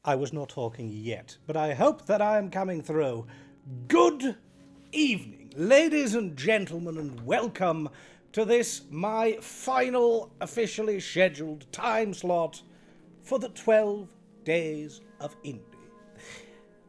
I was not talking yet, but I hope that I am coming through. Good evening, ladies and gentlemen, and welcome to this, my final officially scheduled time slot for the 12 Days of Indie.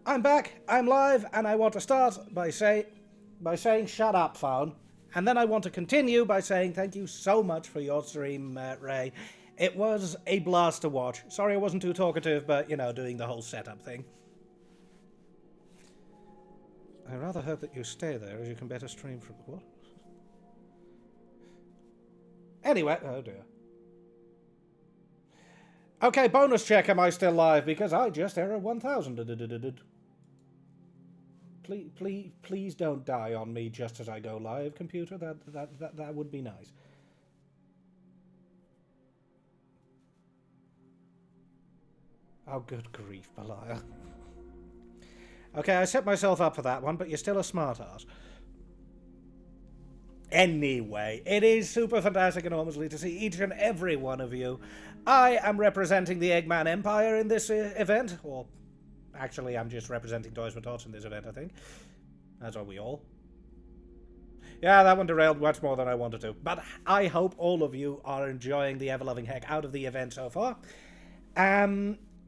I'm back, I'm live, and I want to start by saying shut up, phone. And then I want to continue by saying thank you so much for your stream, Ray. It was a blast to watch. Sorry I wasn't too talkative, but, you know, doing the whole setup thing. I rather hope that you stay there, as you can better stream from... What? Anyway, oh dear. Okay, bonus check, am I still live? Because I just error 1000. Please don't die on me just as I go live, computer. That would be nice. Oh, good grief, Belial. Okay, I set myself up for that one, but you're still a smart-ass. Anyway, it is super fantastic enormously to see each and every one of you. I am representing the Eggman Empire in this event, or actually I'm just representing Toys for Tots in this event, I think. As are we all. Yeah, that one derailed much more than I wanted to, but I hope all of you are enjoying the ever-loving heck out of the event so far.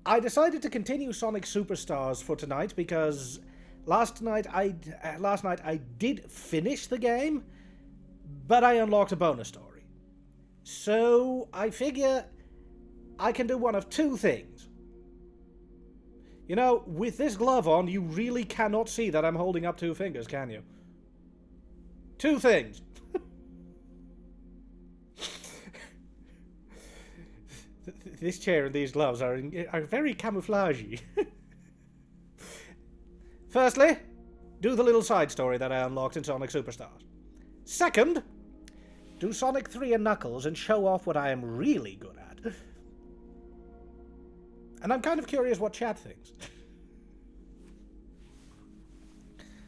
I decided to continue Sonic Superstars for tonight because last night I did finish the game, but I unlocked a bonus story. So I figure I can do one of two things. You know, with this glove on, you really cannot see that I'm holding up two fingers, can you? Two things. This chair and these gloves are very camouflagey. Firstly, do the little side story that I unlocked in Sonic Superstars. Second, do Sonic 3 and Knuckles and show off what I am really good at. And I'm kind of curious what chat thinks.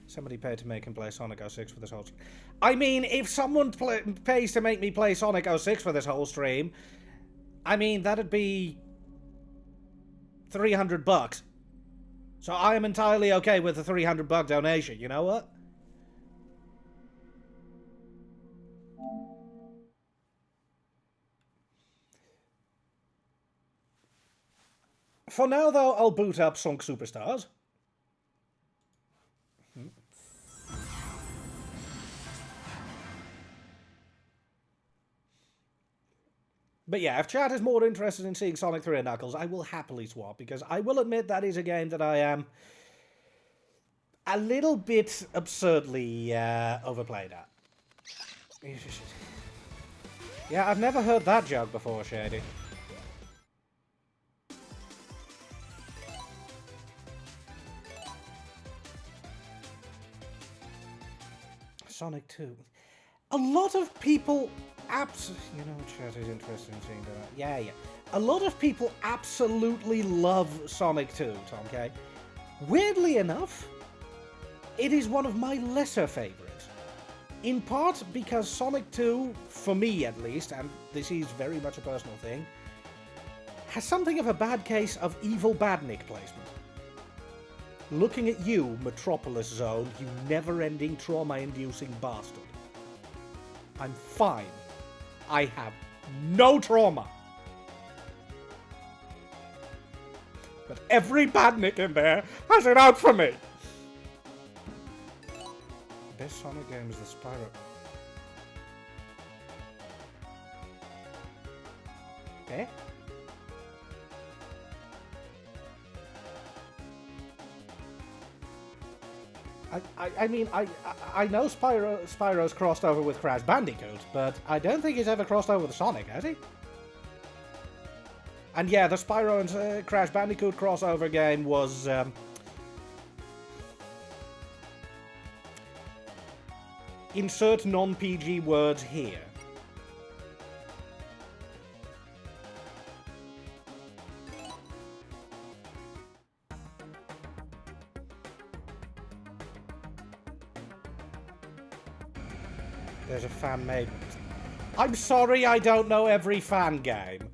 Somebody paid to make him play Sonic 06 for this whole stream. I mean, if someone pays to make me play Sonic 06 for this whole stream, I mean, that'd be $300. So I am entirely okay with the $300 donation, you know what? For now, though, I'll boot up Sonic Superstars. But yeah, if chat is more interested in seeing Sonic 3 and Knuckles, I will happily swap, because I will admit that is a game that I am a little bit absurdly overplayed at. Yeah, I've never heard that joke before, Shady. Sonic 2. A lot of people you know, chat is interested in seeing that. Yeah. A lot of people absolutely love Sonic 2, Tom K. Weirdly enough, it is one of my lesser favorites. In part because Sonic 2, for me at least, and this is very much a personal thing, has something of a bad case of evil badnik placement. Looking at you, Metropolis Zone, you never-ending trauma-inducing bastard. I'm fine. I have no trauma. But every badnik in there has it out for me. Best Sonic game is the Spyro. Eh? I mean, I know Spyro's crossed over with Crash Bandicoot, but I don't think he's ever crossed over with Sonic, has he? And yeah, the Spyro and Crash Bandicoot crossover game was... insert non-PG words here. There's a fan-made... I'm sorry I don't know every fan game.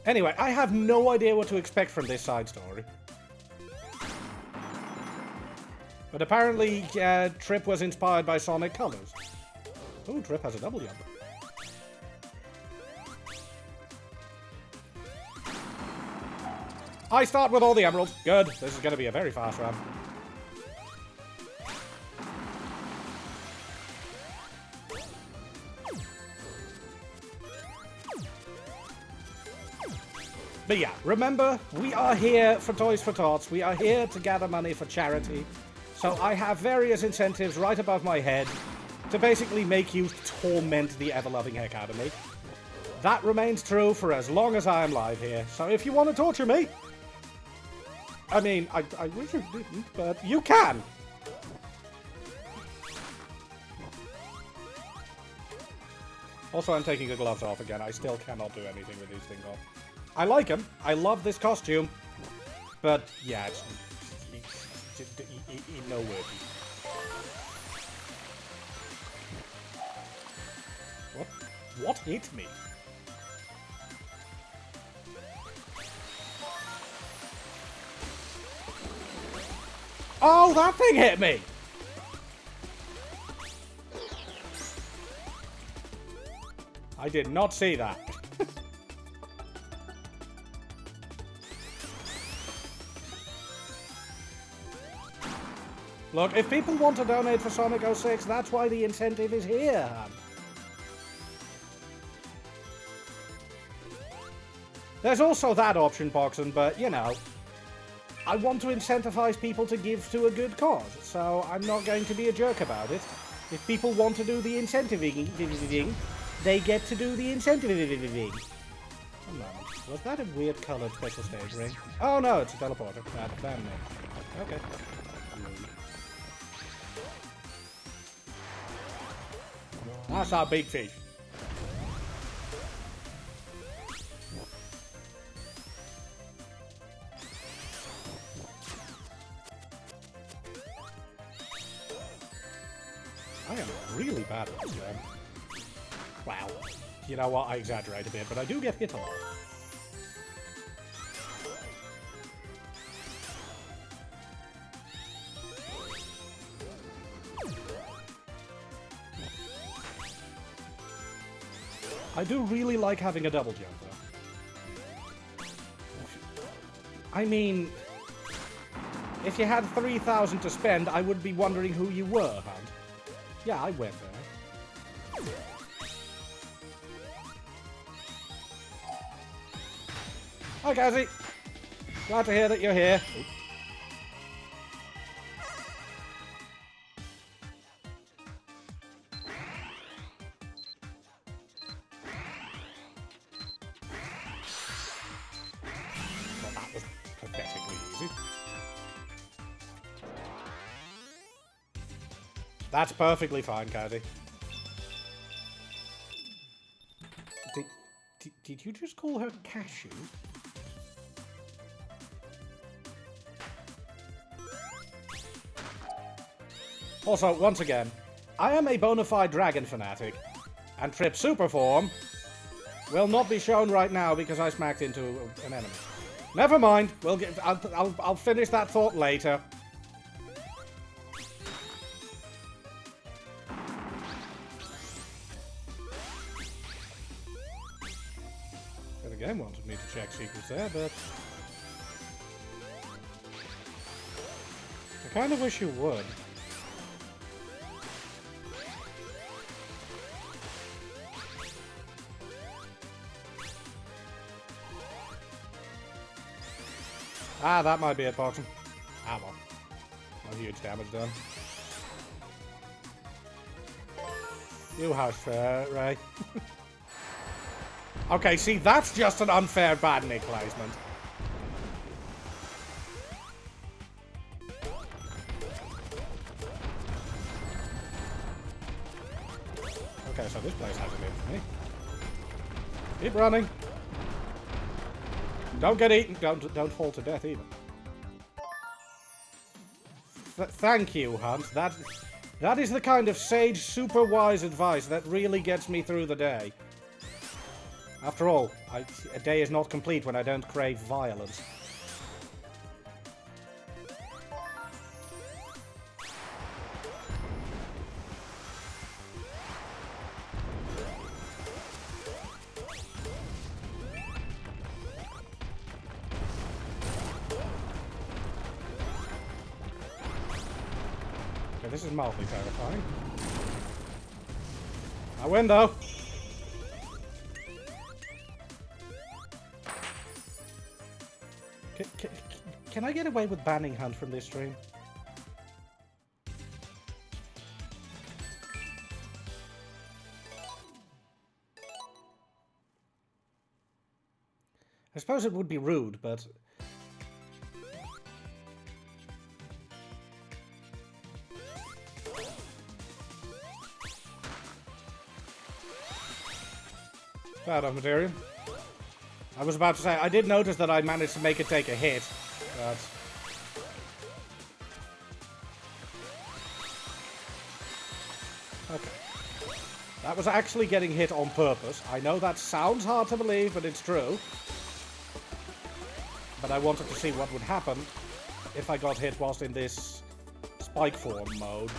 Anyway, I have no idea what to expect from this side story. But apparently, Trip was inspired by Sonic Colors. Ooh, Trip has a double jump. I start with all the emeralds. Good. This is going to be a very fast run. But yeah, remember, we are here for Toys for Tots. We are here to gather money for charity. So I have various incentives right above my head to basically make you torment the ever-loving heck out of me. That remains true for as long as I am live here. So if you want to torture me, I mean, I wish you didn't, but you can. Also, I'm taking the gloves off again. I still cannot do anything with these things on. I like them. I love this costume. But, yeah, it's no word. What hit me? Oh, that thing hit me! I did not see that. Look, if people want to donate for Sonic 06, that's why the incentive is here. There's also that option, Boxen, but, you know, I want to incentivize people to give to a good cause, so I'm not going to be a jerk about it. If people want to do the incentiving, they get to do the incentiving. Oh, no. Was that a weird colored special stage ring? Oh, no, it's a teleporter. Okay. That's our big fish. I am really bad at this game. Wow. You know what? I exaggerate a bit, but I do get hit a lot. I do really like having a double jump, though. I mean, if you had 3,000 to spend, I would be wondering who you were, Hunt. Yeah, I went there. Hi, Gazzy. Glad to hear that you're here. Oops. Well, that was pathetically easy. That's perfectly fine, Kazzy. Did you just call her Cashew? Also, once again, I am a bona fide dragon fanatic, and Trip's super form will not be shown right now because I smacked into an enemy. Never mind. I'll finish that thought later. The game wanted me to check secrets there, but I kind of wish you would. Ah, that might be it, Boxen. Ah, well. No huge damage done. You have fair, Ray. Okay, see, that's just an unfair badnik placement. Okay, so this place has a bit for me. Keep running. Don't get eaten. Don't fall to death either. Thank you, Hunt. That is the kind of sage, super wise advice that really gets me through the day. After all, a day is not complete when I don't crave violence. Okay, this is mildly terrifying. A window! Can I get away with banning Hunt from this stream? I suppose it would be rude, but... Bad of material. I was about to say, I did notice that I managed to make it take a hit, but... Okay. That was actually getting hit on purpose. I know that sounds hard to believe, but it's true. But I wanted to see what would happen if I got hit whilst in this spike form mode.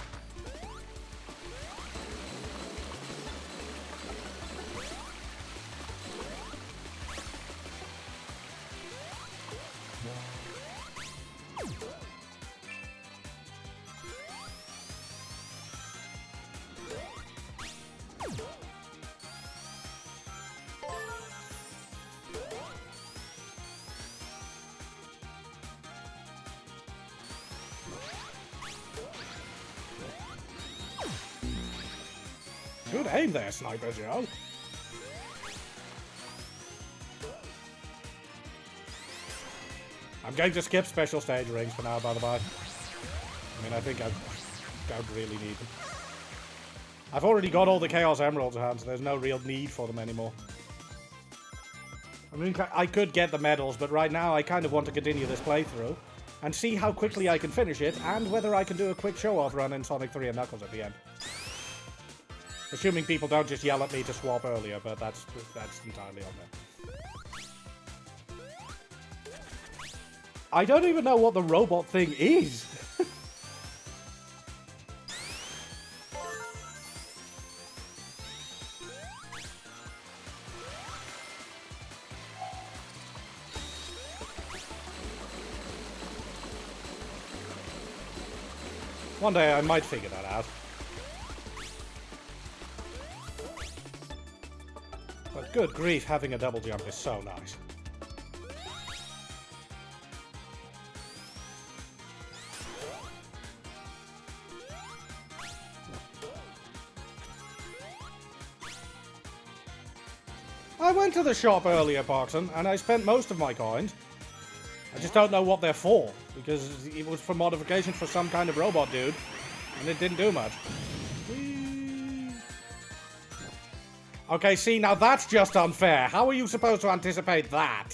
Good aim there, Sniper Joe. I'm going to skip special stage rings for now, by the by. I mean, I think I don't really need them. I've already got all the Chaos Emeralds hands, so there's no real need for them anymore. I mean, I could get the medals, but right now I kind of want to continue this playthrough and see how quickly I can finish it, and whether I can do a quick show-off run in Sonic 3 and Knuckles at the end. Assuming people don't just yell at me to swap earlier, but that's entirely on them. I don't even know what the robot thing is. One day I might figure that out. But good grief, having a double jump is so nice. I went to the shop earlier, Parkson, and I spent most of my coins. I just don't know what they're for, because it was for modification for some kind of robot dude, and it didn't do much. Okay, see, now that's just unfair. How are you supposed to anticipate that?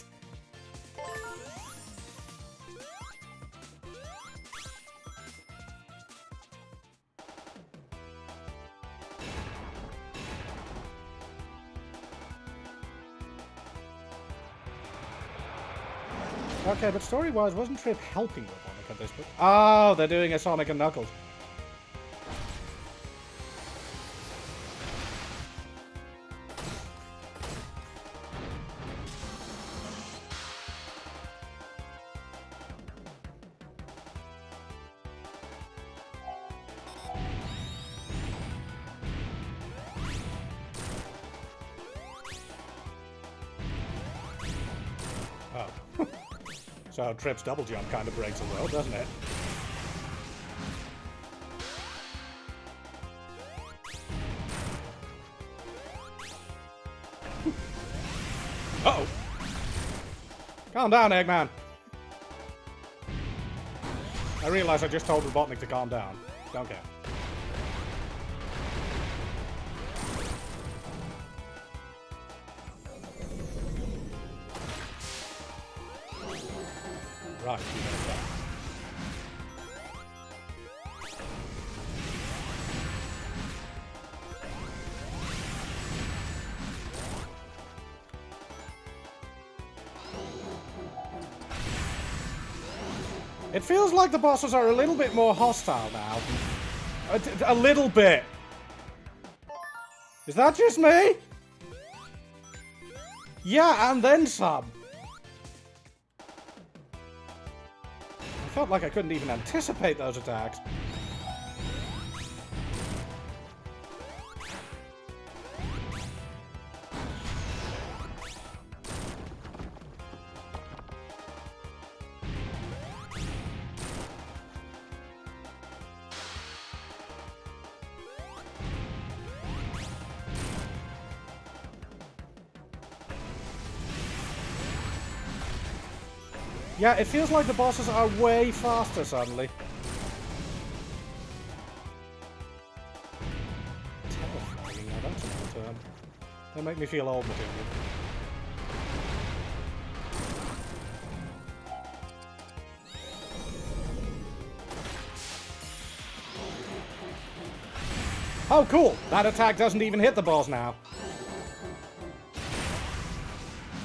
Okay, but story-wise, wasn't Trip helping Robotnik at this point? Oh, they're doing a Sonic and Knuckles. So Trip's double jump kind of breaks the world, doesn't it? Uh-oh! Calm down, Eggman! I realize I just told Robotnik to calm down. Don't care. Right, you know that. It feels like the bosses are a little bit more hostile now. A little bit. Is that just me? Yeah, and then some. I felt like I couldn't even anticipate those attacks. Yeah, it feels like the bosses are way faster suddenly. Terrifying, now that's another term. Don't make me feel old material. Oh, cool! That attack doesn't even hit the boss now.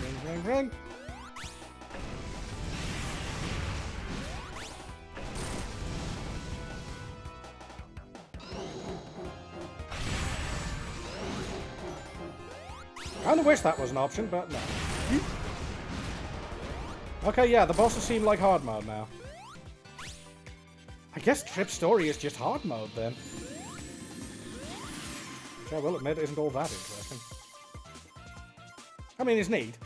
Ring, ring, ring. I kinda wish that was an option, but no. Okay, yeah, the bosses seem like hard mode now. I guess Trip Story is just hard mode then. Which I will admit isn't all that interesting. I mean, it's neat.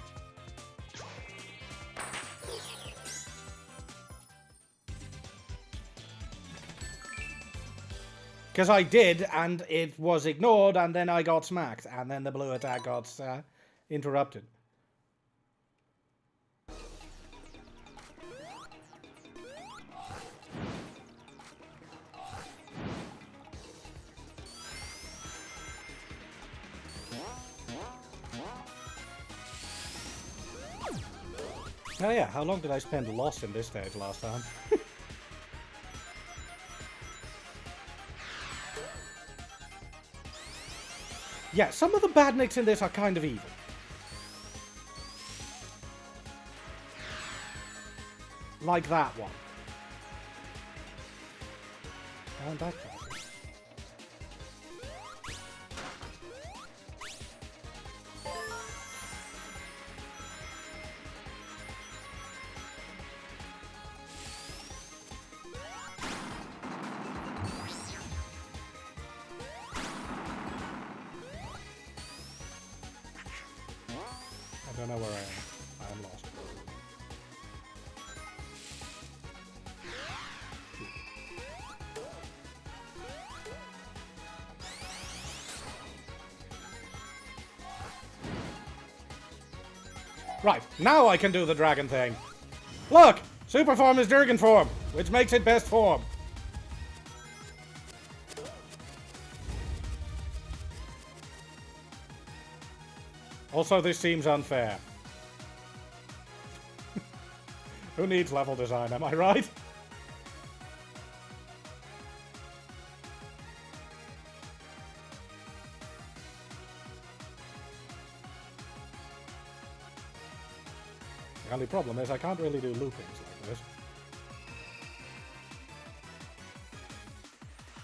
Because I did, and it was ignored, and then I got smacked, and then the blue attack got interrupted. Oh yeah, how long did I spend lost in this stage last time? Yeah, some of the badniks in this are kind of evil. Like that one. And that guy. I don't know where I am. I am lost. Right, now I can do the dragon thing. Look! Super form is Durgan form, which makes it best form. Also, this seems unfair. Who needs level design, am I right? The only problem is I can't really do loopings like this.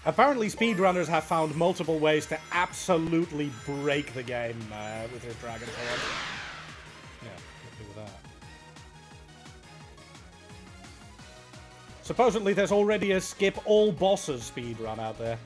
Apparently speedrunners have found multiple ways to absolutely break the game with his dragon form. Yeah, what do with that? Supposedly there's already a skip all bosses speedrun out there.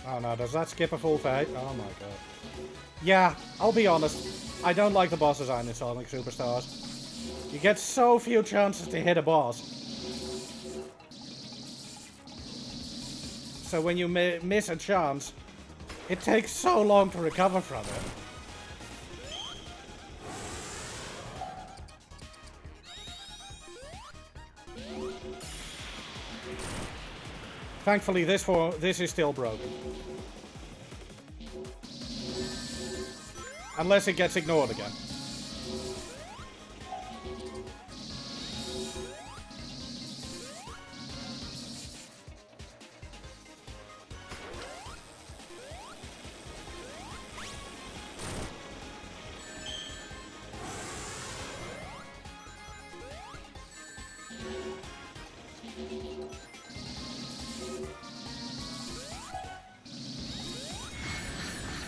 Oh no, does that skip a full fight? Oh my god. Yeah, I'll be honest. I don't like the boss design in Sonic Superstars. You get so few chances to hit a boss. So when you miss a chance, it takes so long to recover from it. Thankfully, this is still broken. Unless it gets ignored again.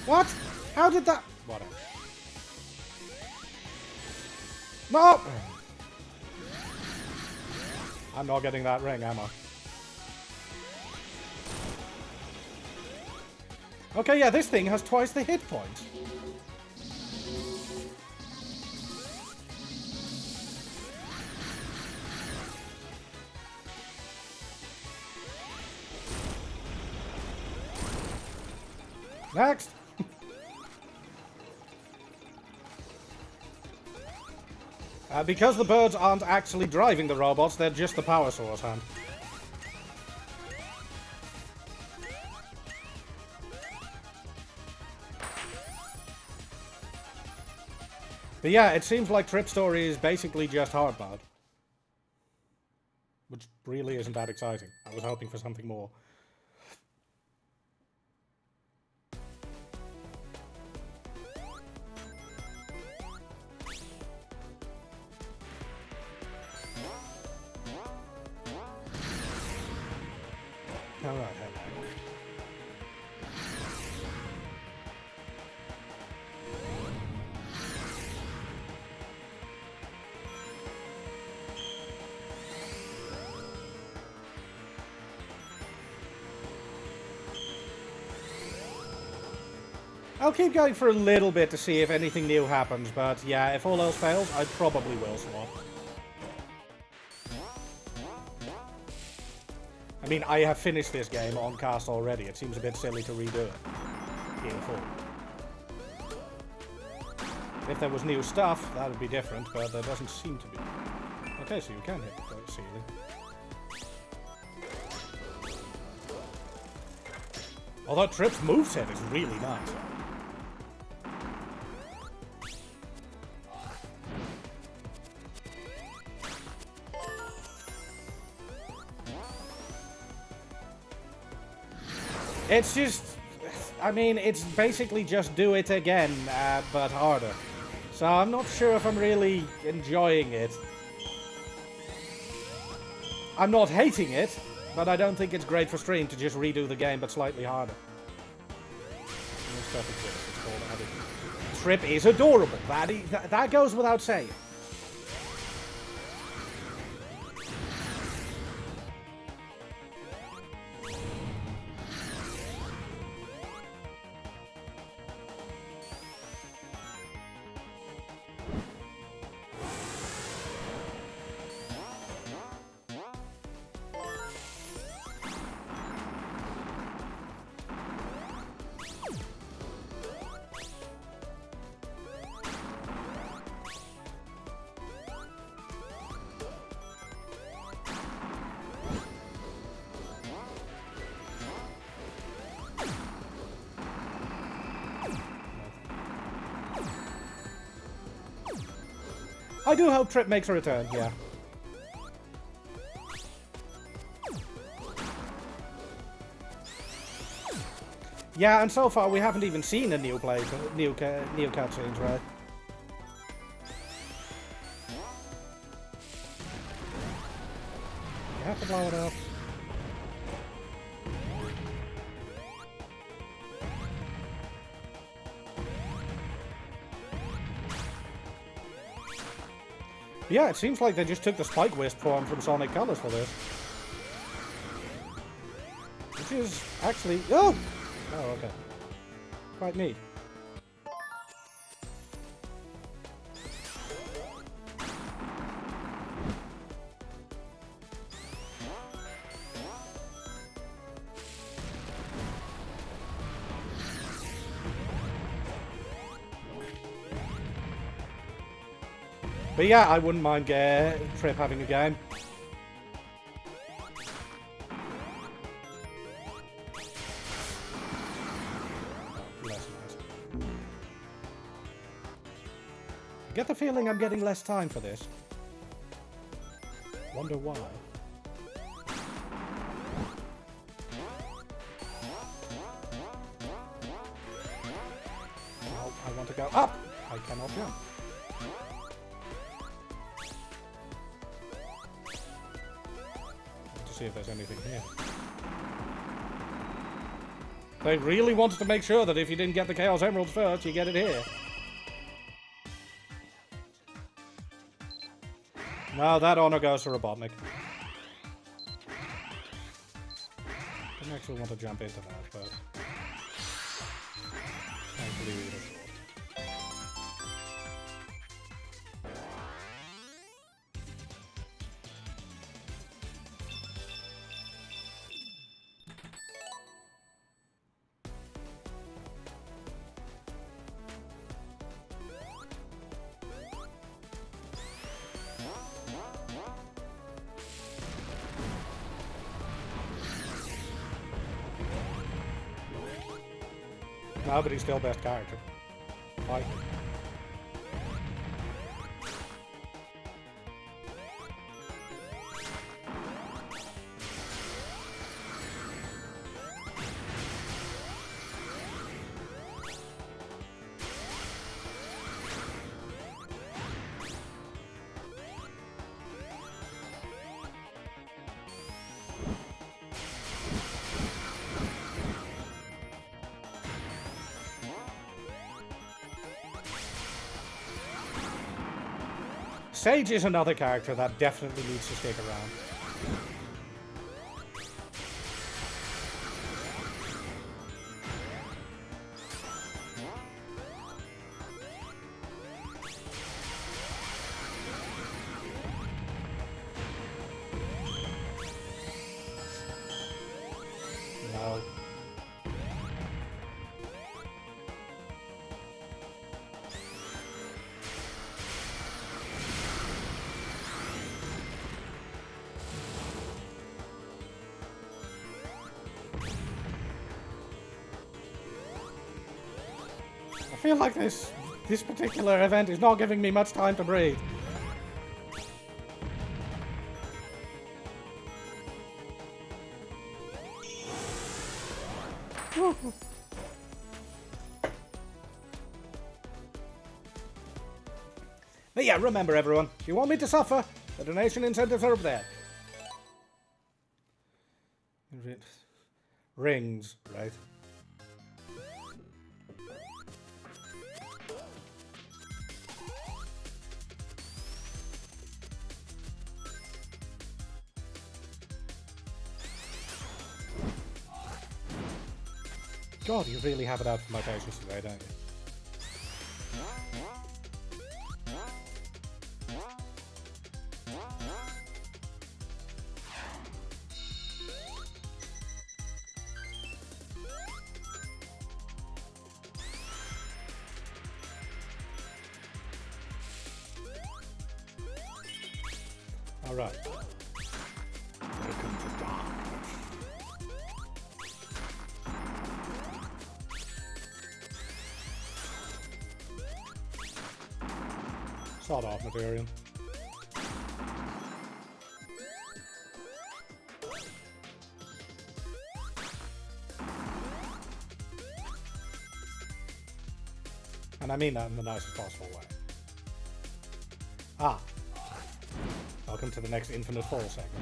What? How did that... Whatever. No! I'm not getting that ring, am I? Okay, yeah, this thing has twice the hit points. Next! Because the birds aren't actually driving the robots, they're just the power source, hand. But yeah, it seems like Trip's story is basically just hard mode. Which really isn't that exciting. I was hoping for something more. Alright, I'll keep going for a little bit to see if anything new happens, but yeah, if all else fails, I probably will swap. I mean, I have finished this game on cast already. It seems a bit silly to redo it in full. If there was new stuff, that would be different, but there doesn't seem to be. Okay, so you can hit the ceiling. Although Trip's moveset is really nice. It's just, I mean, it's basically just do it again, but harder. So I'm not sure if I'm really enjoying it. I'm not hating it, but I don't think it's great for stream to just redo the game, but slightly harder. Trip is adorable. That goes without saying. I do hope Trip makes a return, yeah. Yeah, and so far we haven't even seen a new cutscenes, right? You have to blow it up. Yeah, it seems like they just took the Spike Wisp form from Sonic Colors for this. Which is actually... Oh! Oh, okay. Quite neat. But yeah, I wouldn't mind Trip having a game. feeling I'm getting less time for this. Wonder why. Oh, I want to go up! I cannot jump. To see if there's anything here. They really wanted to make sure that if you didn't get the Chaos Emeralds first, you get it here. No, that honor goes to Robotnik. Didn't actually want to jump into that, but... thankfully we were short. No, but he's still best character. Fight me. Sage is another character that definitely needs to stick around. No. I feel like this particular event is not giving me much time to breathe. But yeah, remember everyone, if you want me to suffer, the donation incentives are up there. Rings, right? God, you really have it out for my patience today, don't you? All right. Welcome to darkness. Sawed off material. And I mean that in the nicest possible way. Ah. Welcome to the next Infinite Fall segment.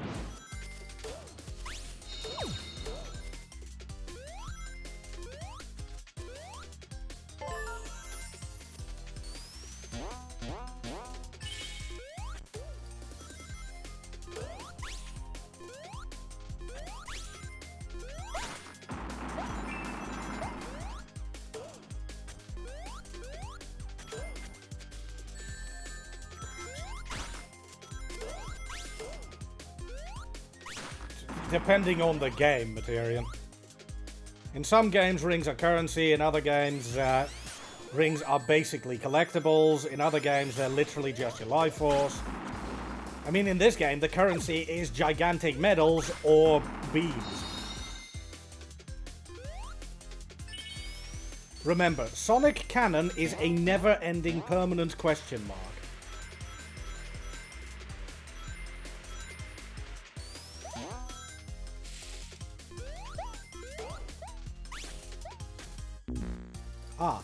Depending on the game, Materian. In some games, rings are currency. In other games, rings are basically collectibles. In other games, they're literally just your life force. I mean, in this game, the currency is gigantic medals or beads. Remember, Sonic Cannon is a never-ending permanent question mark. Ah.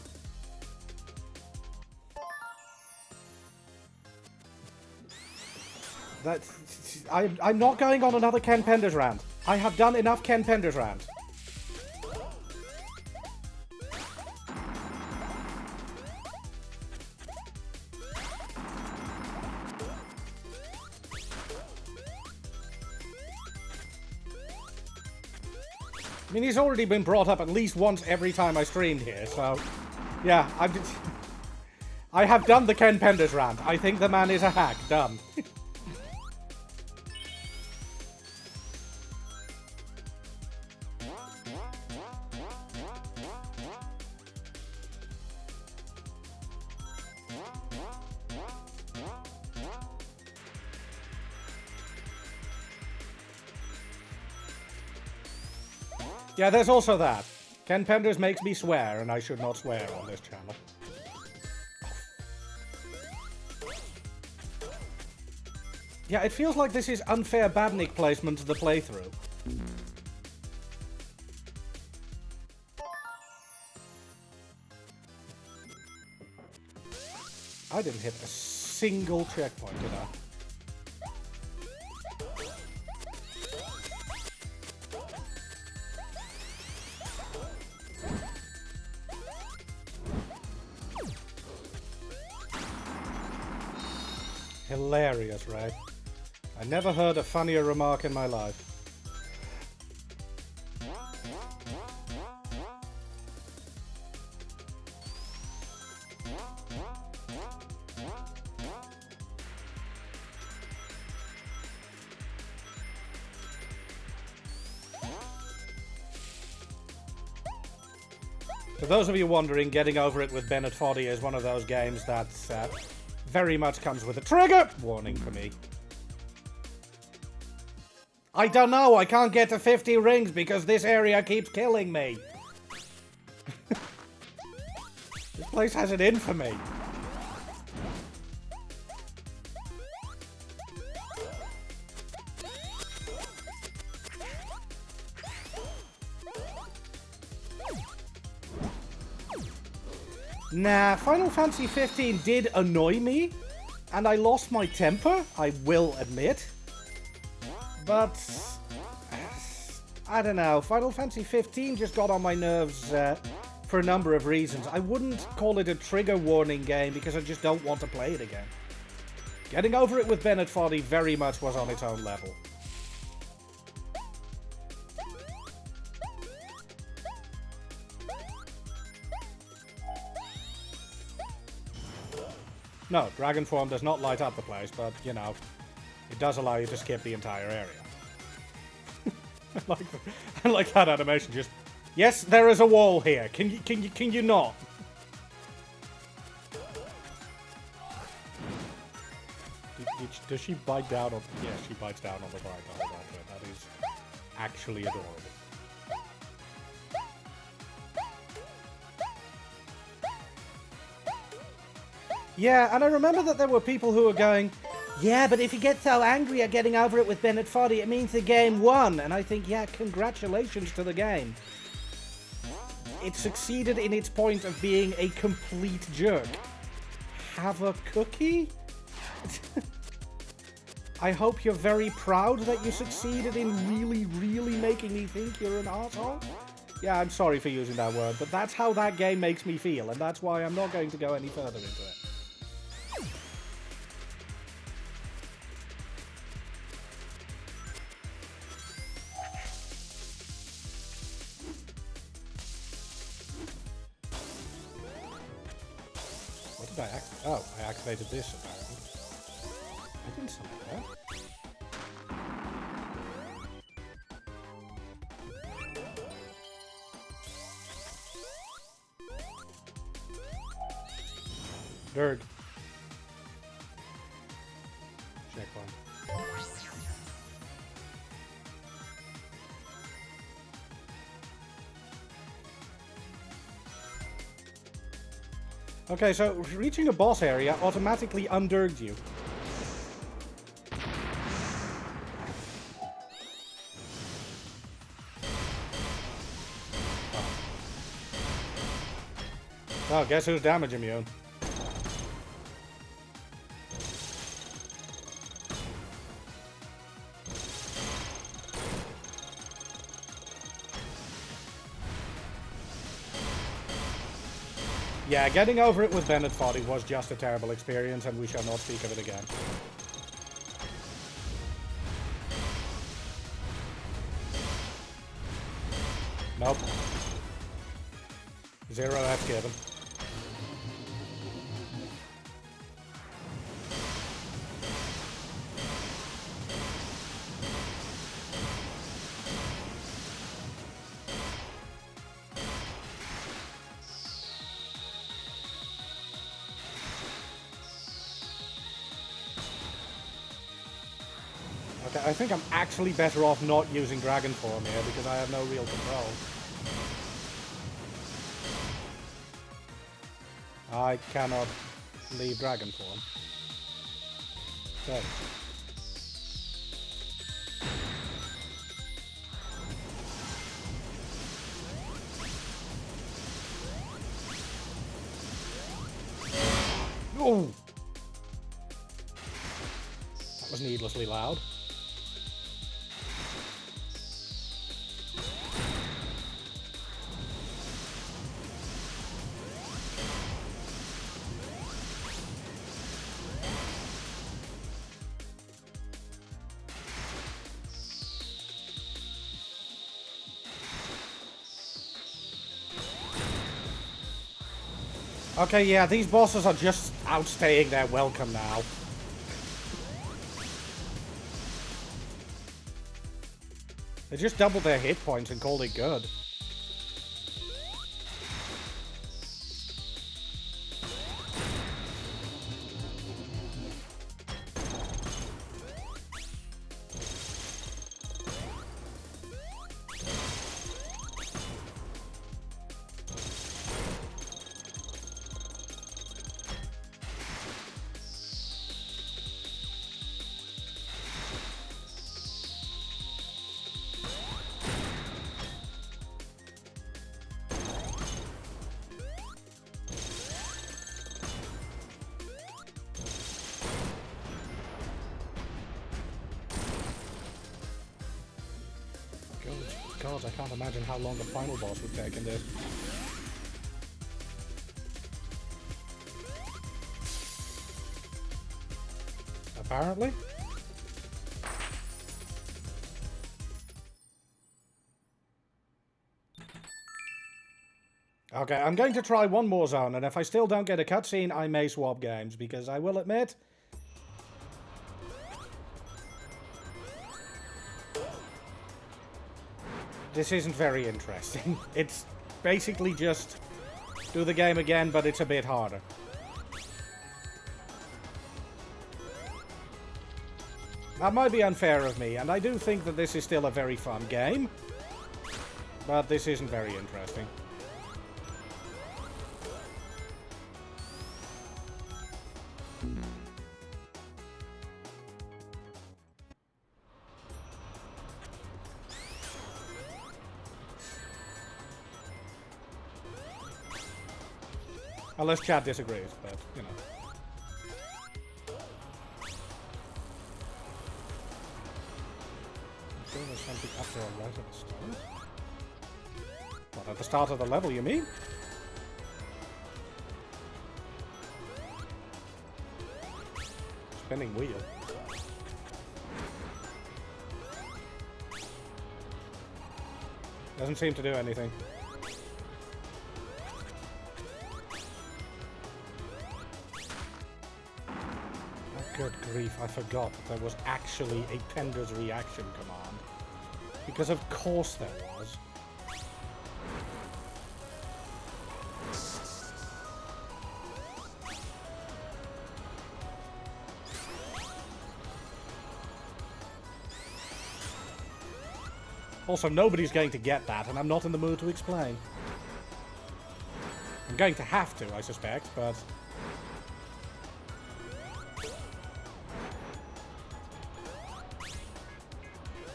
I'm not going on another Ken Penders rant. I have done enough Ken Penders rant. I mean, he's already been brought up at least once every time I streamed here, so... Yeah, I have done the Ken Penders rant. I think the man is a hack. Done. Yeah, there's also that. Ken Penders makes me swear, and I should not swear on this channel. Yeah, it feels like this is unfair Badnik placement to the playthrough. I didn't hit a single checkpoint, did I? Hilarious, right? I never heard a funnier remark in my life. For those of you wondering, Getting Over It with Bennett Foddy is one of those games that very much comes with a trigger warning for me. I don't know, I can't get to 50 rings because this area keeps killing me. This place has it in for me. Nah, Final Fantasy 15 did annoy me, and I lost my temper, I will admit. But I don't know, Final Fantasy 15 just got on my nerves for a number of reasons. I wouldn't call it a trigger warning game because I just don't want to play it again. Getting Over It with Bennett Foddy very much was on its own level. No, Dragon Form does not light up the place, but, you know, it does allow you to skip the entire area. I like that animation, just... Yes, there is a wall here. Can you not? Does she bite down on... Yeah, she bites down on the right. Hold on to it. That is actually adorable. Yeah, and I remember that there were people who were going, yeah, but if you get so angry at Getting Over It with Bennett Foddy, it means the game won. And I think, yeah, congratulations to the game. It succeeded in its point of being a complete jerk. Have a cookie? I hope you're very proud that you succeeded in really, really making me think you're an arsehole. Yeah, I'm sorry for using that word, but that's how that game makes me feel, and that's why I'm not going to go any further into it. Oh, I activated this apparently. I didn't select that. Derg. Checkpoint. Okay, so reaching a boss area automatically undurged you. Oh, guess who's damage immune? Yeah, getting over it with Bennett 40 was just a terrible experience, and we shall not speak of it again. Nope. 0 F given. Okay, I think I'm actually better off not using Dragon Form here because I have no real control. I cannot leave Dragon Form. There. Oh! That was needlessly loud. Okay, yeah, these bosses are just outstaying their welcome now. They just doubled their hit points and called it good. God, I can't imagine how long the final boss would take in this. Apparently. Okay, I'm going to try one more zone, and if I still don't get a cutscene, I may swap games, because I will admit... this isn't very interesting. It's basically just do the game again, but it's a bit harder. That might be unfair of me, and I do think that this is still a very fun game, but this isn't very interesting. Unless chat disagrees, but, you know. I'm sure there's something up there right at the start. What, at the start of the level, you mean? Spinning wheel. Doesn't seem to do anything. Good grief, I forgot that there was actually a Pender's reaction command. Because of course there was. Also, nobody's going to get that, and I'm not in the mood to explain. I'm going to have to, I suspect, but...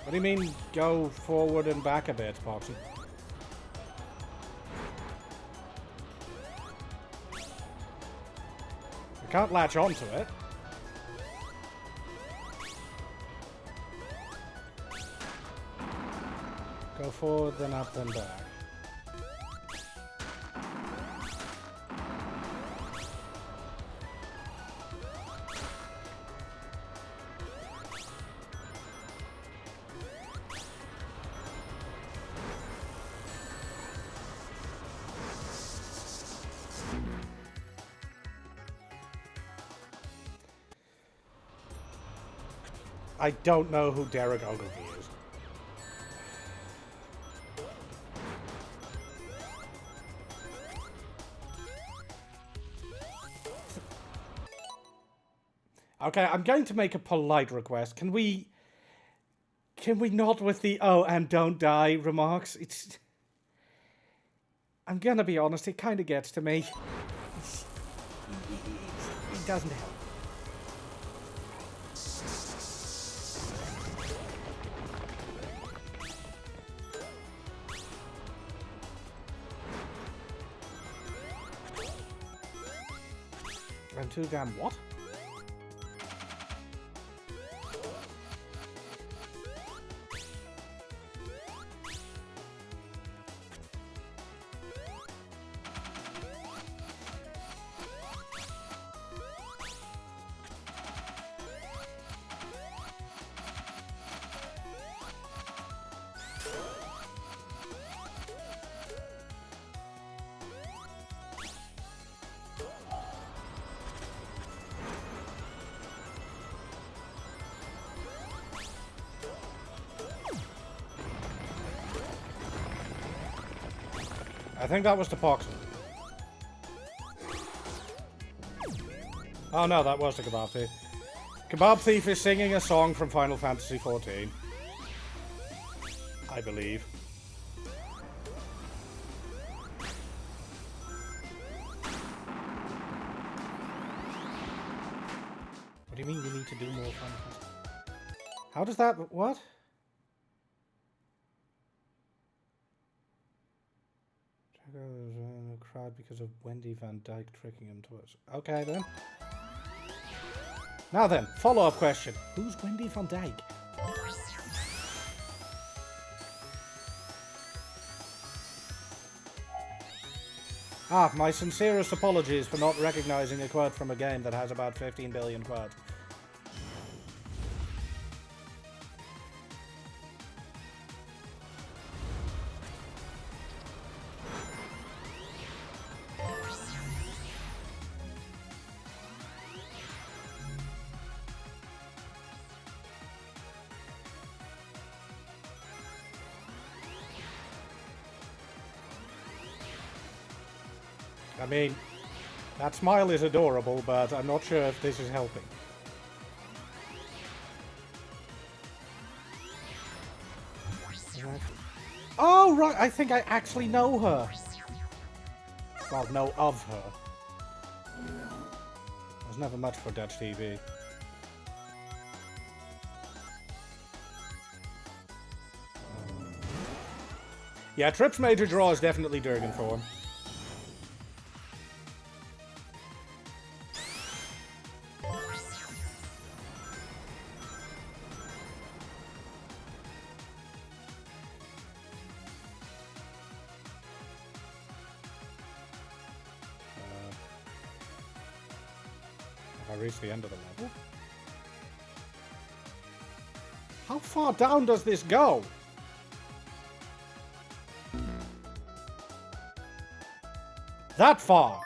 What do you mean, go forward and back a bit, Poxy? can't latch onto it. Go forward, then up, then back. I don't know who Derek Ogilvy is. Okay, I'm going to make a polite request. Can we not with the "oh and don't die" remarks? I'm gonna be honest, it kind of gets to me. It doesn't help. I'm too damn what? I think that was the Poxon. Oh no, that was the Kebab Thief. Kebab Thief is singing a song from Final Fantasy XIV. I believe. What do you mean we need to do more Final Fantasy? How does that... what? Crowd because of Wendy Van Dyke tricking him to us. Okay then. Now then, follow-up question. Who's Wendy Van Dyke? Ah, my sincerest apologies for not recognizing a quote from a game that has about 15 billion quotes. I mean, that smile is adorable, but I'm not sure if this is helping. Oh, right, I think I actually know her. Well, know of her. I was never much for Dutch TV. Yeah, Tripp's major draw is definitely Durgan form. Reach the end of the level. How far down does this go? That far.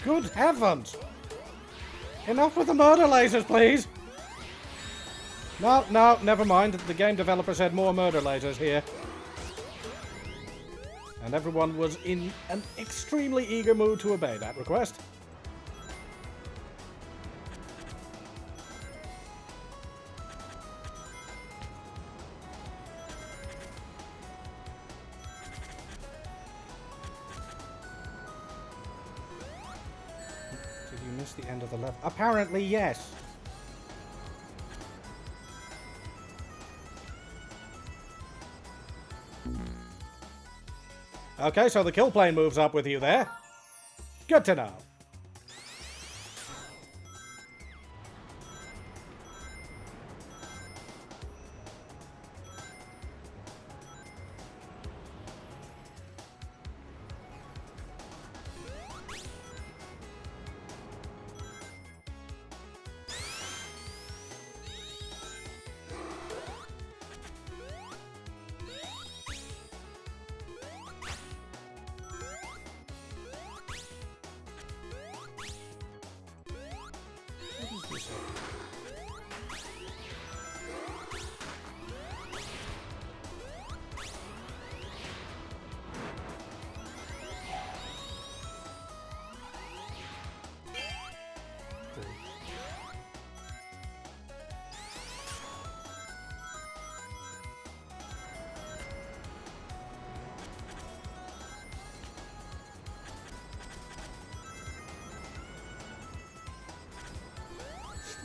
Good heavens! Enough with the murder lasers, please! No, never mind. The game developer said more murder lasers here. And everyone was in an extremely eager mood to obey that request. missed the end of the level. Apparently, yes. Okay, so the kill plane moves up with you there. Good to know.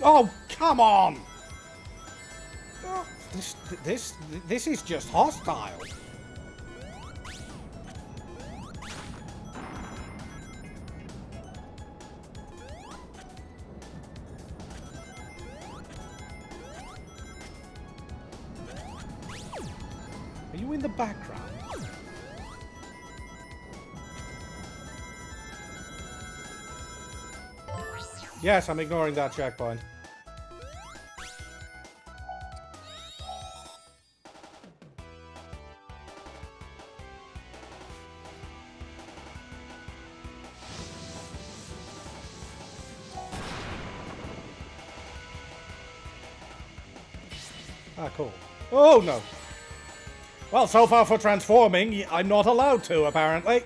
Oh, come on! Oh, this is just hostile. Are you in the background? Yes, I'm ignoring that checkpoint. Ah, cool. Oh, no. Well, so far for transforming, I'm not allowed to, apparently.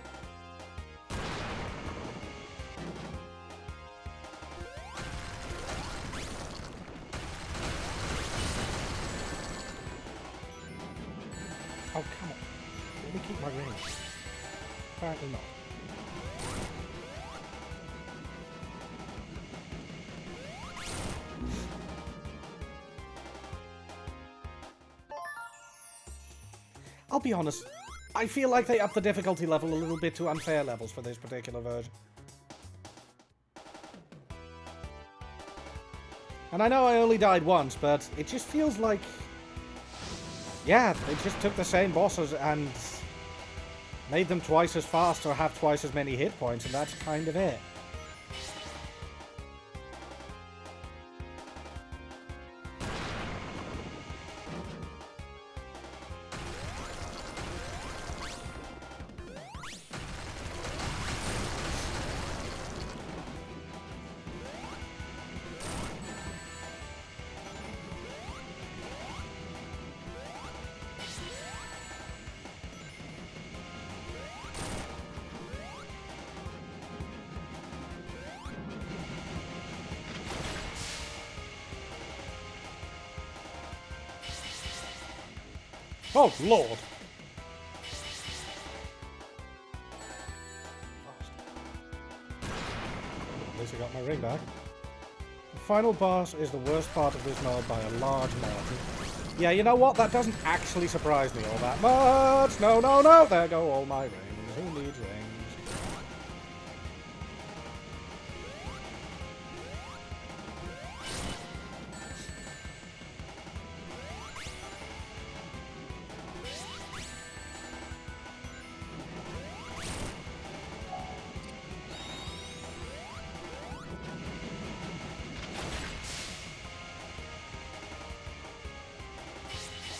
Oh, come on. Let me keep my range. Apparently not. I'll be honest, I feel like they upped the difficulty level a little bit to unfair levels for this particular version. And I know I only died once, but it just feels like... yeah, they just took the same bosses and made them twice as fast or have twice as many hit points, and that's kind of it. Oh, Lord! At least I got my ring back. The final boss is the worst part of this mode by a large margin. Yeah, you know what? That doesn't actually surprise me all that much. No, no, no! There go all my rings. Who needs rings?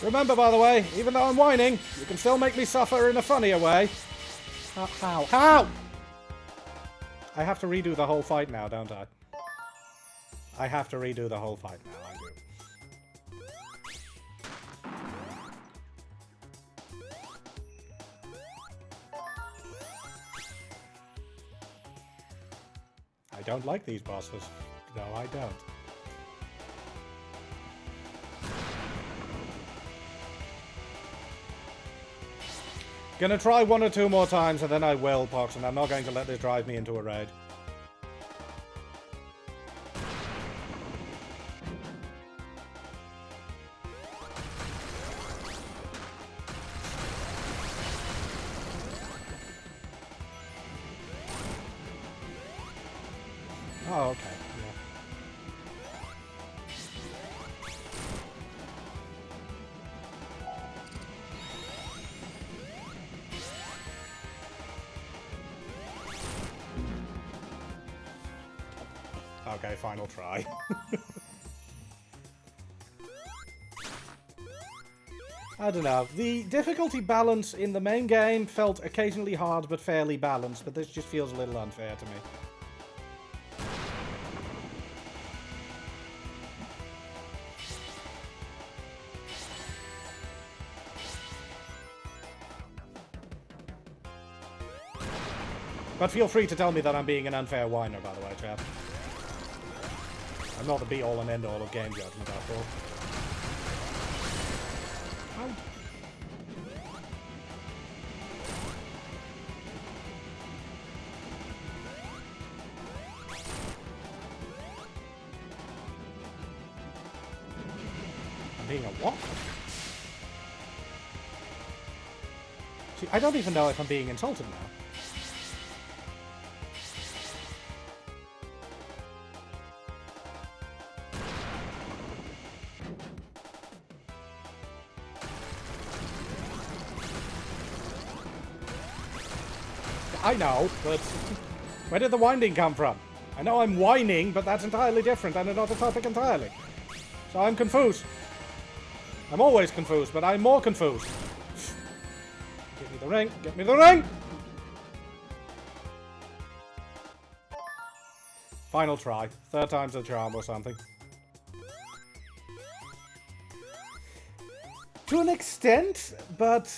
Remember, by the way, even though I'm whining, you can still make me suffer in a funnier way. How? How? I have to redo the whole fight now, don't I? I have to redo the whole fight now, I do. I don't like these bosses. No, I don't. Gonna try one or two more times and then I will, Pox, and I'm not going to let this drive me into a rage. Oh, okay. Yeah. Okay, final try. I don't know. The difficulty balance in the main game felt occasionally hard but fairly balanced, but this just feels a little unfair to me. But feel free to tell me that I'm being an unfair whiner, by the way, chap. I'm not the be-all and end-all of game judgment, after all. How? I'm being a what? See, I don't even know if I'm being insulted now. I know, but where did the whining come from? I know I'm whining, but that's entirely different and another topic entirely. So I'm confused. I'm always confused, but I'm more confused. Give me the ring. Get me the ring! Final try. Third time's a charm or something. To an extent, but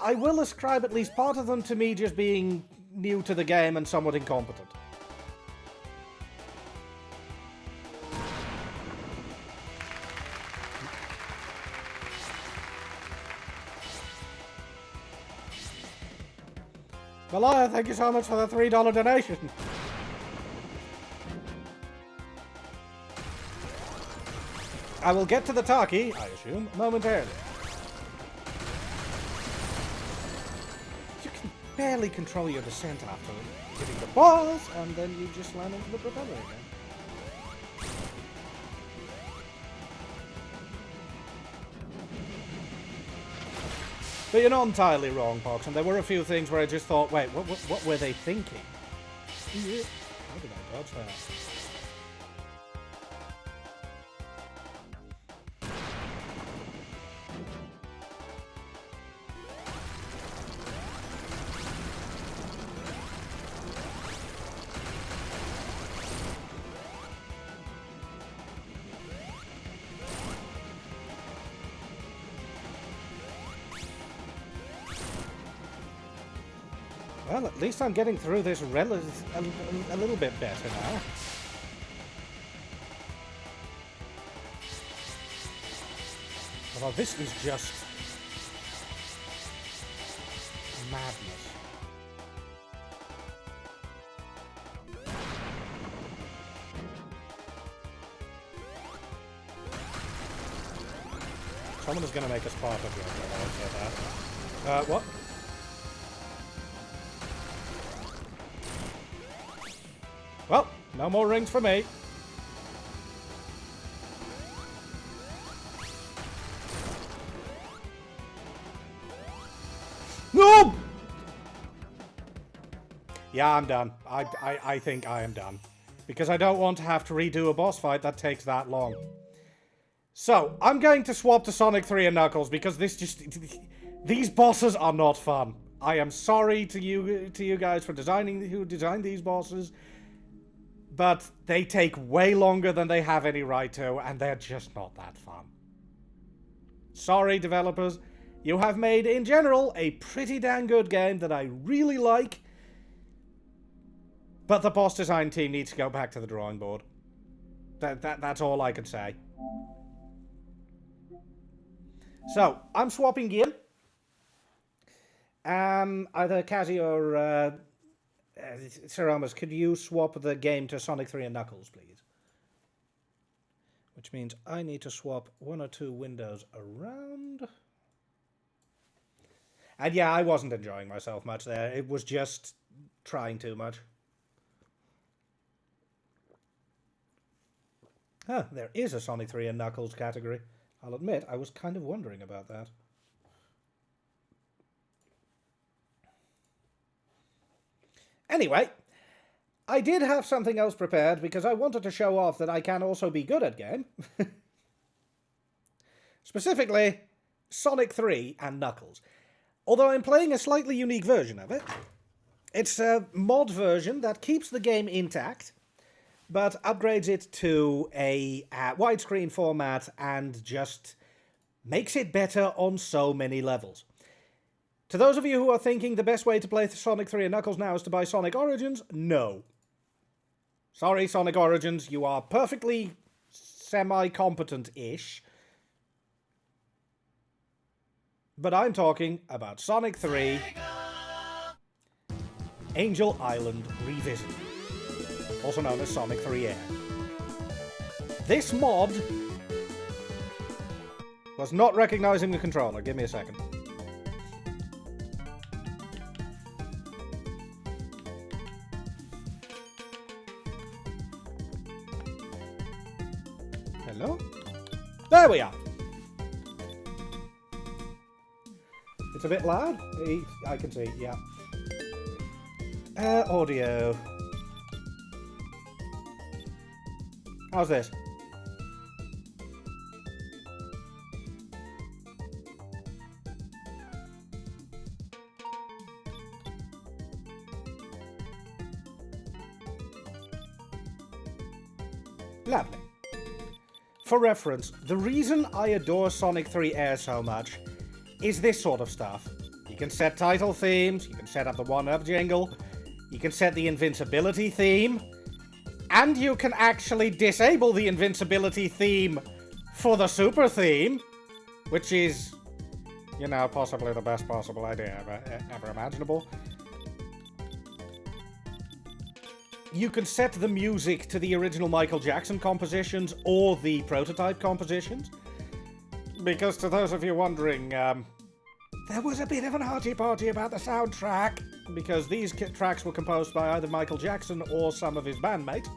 I will ascribe at least part of them to me just being new to the game and somewhat incompetent. Malaya, thank you so much for the $3 donation. I will get to the Taki, I assume, momentarily. You can barely control your descent after hitting the balls, and then you just land into the propeller again. But you're not entirely wrong, Pox, and there were a few things where I just thought, wait, what were they thinking? How did I dodge that? Well, at least I'm getting through this a little bit better now. Although this is just madness. Someone is going to make us part of it, I would say that. What? Well, no more rings for me. No! Yeah, I'm done. I think I am done. Because I don't want to have to redo a boss fight that takes that long. So, I'm going to swap to Sonic 3 and Knuckles because this just... These bosses are not fun. I am sorry to you guys for who designed these bosses. But they take way longer than they have any right to, and they're just not that fun. Sorry, developers. You have made, in general, a pretty dang good game that I really like. But the boss design team needs to go back to the drawing board. That's all I can say. So, I'm swapping gear. Either Kazi or... Sir Amos, could you swap the game to Sonic 3 and Knuckles, please? Which means I need to swap one or two windows around. And yeah, I wasn't enjoying myself much there. It was just trying too much. Huh, there is a Sonic 3 and Knuckles category. I'll admit, I was kind of wondering about that. Anyway, I did have something else prepared because I wanted to show off that I can also be good at game. Specifically, Sonic 3 and Knuckles. Although I'm playing a slightly unique version of it. It's a mod version that keeps the game intact, but upgrades it to a widescreen format and just makes it better on so many levels. To those of you who are thinking the best way to play Sonic 3 and Knuckles now is to buy Sonic Origins, no. Sorry, Sonic Origins, you are perfectly semi-competent-ish. But I'm talking about Sonic 3 Angel Island Revisited, also known as Sonic 3 Air. This mod was not recognizing the controller. Give me a second. Hello? There we are. It's a bit loud. I can see, yeah. Audio. How's this? Lovely. For reference, the reason I adore Sonic 3 Air so much is this sort of stuff. You can set title themes, you can set up the 1-up jingle, you can set the invincibility theme, and you can actually disable the invincibility theme for the super theme, which is, you know, possibly the best possible idea ever imaginable. You can set the music to the original Michael Jackson compositions or the prototype compositions. Because to those of you wondering, there was a bit of an argy-bargy about the soundtrack, because these tracks were composed by either Michael Jackson or some of his bandmates.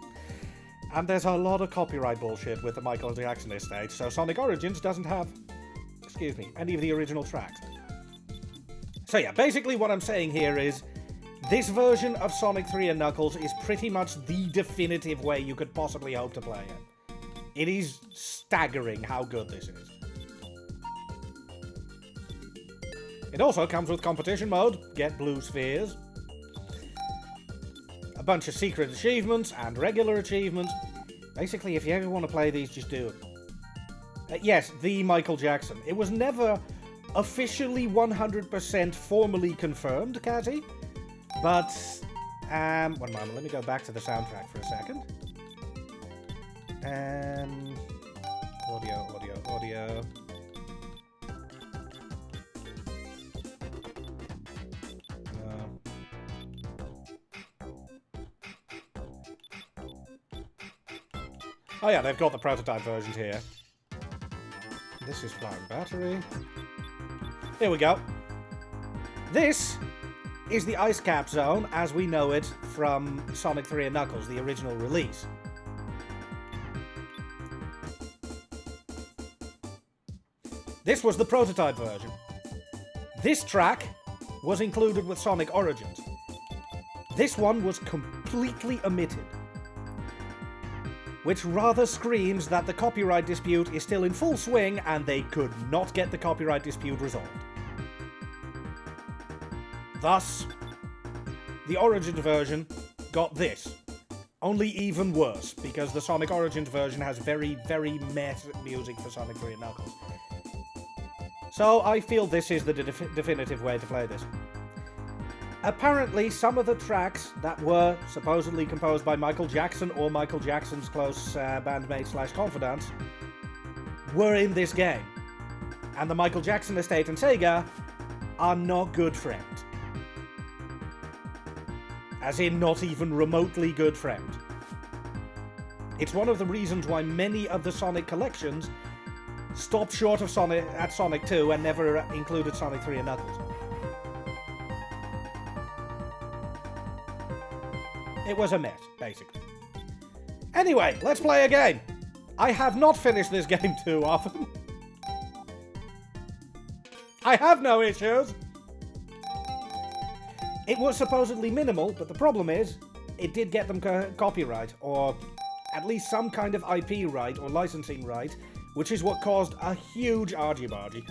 And there's a lot of copyright bullshit with the Michael Jackson estate, so Sonic Origins doesn't have, any of the original tracks. So yeah, basically what I'm saying here is, this version of Sonic 3 and Knuckles is pretty much the definitive way you could possibly hope to play it. It is staggering how good this is. It also comes with competition mode, get blue spheres, a bunch of secret achievements and regular achievements. Basically, if you ever want to play these, just do it. Yes, the Michael Jackson. It was never officially 100% formally confirmed, Kazzy. But, one moment, let me go back to the soundtrack for a second. Audio. Oh yeah, they've got the prototype versions here. This is Flying Battery. Here we go. This is the Ice Cap Zone as we know it from Sonic 3 and Knuckles, the original release. This was the prototype version. This track was included with Sonic Origins. This one was completely omitted, which rather screams that the copyright dispute is still in full swing and they could not get the copyright dispute resolved. Thus, the Origins version got this. Only even worse, because the Sonic Origins version has very, very meh music for Sonic 3 and Knuckles. So I feel this is the definitive way to play this. Apparently, some of the tracks that were supposedly composed by Michael Jackson or Michael Jackson's close bandmate/confidants were in this game. And the Michael Jackson estate and Sega are not good friends. As in, not even remotely good friends. It's one of the reasons why many of the Sonic collections stopped short of Sonic 2 and never included Sonic 3 and Knuckles. It was a mess, basically. Anyway, let's play a game. I have not finished this game too often. I have no issues. It was supposedly minimal, but the problem is, it did get them copyright, or at least some kind of IP right or licensing right, which is what caused a huge argy-bargy.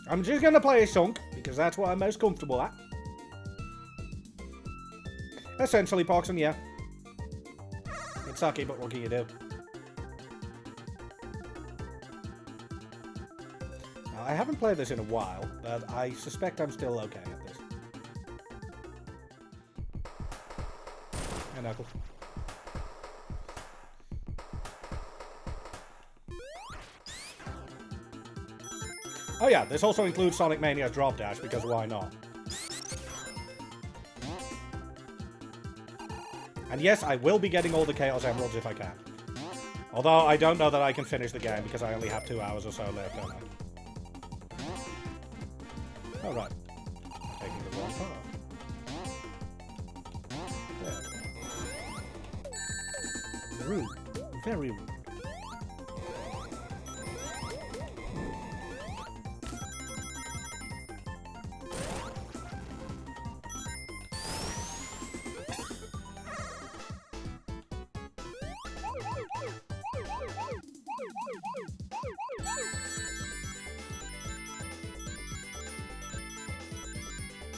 I'm just gonna play a chunk, because that's what I'm most comfortable at. Essentially, Poxon, yeah. It's sucky, but what can you do? Now, I haven't played this in a while, but I suspect I'm still okay at this. Hey, Knuckles. Oh yeah, this also includes Sonic Mania's Drop Dash, because why not? And yes, I will be getting all the Chaos Emeralds if I can. Although, I don't know that I can finish the game, because I only have 2 hours or so left, don't I? Oh, right. I'm taking the wrong path. There. Rude. Very rude.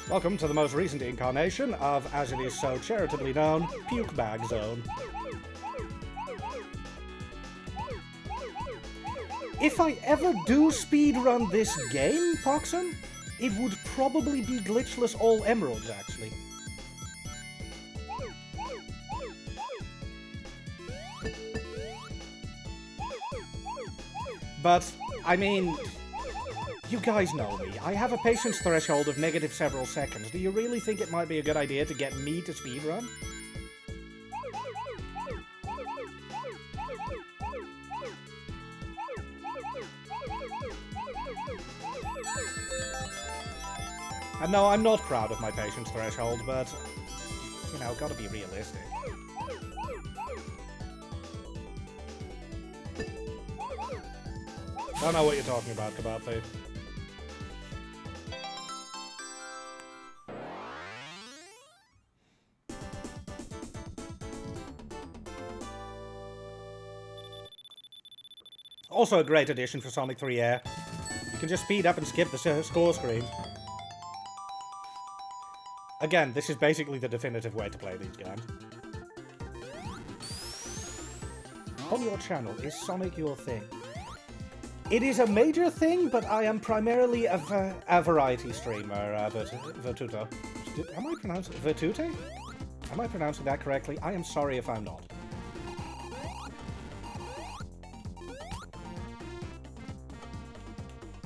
Welcome to the most recent incarnation of, as it is so charitably known, Puke Bag Zone. If I ever do speedrun this game, Poxon, it would probably be glitchless all emeralds, actually. But, I mean, you guys know me. I have a patience threshold of negative several seconds. Do you really think it might be a good idea to get me to speedrun? And no, I'm not proud of my patience threshold, but, you know, gotta be realistic. Don't know what you're talking about, Kebab Thief. Also a great addition for Sonic 3 Air. You can just speed up and skip the score screen. Again, this is basically the definitive way to play these games. On your channel, is Sonic your thing? It is a major thing, but I am primarily a variety streamer, Virtuto. Am I pronouncing Virtute? Am I pronouncing that correctly? I am sorry if I'm not.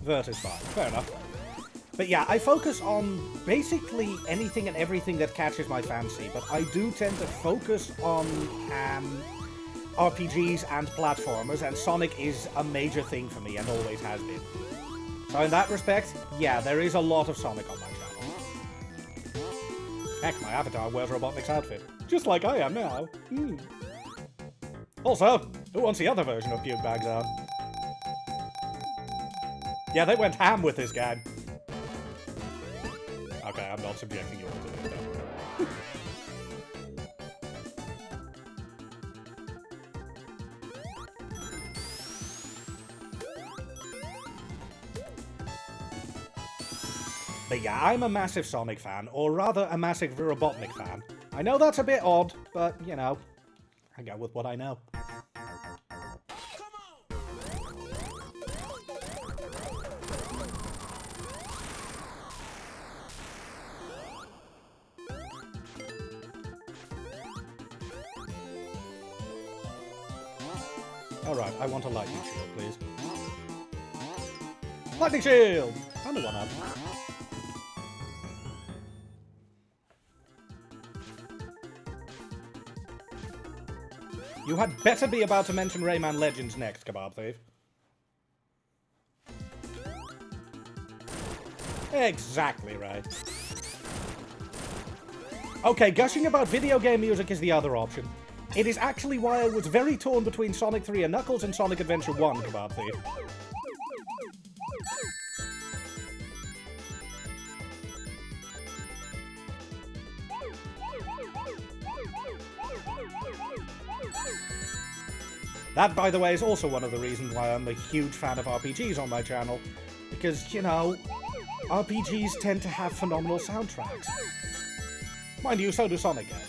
Vert is fine, fair enough. But yeah, I focus on basically anything and everything that catches my fancy, but I do tend to focus on RPGs and platformers, and Sonic is a major thing for me and always has been. So in that respect, yeah, there is a lot of Sonic on my channel. Heck, my avatar wears Robotnik's outfit, just like I am now. Also, who wants the other version of Puke Bag Zone? Yeah, they went ham with this game. Okay, I'm not subjecting you all to this stuff. But yeah, I'm a massive Sonic fan, or rather a massive Robotnik fan. I know that's a bit odd, but, you know, I go with what I know. Alright, I want a lightning shield, please. Lightning shield! Found a one-up. You had better be about to mention Rayman Legends next, Kebab Thief. Exactly right. Okay, gushing about video game music is the other option. It is actually why I was very torn between Sonic 3 and Knuckles and Sonic Adventure 1, Kebab Thief. That, by the way, is also one of the reasons why I'm a huge fan of RPGs on my channel. Because, you know, RPGs tend to have phenomenal soundtracks. Mind you, so do Sonic games.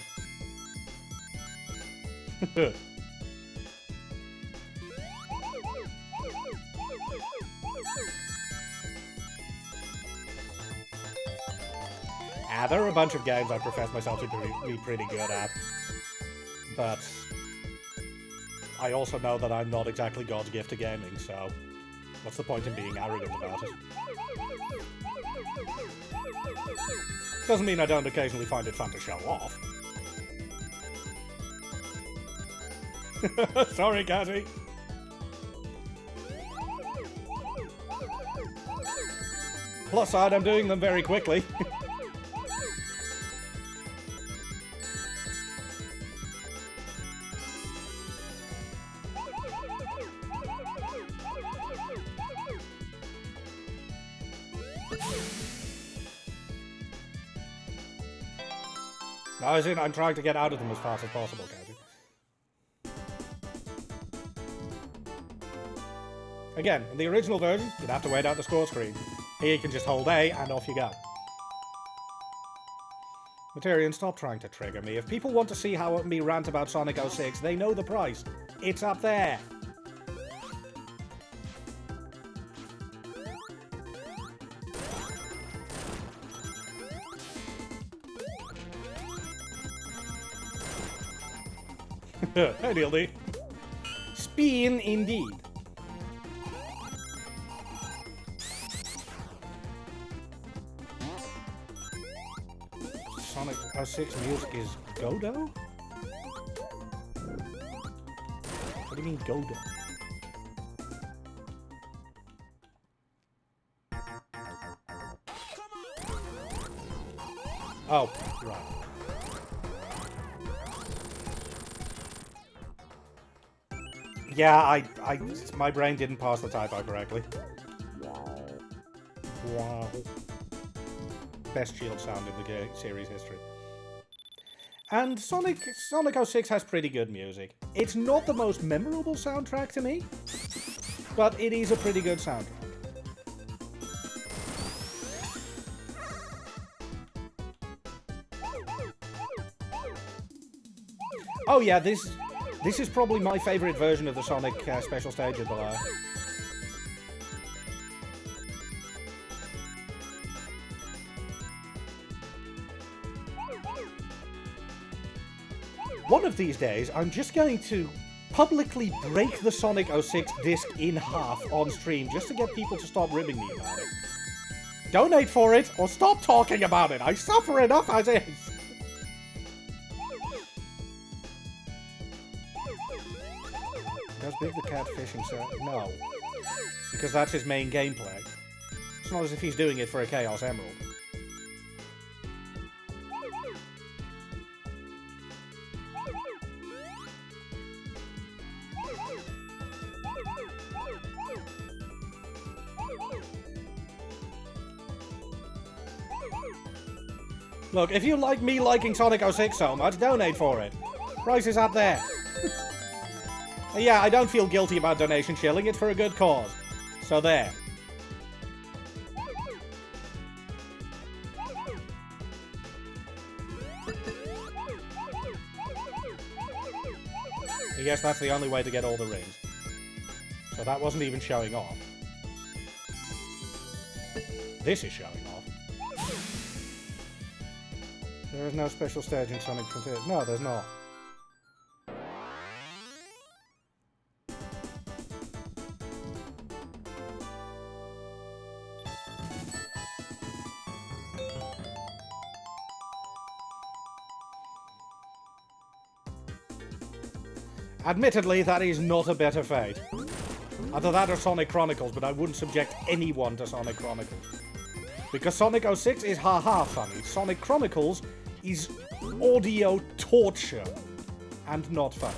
There are a bunch of games I profess myself to be pretty good at. But I also know that I'm not exactly God's gift to gaming, so what's the point in being arrogant about it? Doesn't mean I don't occasionally find it fun to show off. Sorry, Catty. Plus side, I'm doing them very quickly. No, as in, I'm trying to get out of them as fast as possible, Catty. Again, in the original version, you'd have to wait out the score screen. Here you can just hold A and off you go. Materian, stop trying to trigger me. If people want to see how me rant about Sonic 06, they know the price. It's up there. Hey, DLD. Spin indeed. Sonic 06 music is Godo? What do you mean Godo? Oh, right. Yeah, my brain didn't pass the typo correctly. Wow. Best shield sound in the series history. And Sonic 06 has pretty good music. It's not the most memorable soundtrack to me, but it is a pretty good soundtrack. Oh yeah, this is probably my favourite version of the Sonic special stage of below. One of these days, I'm just going to publicly break the Sonic 06 disc in half on stream just to get people to stop ribbing me about it. Donate for it, or stop talking about it! I suffer enough as is! Does Big the Cat fishing, sir? No. Because that's his main gameplay. It's not as if he's doing it for a Chaos Emerald. Look, if you like me liking Sonic 06 so much, donate for it. Price is up there. Yeah, I don't feel guilty about donation shilling. It's for a good cause. So there. I guess that's the only way to get all the rings. So that wasn't even showing off. This is showing off. There is no special stage in Sonic Frontier. No, there's not. Admittedly, that is not a better fate. Either that or Sonic Chronicles, but I wouldn't subject anyone to Sonic Chronicles. Because Sonic 06 is haha funny. Sonic Chronicles is audio torture. and not fun.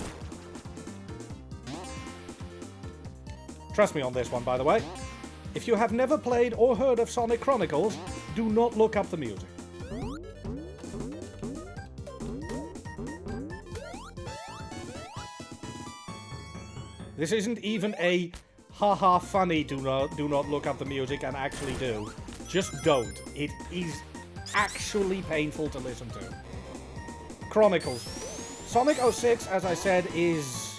Trust me on this one, by the way. If you have never played or heard of Sonic Chronicles, do not look up the music. This isn't even a haha funny do not look up the music and actually do. Just don't. It is actually painful to listen to. Chronicles. Sonic 06, as I said, is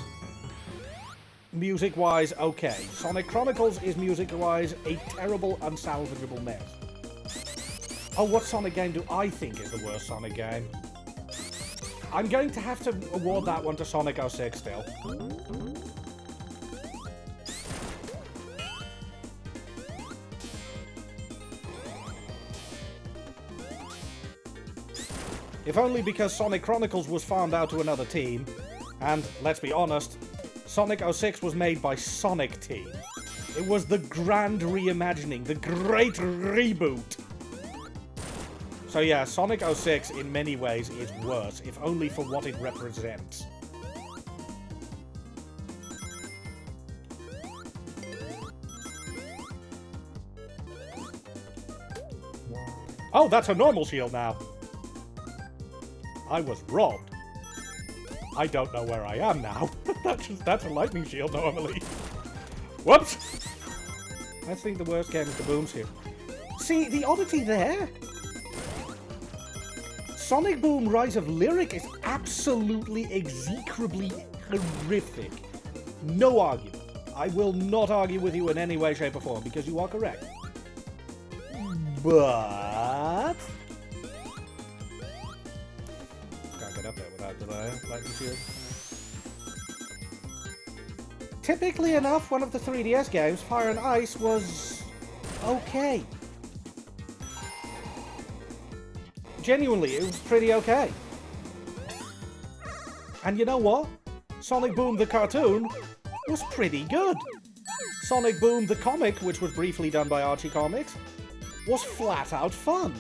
music-wise okay. Sonic Chronicles is music-wise a terrible, unsalvageable mess. Oh, what Sonic game do I think is the worst Sonic game? I'm going to have to award that one to Sonic 06 still. If only because Sonic Chronicles was farmed out to another team, and, let's be honest, Sonic 06 was made by Sonic Team. It was the grand reimagining, the great reboot. So yeah, Sonic 06 in many ways is worse, if only for what it represents. Oh, that's a normal shield now. I was robbed. I don't know where I am now. That's a lightning shield normally. Whoops! I think the worst game is the Boom shield. See, the oddity there? Sonic Boom Rise of Lyric is absolutely execrably horrific. No argument. I will not argue with you in any way, shape, or form, because you are correct. But... can't get up there without the lightning shield. Typically enough, one of the 3DS games, Fire and Ice, was okay. Genuinely, it was pretty okay. And you know what? Sonic Boom the cartoon was pretty good. Sonic Boom the comic, which was briefly done by Archie Comics, was flat out fun.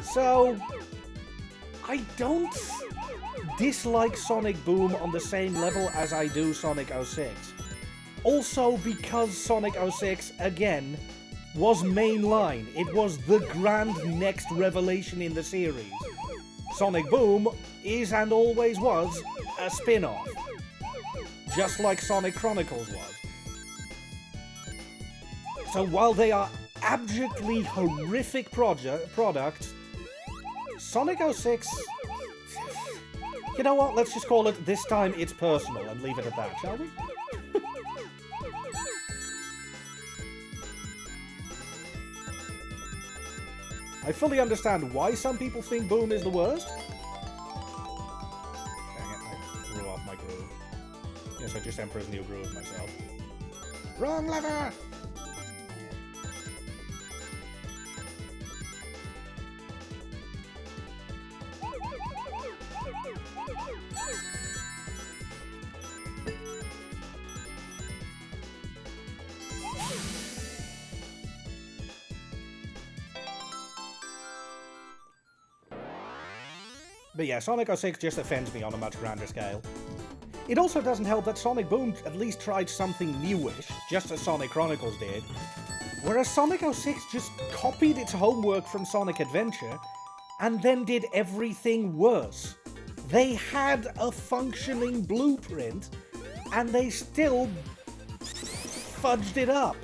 So, I don't dislike Sonic Boom on the same level as I do Sonic 06. Also because Sonic 06, again, was mainline. It was the grand next revelation in the series. Sonic Boom is and always was a spin-off. Just like Sonic Chronicles was. So while they are abjectly horrific products, Sonic 06... you know what? Let's just call it, this time it's personal, and leave it at that, shall we? I fully understand why some people think Boom is the worst. Dang it, I threw off my groove. Yes, I just Emperor's New Groove myself. Wrong lever! But yeah, Sonic 06 just offends me on a much grander scale. It also doesn't help that Sonic Boom at least tried something newish, just as Sonic Chronicles did, whereas Sonic 06 just copied its homework from Sonic Adventure, and then did everything worse. They had a functioning blueprint, and they still fudged it up.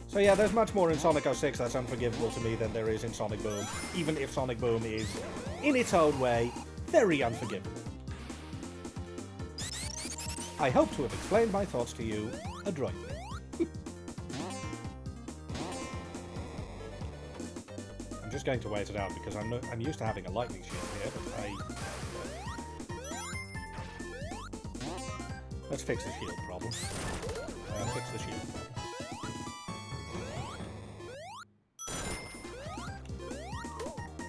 So yeah, there's much more in Sonic 06 that's unforgivable to me than there is in Sonic Boom, even if Sonic Boom is, in its own way, very unforgivable. I hope to have explained my thoughts to you adroitly. I'm just going to wait it out because I'm used to having a lightning shield here, but let's fix the shield problem. Fix the shield problem.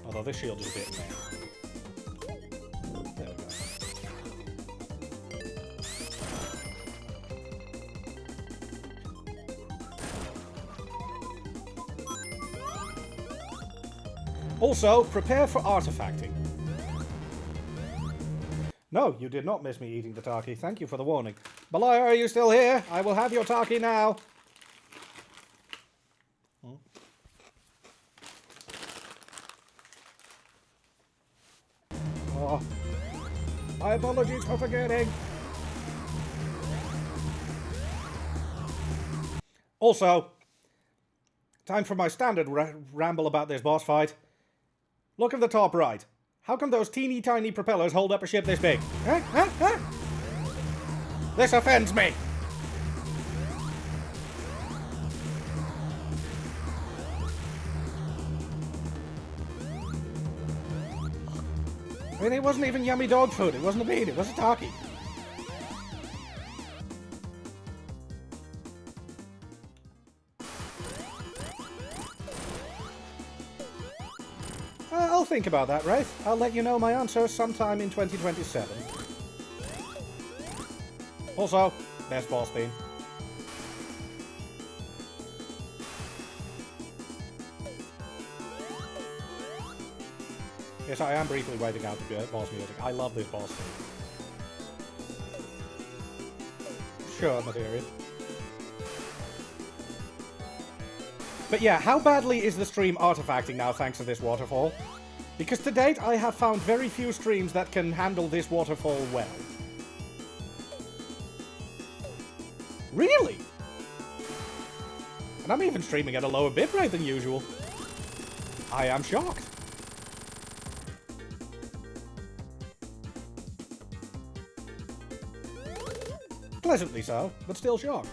Although this shield is a bit meh. There we go. Also, prepare for artifacting. No, you did not miss me eating the Taki. Thank you for the warning. Malaya, are you still here? I will have your Taki now. Oh. My apologies for forgetting. Also, time for my standard ramble about this boss fight. Look at the top right. How come those teeny tiny propellers hold up a ship this big? This offends me. I mean, it wasn't even yummy dog food. It wasn't a bean. It was a Taki. I'll think about that, right? I'll let you know my answer sometime in 2027. Also, best boss theme. Yes, I am briefly waiting out the boss music. I love this boss theme. Sure, Materia. But yeah, how badly is the stream artifacting now thanks to this waterfall? Because to date, I have found very few streams that can handle this waterfall well. Really? And I'm even streaming at a lower bitrate than usual. I am shocked. Pleasantly so, but still shocked.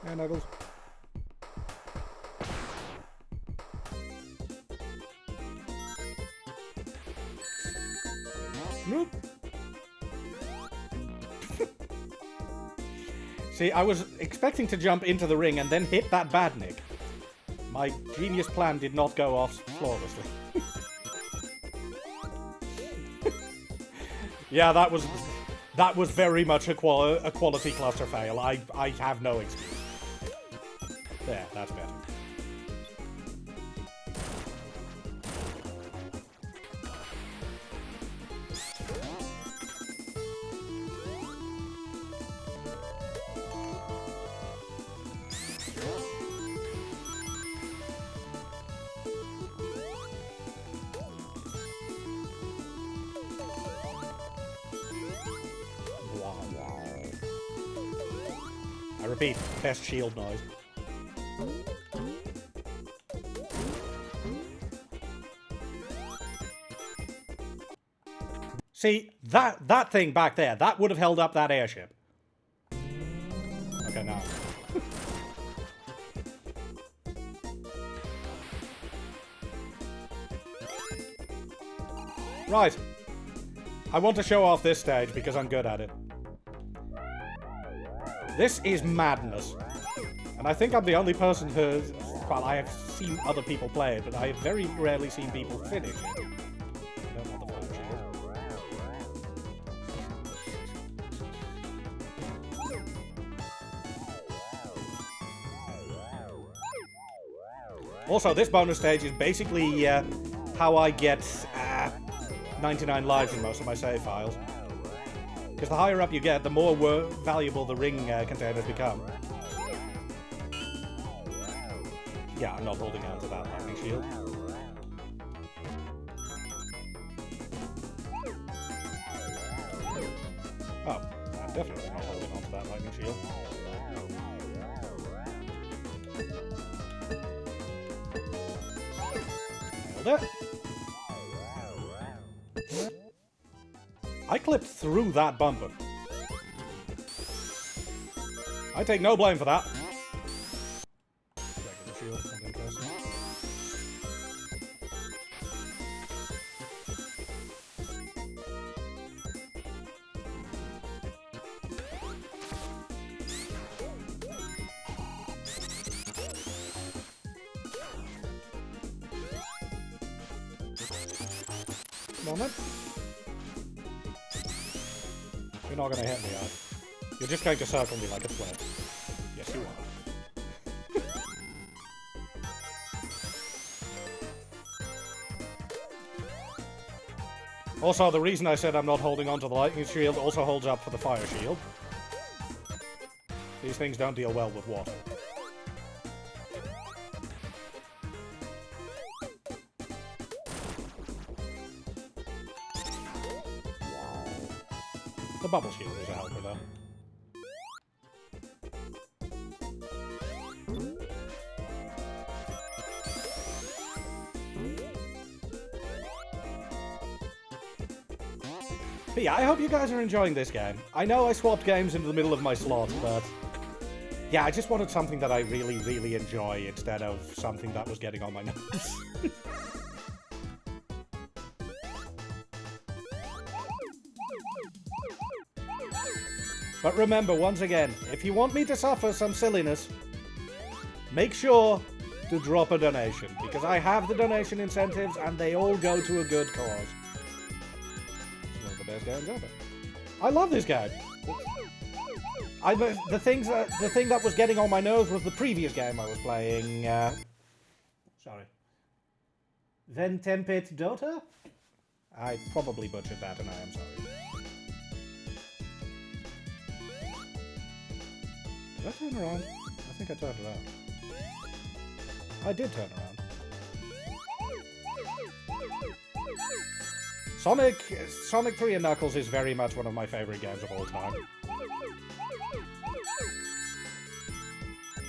Yeah, Nuggles. Nope. See, I was expecting to jump into the ring and then hit that badnik. My genius plan did not go off flawlessly. Yeah, that was very much a quality cluster fail. I have no excuse. There, that's better. I repeat, best shield noise. See, that thing back there, that would have held up that airship. Okay, now. Right. I want to show off this stage because I'm good at it. This is madness. And I think I'm the only person who... Well, I have seen other people play it, but I have very rarely seen people finish it. I don't know what the fuck. Also, this bonus stage is basically how I get 99 lives in most of my save files. Because the higher up you get, the more valuable the ring containers become. Yeah, I'm not holding on to that lightning shield. Oh, I'm definitely not holding on to that lightning shield. Nailed it. I clipped through that bumper. I take no blame for that. Regular shield, something interesting. Moment. You're not going to hit me, are you? You're just going to circle me like a flare. Yes, you are. Also, the reason I said I'm not holding onto the lightning shield also holds up for the fire shield. These things don't deal well with water. The bubble shield is a helper, though. But yeah, I hope you guys are enjoying this game. I know I swapped games into the middle of my slot, but... yeah, I just wanted something that I really, really enjoy instead of something that was getting on my nerves. But remember, once again, if you want me to suffer some silliness, make sure to drop a donation, because I have the donation incentives and they all go to a good cause. It's one of the best games ever. I love this game. The thing that was getting on my nerves was the previous game I was playing. Sorry. Ventempet Dota? I probably butchered that and I am sorry. Did I turn around? I think I turned around. I did turn around. Sonic 3 and Knuckles is very much one of my favorite games of all time.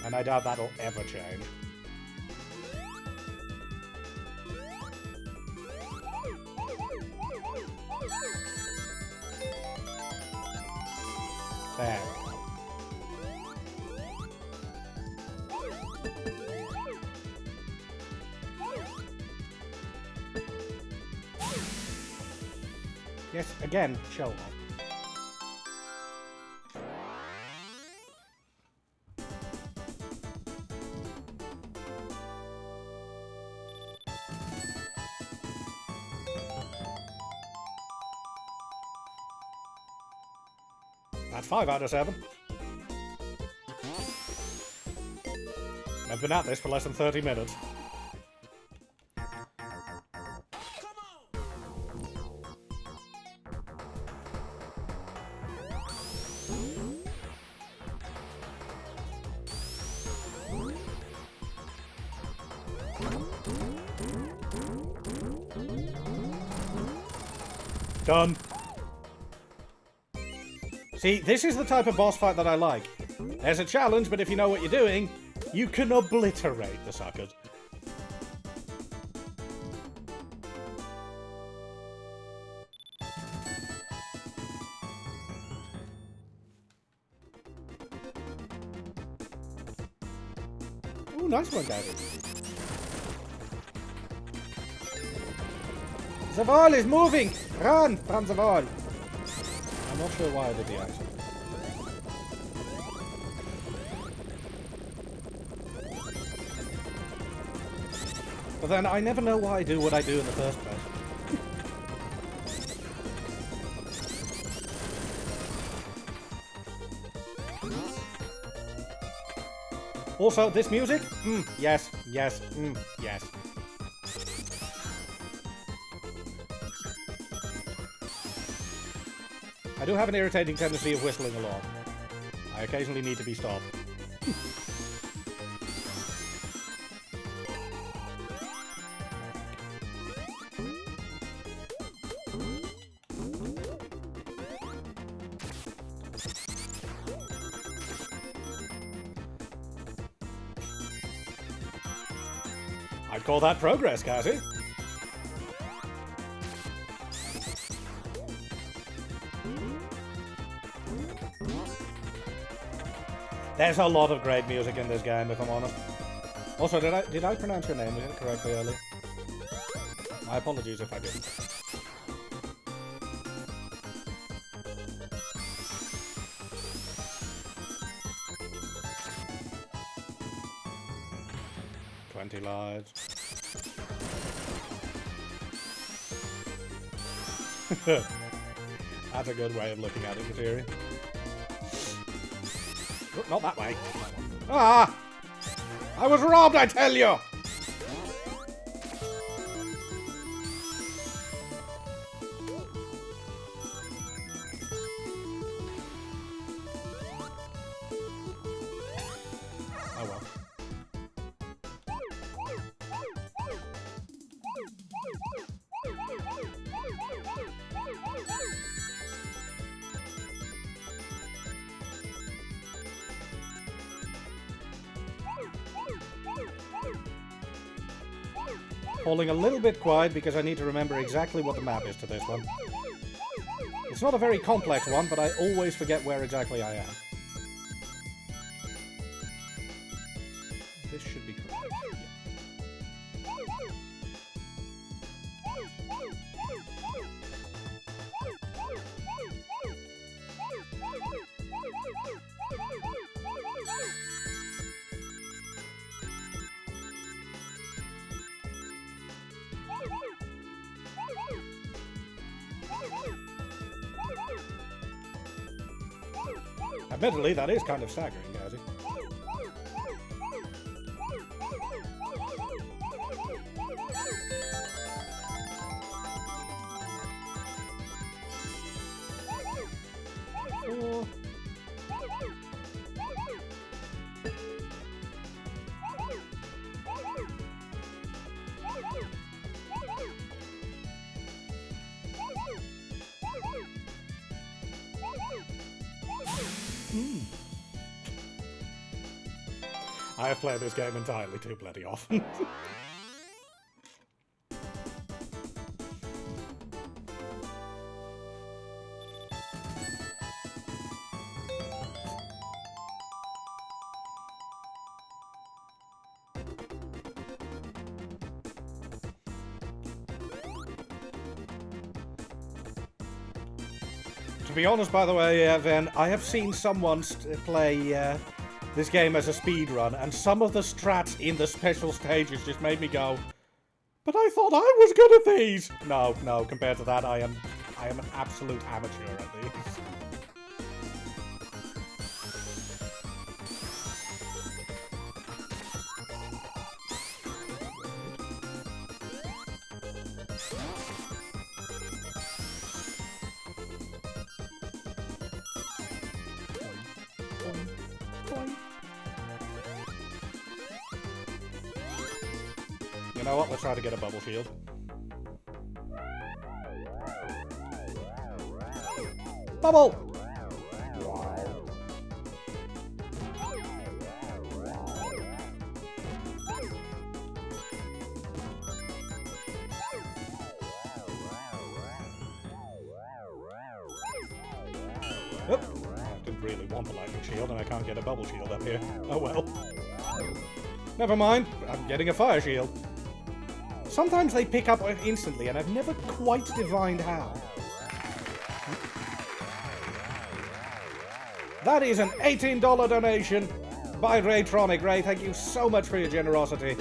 And I doubt that'll ever change. There. Yes, again, show off. That's 5 out of 7. I've been at this for less than 30 minutes. Done. See, this is the type of boss fight that I like. There's a challenge, but if you know what you're doing, you can obliterate the suckers. Ooh, nice one, Daddy. The wall is moving! Run from the wall! I'm not sure why I did the action. But then I never know why I do what I do in the first place. Also, this music? Yes, yes, yes. I do have an irritating tendency of whistling along. I occasionally need to be stopped. I'd call that progress, Cassie. There's a lot of great music in this game, if I'm honest. Also, did I pronounce your name correctly earlier? My apologies if I didn't. "20 lives." That's a good way of looking at it, Kateri. Not that way. Ah! I was robbed, I tell you! Falling a little bit quiet because I need to remember exactly what the map is to this one. It's not a very complex one, but I always forget where exactly I am. This should be correct. Admittedly, that is kind of staggering, Gazi. I have played this game entirely too bloody often. To be honest, by the way, Ven, I have seen someone play this game as a speedrun, and some of the strats in the special stages just made me go, but I thought I was good at these! No, compared to that, I am an absolute amateur at these. You know what? Let's try to get a bubble shield. Bubble! Oop. I didn't really want the lightning shield and I can't get a bubble shield up here. Oh well. Never mind, I'm getting a fire shield. Sometimes they pick up instantly, and I've never quite divined how. That is an $18 donation by Raytronic. Ray, thank you so much for your generosity.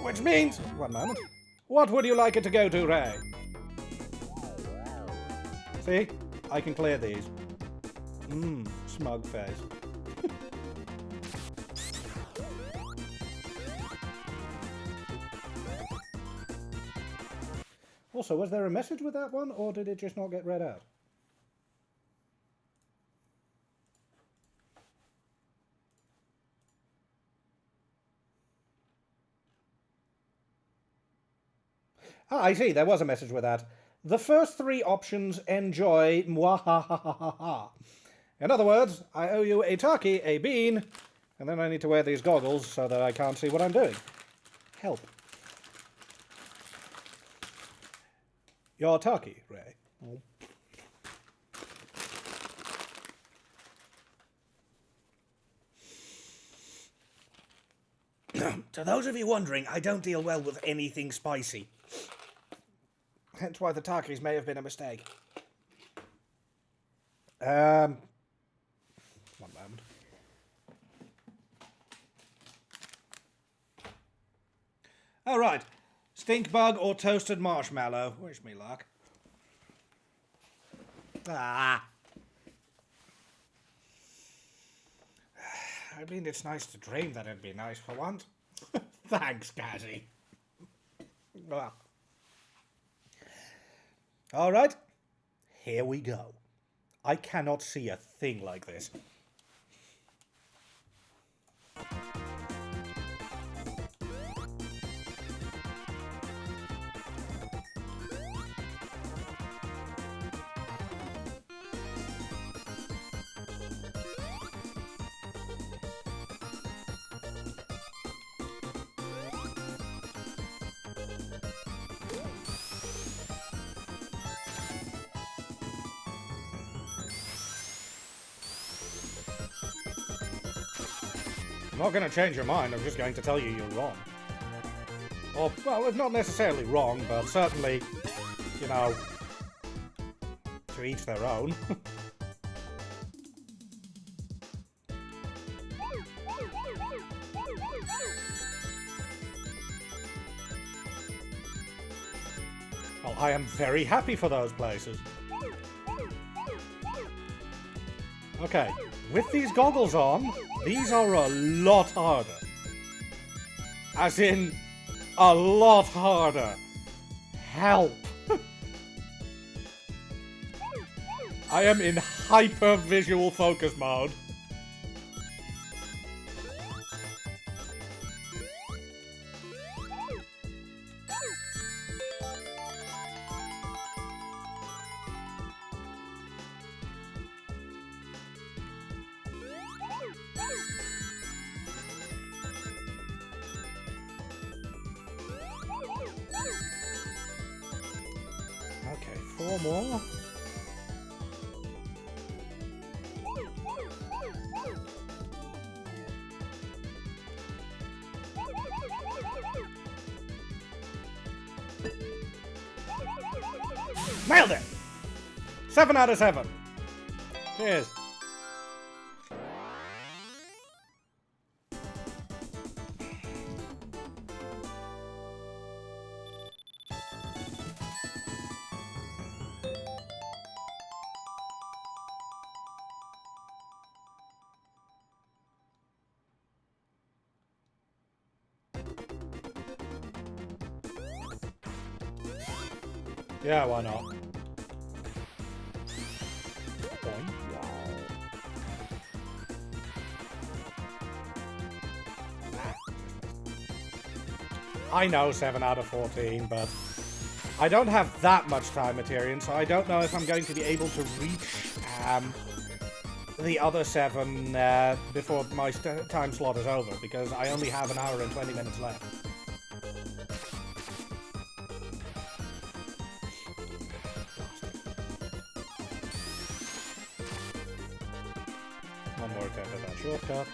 Which means... one moment. What would you like it to go to, Ray? See? I can clear these. Smug face. Also, was there a message with that one, or did it just not get read out? Ah, I see, there was a message with that. The first three options enjoy mwahahaha. In other words, I owe you a turkey, a bean, and then I need to wear these goggles so that I can't see what I'm doing. Help. Your turkey, Ray. Oh. To those of you wondering, I don't deal well with anything spicy. Hence why the turkeys may have been a mistake. One moment. Oh, right. Stink bug or toasted marshmallow? Wish me luck. Ah. I mean, it's nice to dream that it'd be nice for once. Thanks, Gazzy. Well. All right. Here we go. I cannot see a thing like this. I'm not going to change your mind, I'm just going to tell you you're wrong. Or, well, not necessarily wrong, but certainly, you know, to each their own. Well, I am very happy for those places. Okay, with these goggles on, these are a lot harder. As in, a lot harder. Help. I am in hyper visual focus mode. Okay, 4 more. Nailed it! 7 out of 7. Cheers. Yeah, why not? I know 7 out of 14, but I don't have that much time, Materian, so I don't know if I'm going to be able to reach the other 7 before my time slot is over, because I only have an hour and 20 minutes left. One more attempt at that shortcut.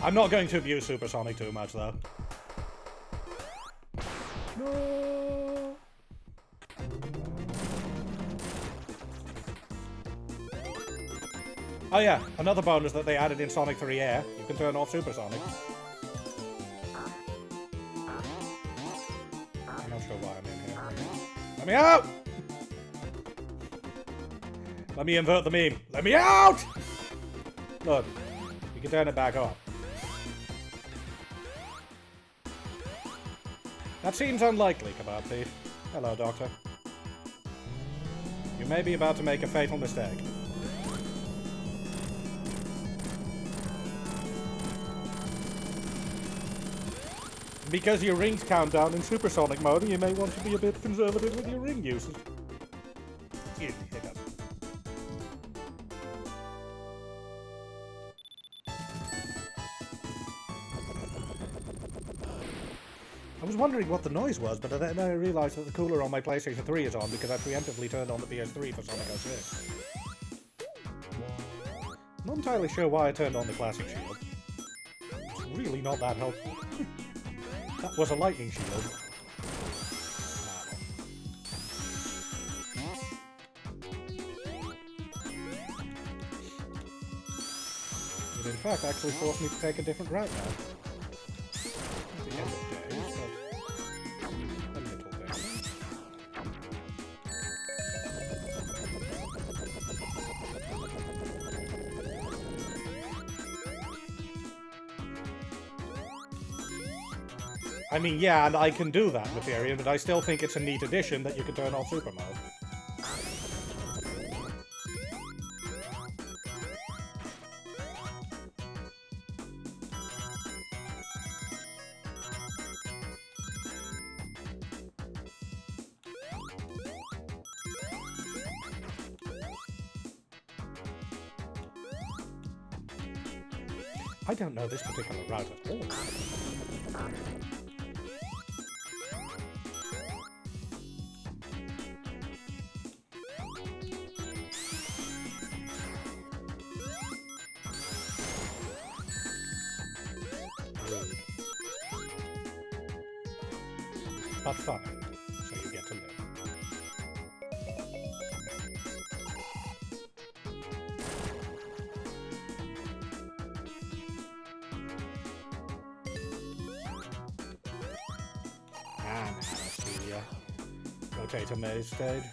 I'm not going to abuse Supersonic too much, though. No. Oh yeah, another bonus that they added in Sonic 3 Air. You can turn off Supersonic. I'm not sure why I'm in here. Let me out! Let me invert the meme. Let me out! Look, you can turn it back on. That seems unlikely, Kebab Thief. Hello, Doctor. You may be about to make a fatal mistake. Because your rings count down in supersonic mode, you may want to be a bit conservative with your ring usage. Excuse me, hiccup. I was wondering what the noise was, but then I realized that the cooler on my PlayStation 3 is on because I preemptively turned on the PS3 for Sonic 06. Not entirely sure why I turned on the classic shield. It's really not that helpful. That was a lightning shield. It in fact actually forced me to take a different route now. At the end of days, but a little bit. I mean, yeah, and I can do that, Materian, but I still think it's a neat addition that you can turn off Super Mode. I don't know this particular route at all. but funny, so you get to live. And that's the rotator maze stage.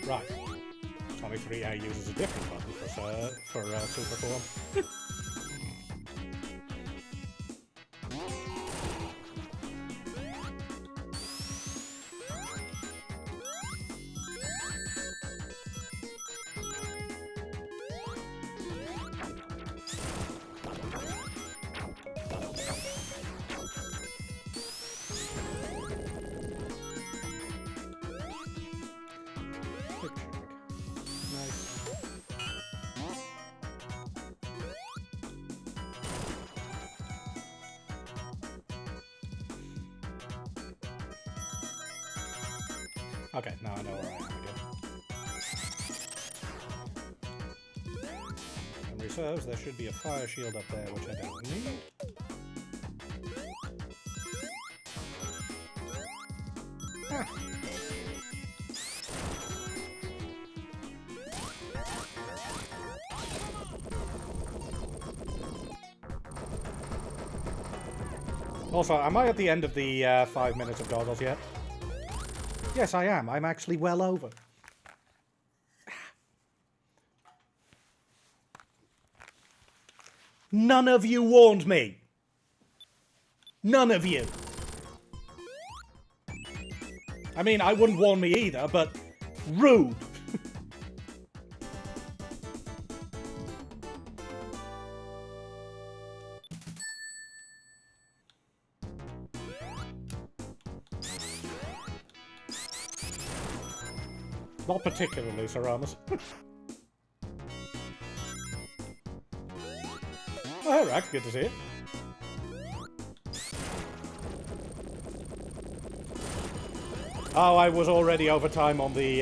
Right. Sonic 3A uses a different button for super form. Okay, now I know where I am again. Memory serves, there should be a fire shield up there, which I don't need. Ah. Also, am I at the end of the 5 minutes of goggles yet? Yes, I am. I'm actually well over. None of you warned me. None of you. I mean, I wouldn't warn me either, but rude. Not particularly, Sir Ramos. Oh, hey, Rack, good to see you. Oh, I was already over time on the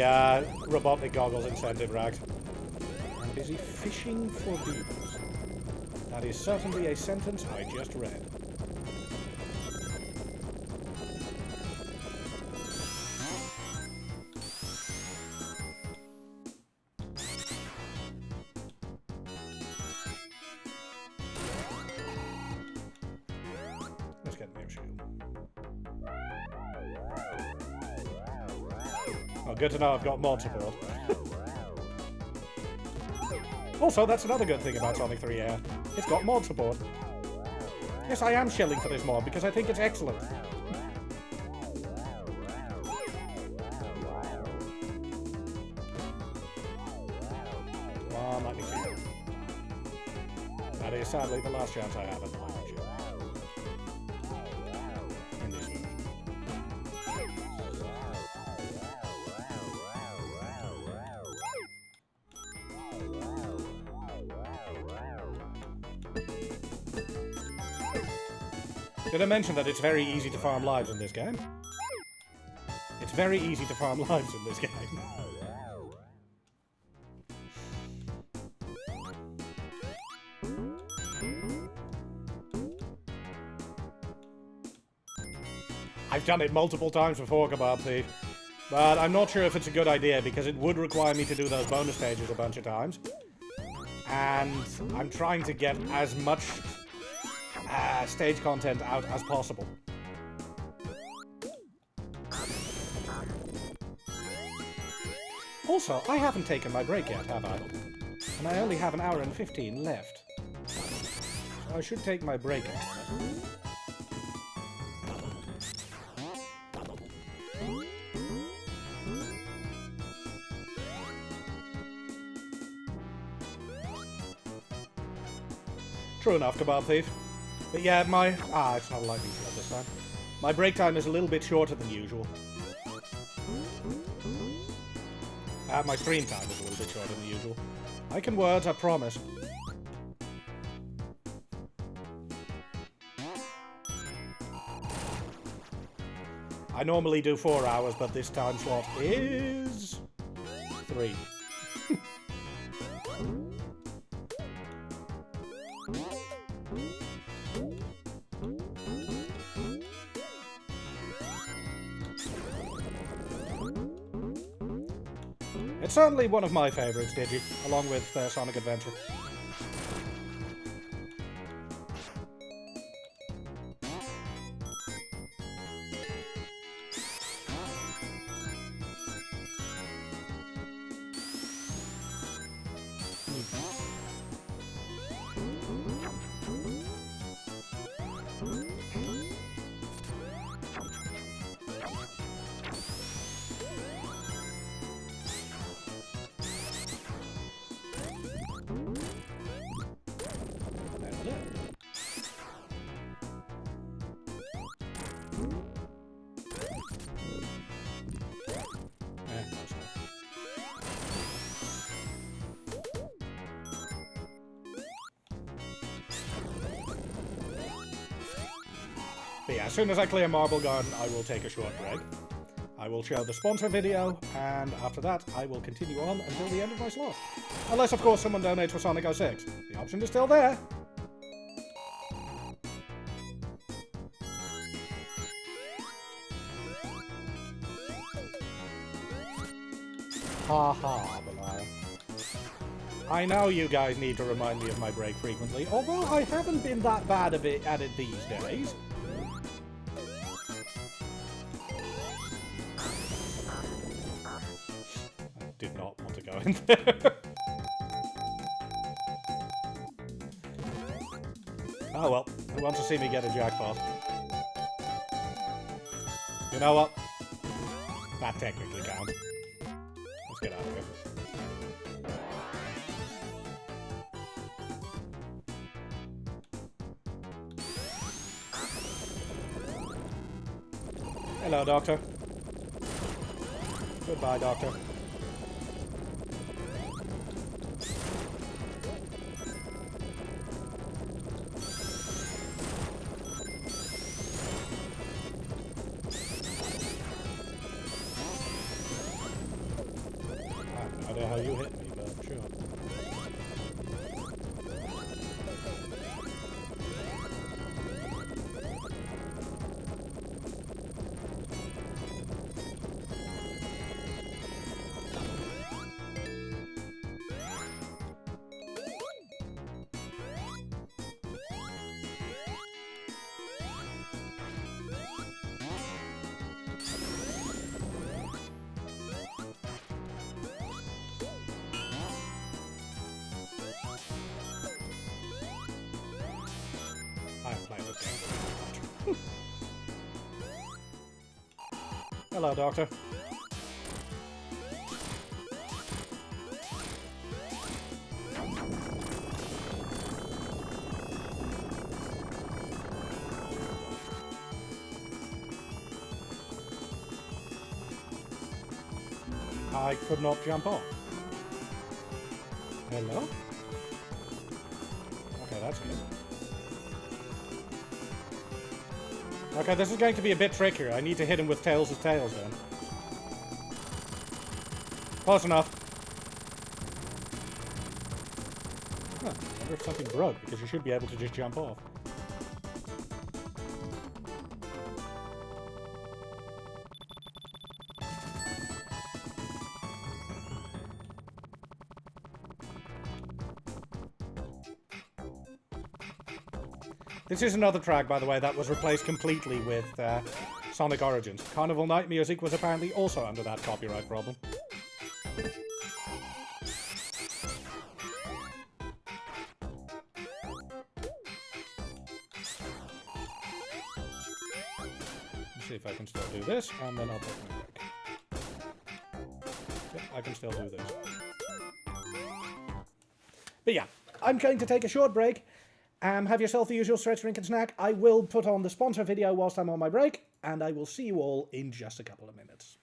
Robotnik Goggles incentive, Rack. I'm busy fishing for bees. That is certainly a sentence I just read. Oh, good to know I've got mod support. Also, that's another good thing about Sonic 3 Air. It's got mod support. Yes, I am shilling for this mod because I think it's excellent. Come on, let me see. That is sadly the last chance I have at the moment. Did I mention that it's very easy to farm lives in this game? It's very easy to farm lives in this game. I've done it multiple times before, Kebab Thief, but I'm not sure if it's a good idea because it would require me to do those bonus stages a bunch of times. And I'm trying to get as much stage content out as possible. Also, I haven't taken my break yet, have I? And I only have an hour and 15 left. So I should take my break. True enough, Kebab Thief. But yeah, it's not a lightning flood this time. My break time is a little bit shorter than usual. My screen time is a little bit shorter than usual. I can words, I promise. I normally do 4 hours, but this time slot is 3. It's certainly one of my favourites, Digi, along with Sonic Adventure. But yeah, as soon as I clear Marble Garden, I will take a short break. I will show the sponsor video, and after that, I will continue on until the end of my slot. Unless, of course, someone donates for Sonic 06. The option is still there. Haha, Belial. I know you guys need to remind me of my break frequently, although I haven't been that bad at it these days. I did not want to go in there. Oh well, who wants to see me get a jackpot? You know what? That technically counts. Let's get out of here. Hello, Doctor. Goodbye, Doctor. I have no idea how you hit me, but sure. I haven't played this game. Hello, Doctor. I could not jump off. Hello? Okay, that's good. Okay, this is going to be a bit trickier. I need to hit him with Tails' tails then. Close enough. Huh, I wonder if something broke, because you should be able to just jump off. This is another track, by the way, that was replaced completely with Sonic Origins. Carnival Night music was apparently also under that copyright problem. Let's see if I can still do this, and then I'll take my break. Yep, I can still do this. But yeah, I'm going to take a short break. Have yourself the usual stretch, drink, and snack. I will put on the sponsor video whilst I'm on my break, and I will see you all in just a couple of minutes.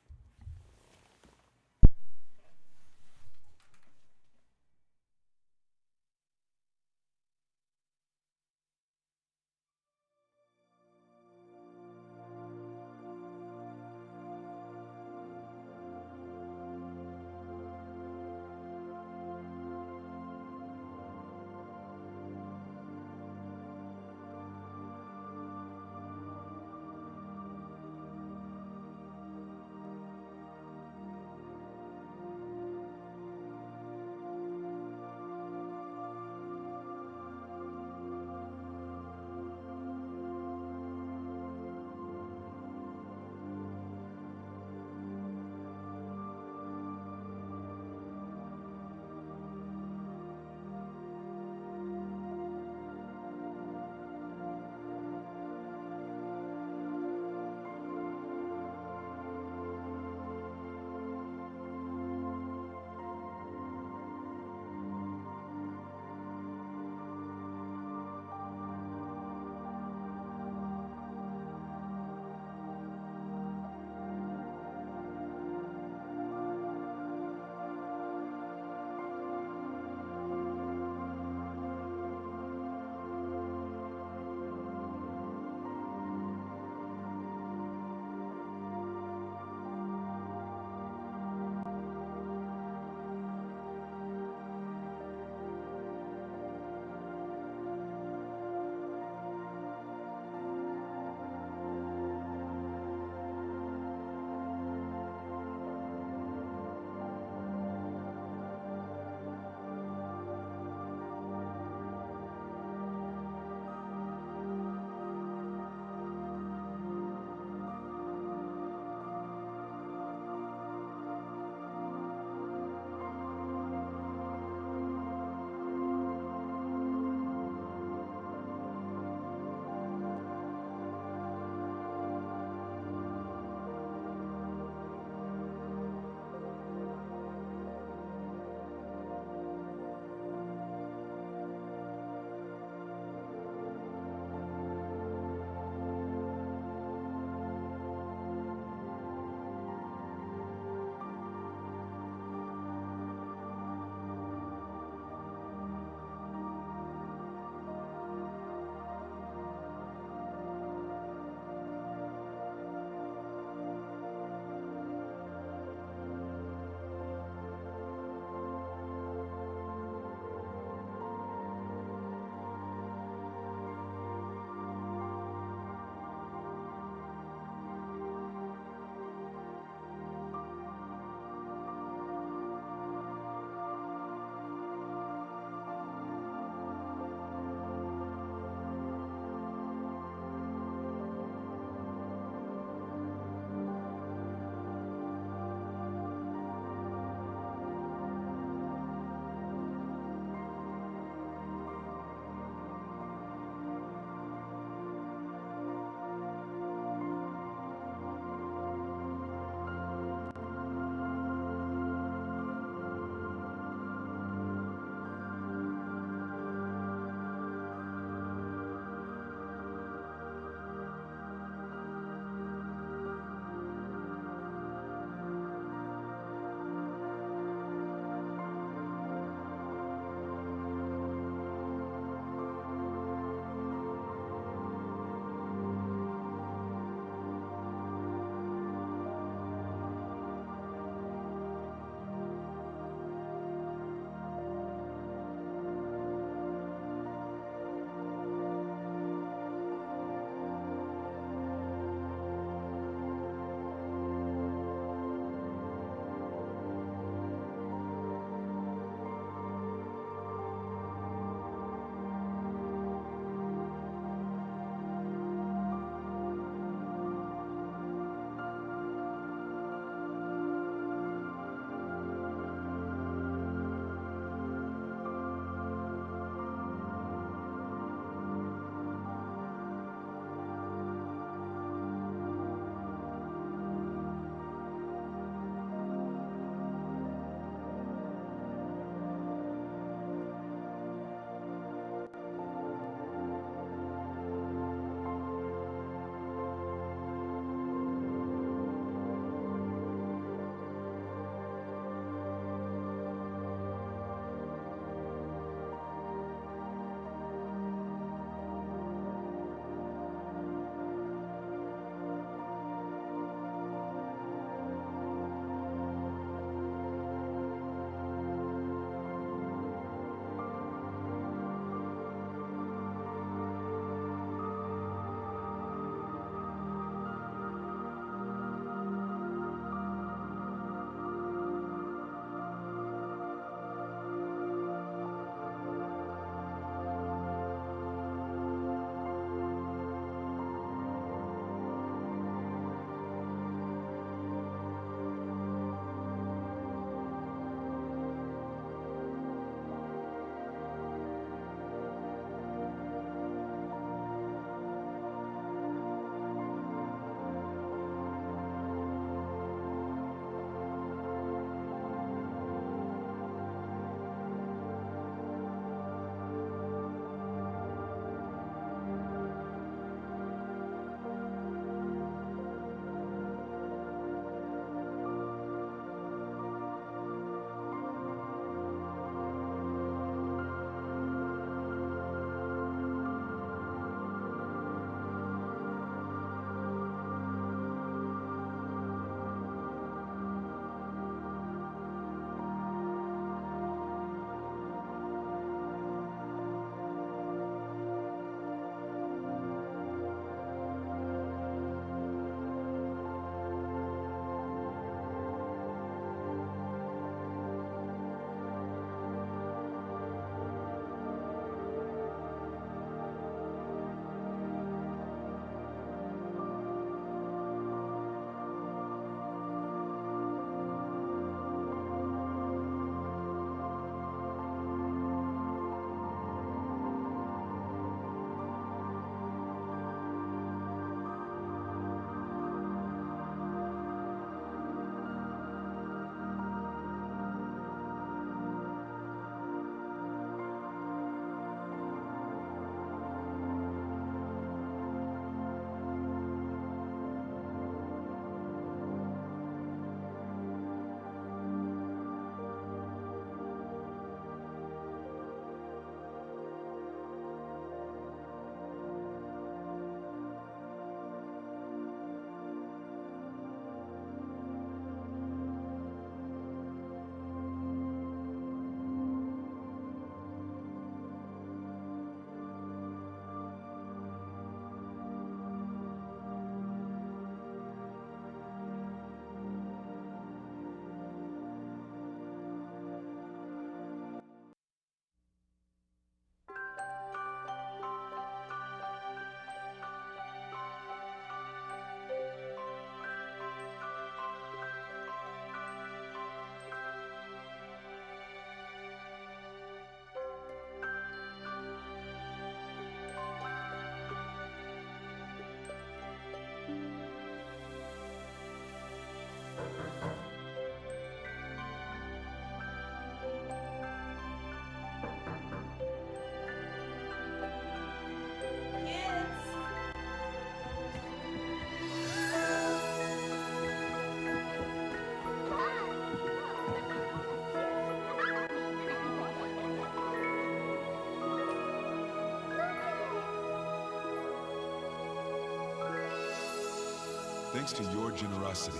Thanks to your generosity,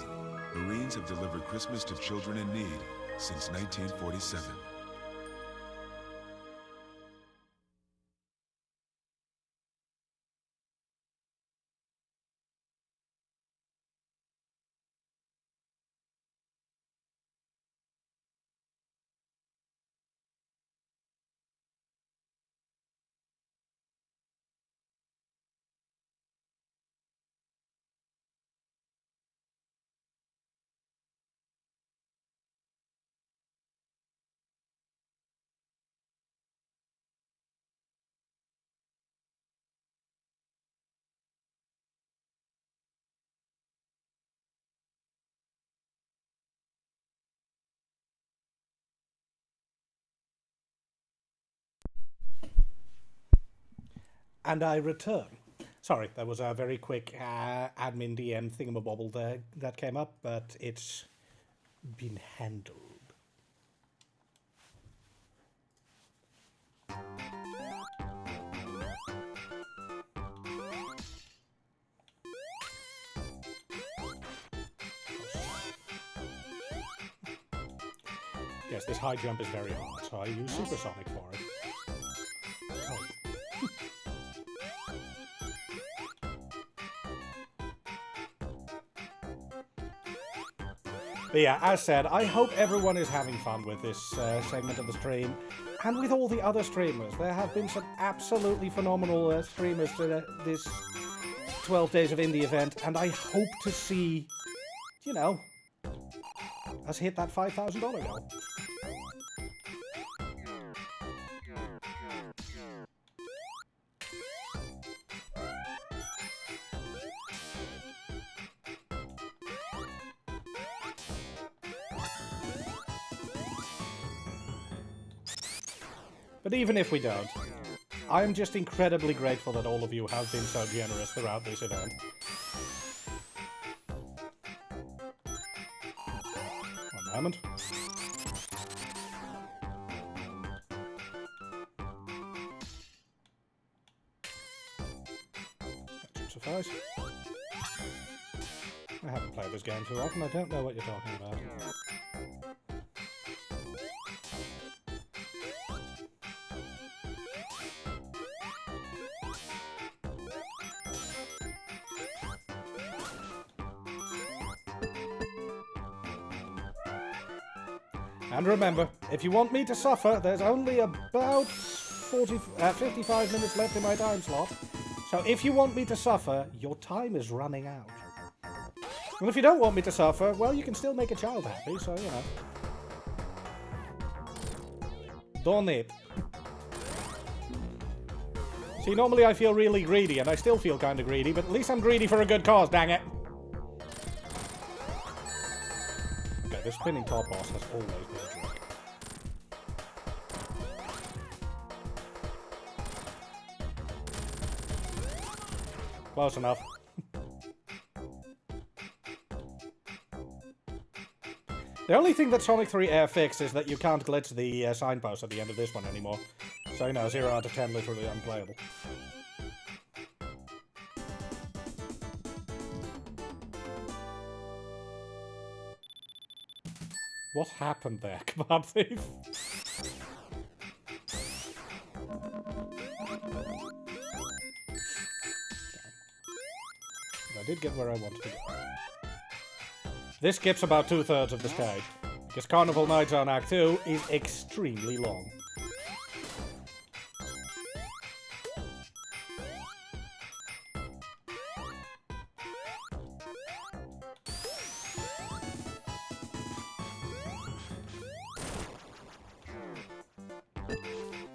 Marines have delivered Christmas to children in need since 1947. And I return. Sorry, that was a very quick admin DM thingamabobble there that came up, but it's been handled. Yes, this high jump is very hard, so I use supersonic for it. Oh. But yeah, as said, I hope everyone is having fun with this segment of the stream, and with all the other streamers. There have been some absolutely phenomenal streamers to this 12 Days of Indie event, and I hope to see, you know, us hit that $5,000 goal. But even if we don't, I'm just incredibly grateful that all of you have been so generous throughout this event. One moment. That should suffice. I haven't played this game too often, I don't know what you're talking about. And remember, if you want me to suffer, there's only about 55 minutes left in my time slot. So if you want me to suffer, your time is running out. And if you don't want me to suffer, well, you can still make a child happy, so, you know. Don't it. See, normally I feel really greedy, and I still feel kind of greedy, but at least I'm greedy for a good cause, dang it. Okay, this spinning top boss has always been a trick. Close enough. The only thing that Sonic 3 Air fixed is that you can't glitch the signpost at the end of this one anymore. So, you know, 0 out of 10 literally unplayable. What happened there, Kebab Thief? I did get where I wanted to go. This skips about 2/3 of the stage, because Carnival Night Zone Act 2 is extremely long.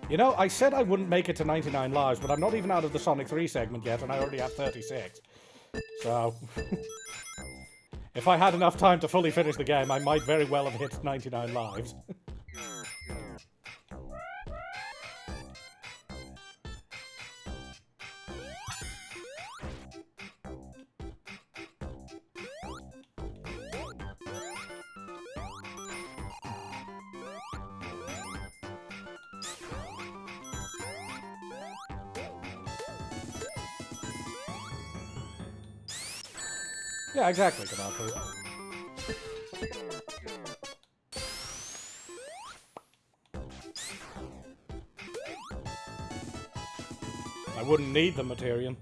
You know, I said I wouldn't make it to 99 lives, but I'm not even out of the Sonic 3 segment yet, and I already have 36. So... if I had enough time to fully finish the game, I might very well have hit 99 lives. Yeah, exactly, Knuckles. I wouldn't need the material.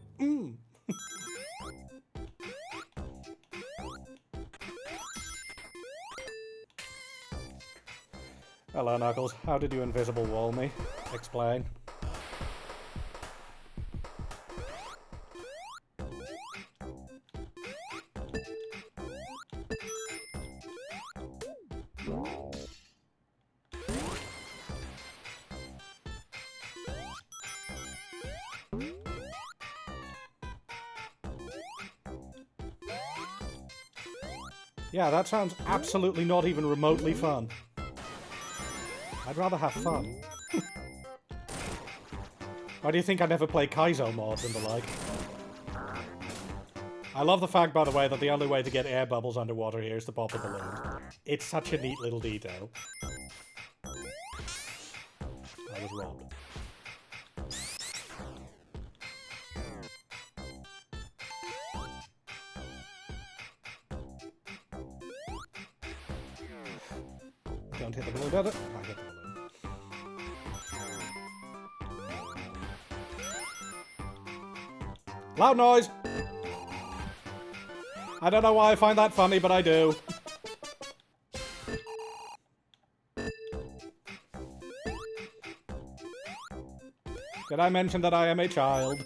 Hello, Knuckles. How did you invisible wall me? Explain. Yeah, that sounds absolutely not even remotely fun. I'd rather have fun. Why do you think I never play Kaizo mods and the like? I love the fact, by the way, that the only way to get air bubbles underwater here is to pop a balloon. It's such a neat little detail. I was robbed. Don't hit the balloon, does it? I hit the balloon. Loud noise! I don't know why I find that funny, but I do. Did I mention that I am a child?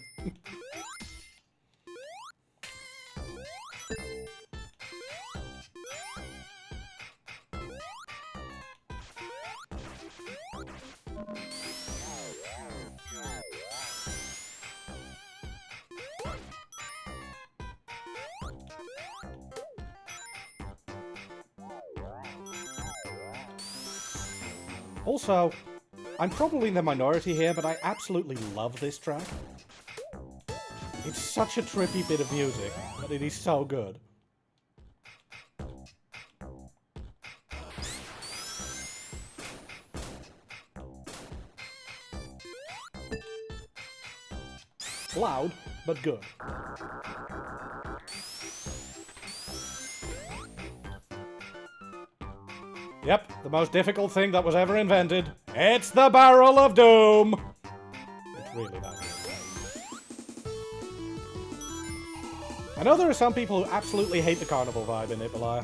Also, I'm probably in the minority here, but I absolutely love this track. It's such a trippy bit of music, but it is so good. Loud, but good. Yep, the most difficult thing that was ever invented. It's the Barrel of Doom! It's really that good. I know there are some people who absolutely hate the carnival vibe in it, Belaya.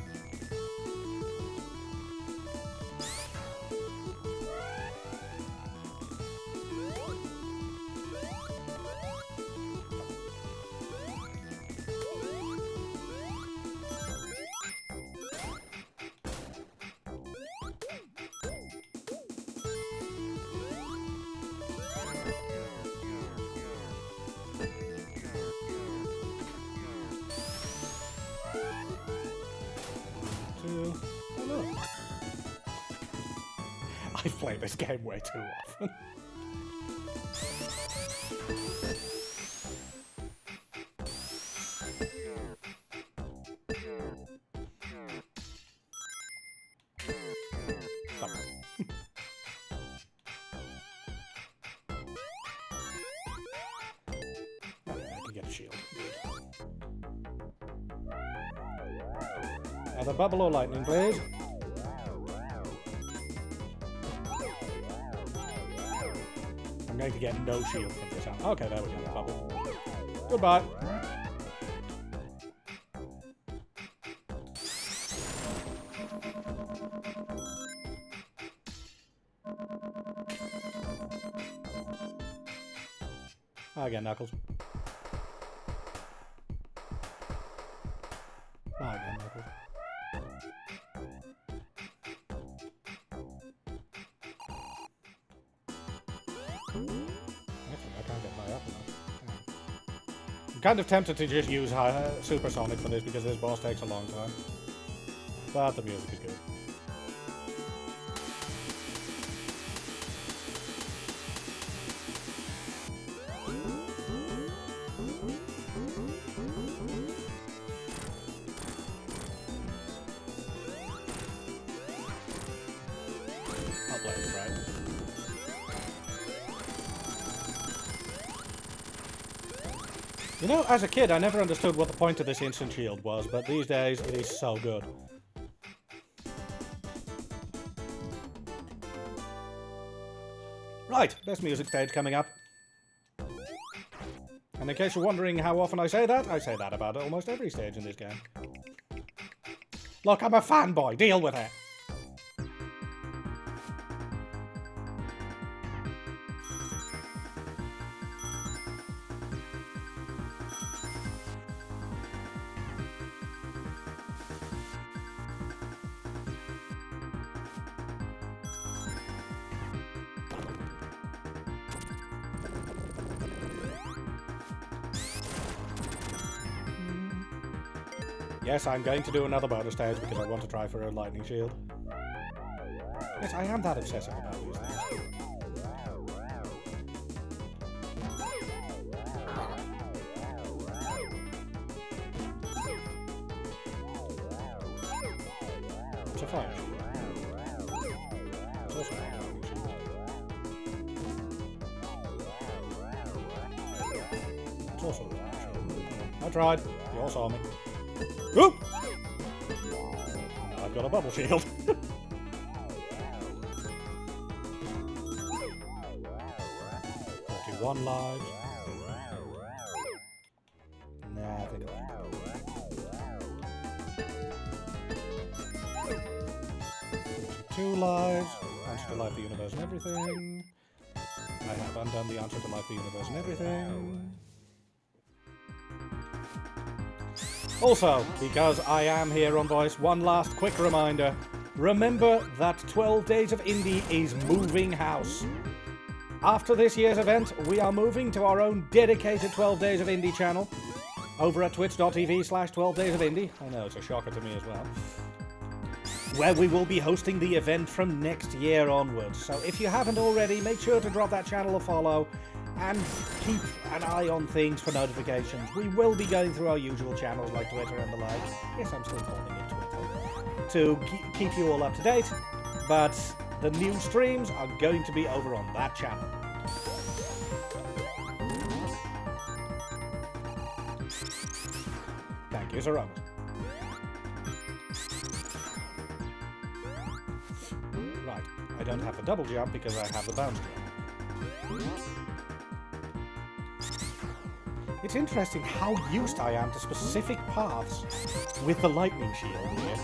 I've played this game way too often. Okay, I can get a shield. Either bubble or lightning, please. I'm going to get no shield from this out. Okay, there we go. Bubble. Goodbye. Again, Knuckles. Again, Knuckles. I'm kind of tempted to just use Supersonic for this because this boss takes a long time. But the music is good. I'll play it, right? You know, as a kid, I never understood what the point of this instant shield was, but these days it is so good. Right, best music stage coming up. And in case you're wondering how often I say that about almost every stage in this game. Look, I'm a fanboy, deal with it. Yes, I'm going to do another bonus stage because I want to try for a lightning shield. Yes, I am that obsessive about these things. It's a fire shield. It's also a lightning shield. It's also a lightning shield. I tried. You all saw me. Oop! Now I've got a bubble shield. 41 lives. Nah, I think I'll keep it. 2 lives. Answer to life, the universe, and everything. I have undone the answer to life, the universe, and everything. Also, because I am here on voice, one last quick reminder. Remember that 12 Days of Indie is moving house. After this year's event, we are moving to our own dedicated 12 Days of Indie channel over at twitch.tv/12daysofindie. I know, it's a shocker to me as well. Where we will be hosting the event from next year onwards. So if you haven't already, make sure to drop that channel a follow and keep an eye on things for notifications. We will be going through our usual channels like Twitter and the like. Yes, I'm still calling it Twitter. To keep you all up to date. But the new streams are going to be over on that channel. Thank you, Sir Robert. Right, I don't have the double jump because I have the bounce jump. It's interesting how used I am to specific paths with the lightning shield here.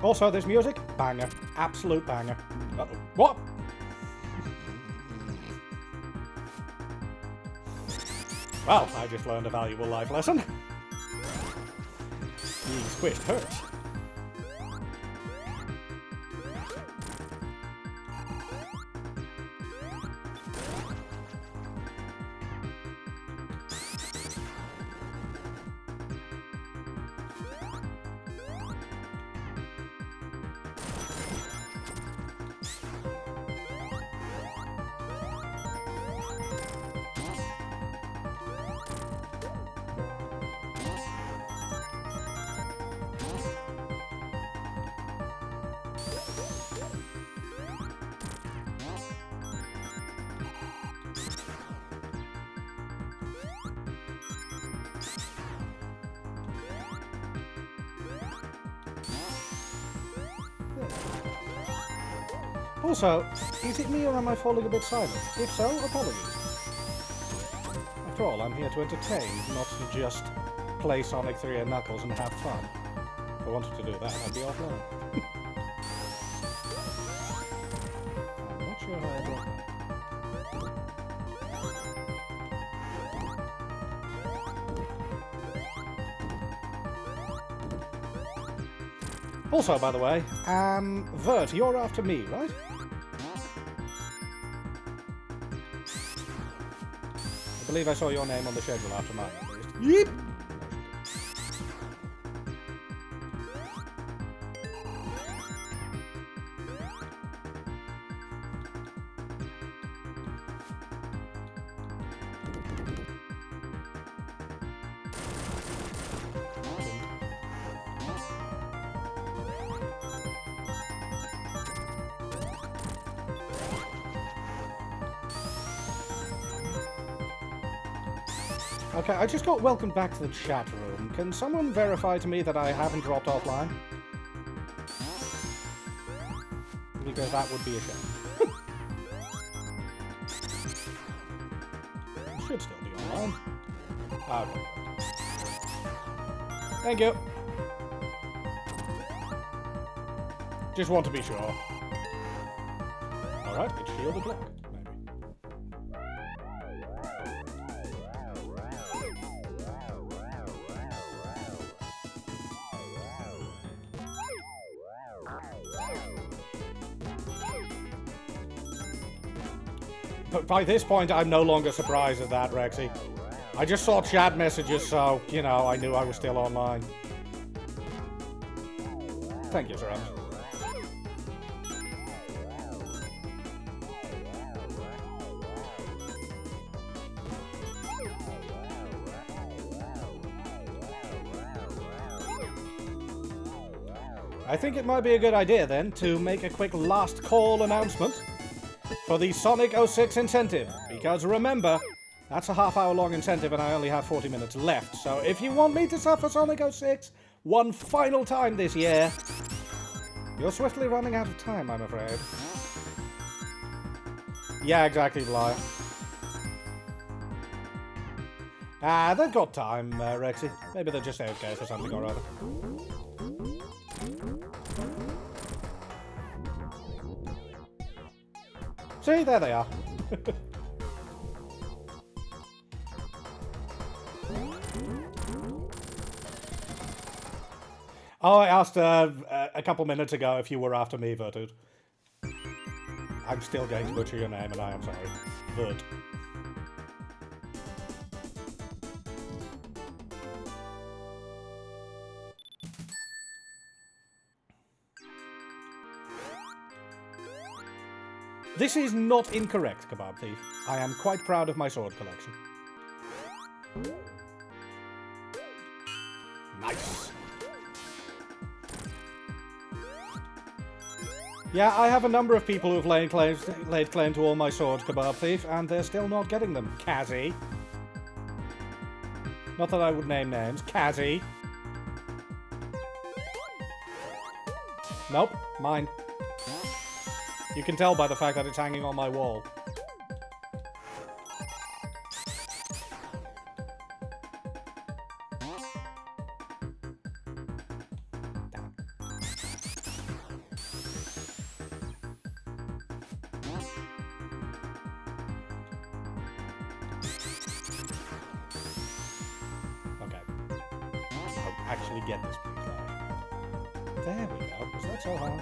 Also, this music, banger. Absolute banger. Uh-oh. What? Well, I just learned a valuable life lesson. Being squished hurts. Also, is it me or am I falling a bit silent? If so, apologies. After all, I'm here to entertain, not to just play Sonic 3 and Knuckles and have fun. If I wanted to do that, I'd be offline. I'm not sure how I got that. Also, by the way, Vert, you're after me, right? I believe I saw your name on the schedule after mine, at least. Yeep! Okay, I just got welcomed back to the chat room. Can someone verify to me that I haven't dropped offline? Because that would be a shame. Should still be online. Okay. Thank you. Just want to be sure. Alright, it's shielded block, maybe. But by this point, I'm no longer surprised at that, Rexy. I just saw chat messages, so, you know, I knew I was still online. Thank you, Sir. I think it might be a good idea, then, to make a quick last call announcement for the Sonic 06 incentive. Because remember, that's a half-hour-long incentive and I only have 40 minutes left. So if you want me to suffer Sonic 06 one final time this year, you're swiftly running out of time, I'm afraid. Yeah, exactly, Bly. Ah, they've got time, Rexy. Maybe they're just AFK for something or other. See, there they are. Oh, I asked a couple minutes ago if you were after me, Vertud. I'm still going to butcher your name, and I am sorry. Vert. This is not incorrect, Kebab Thief. I am quite proud of my sword collection. Nice. Yeah, I have a number of people who've laid claim to all my swords, Kebab Thief, and they're still not getting them. Kazzy. Not that I would name names. Kazzy. Nope, mine. You can tell by the fact that it's hanging on my wall. Okay. I'll actually get this, please. There we go. Was that so hard?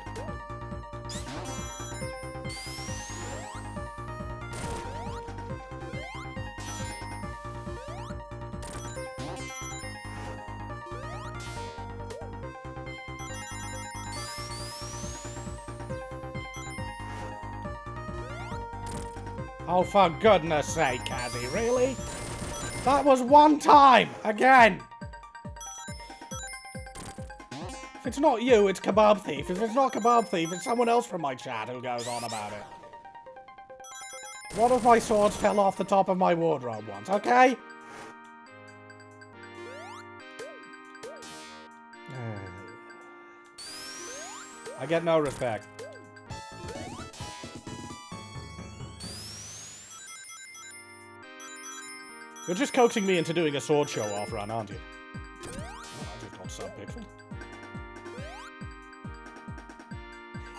Oh, for goodness sake, Kazzy, really? That was one time! Again! If it's not you, it's Kebab Thief. If it's not Kebab Thief, it's someone else from my chat who goes on about it. One of my swords fell off the top of my wardrobe once, okay? I get no respect. You're just coaxing me into doing a sword show-off run, aren't you? Oh, I just got sub-pixel.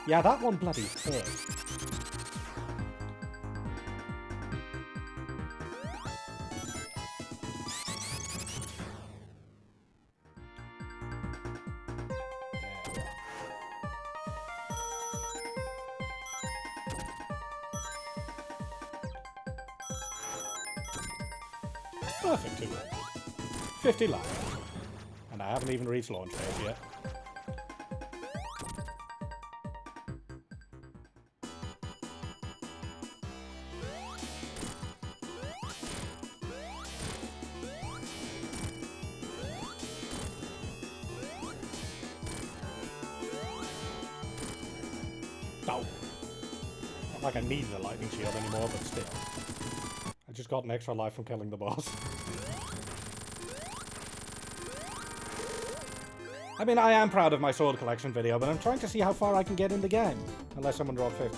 Yeah, that one bloody hurt. Perfect 200. 50 life. And I haven't even reached launch phase yet. Oh. Not like I need the lightning shield anymore, but still. I just got an extra life from killing the boss. I mean, I am proud of my sword collection video, but I'm trying to see how far I can get in the game. Unless someone dropped 50.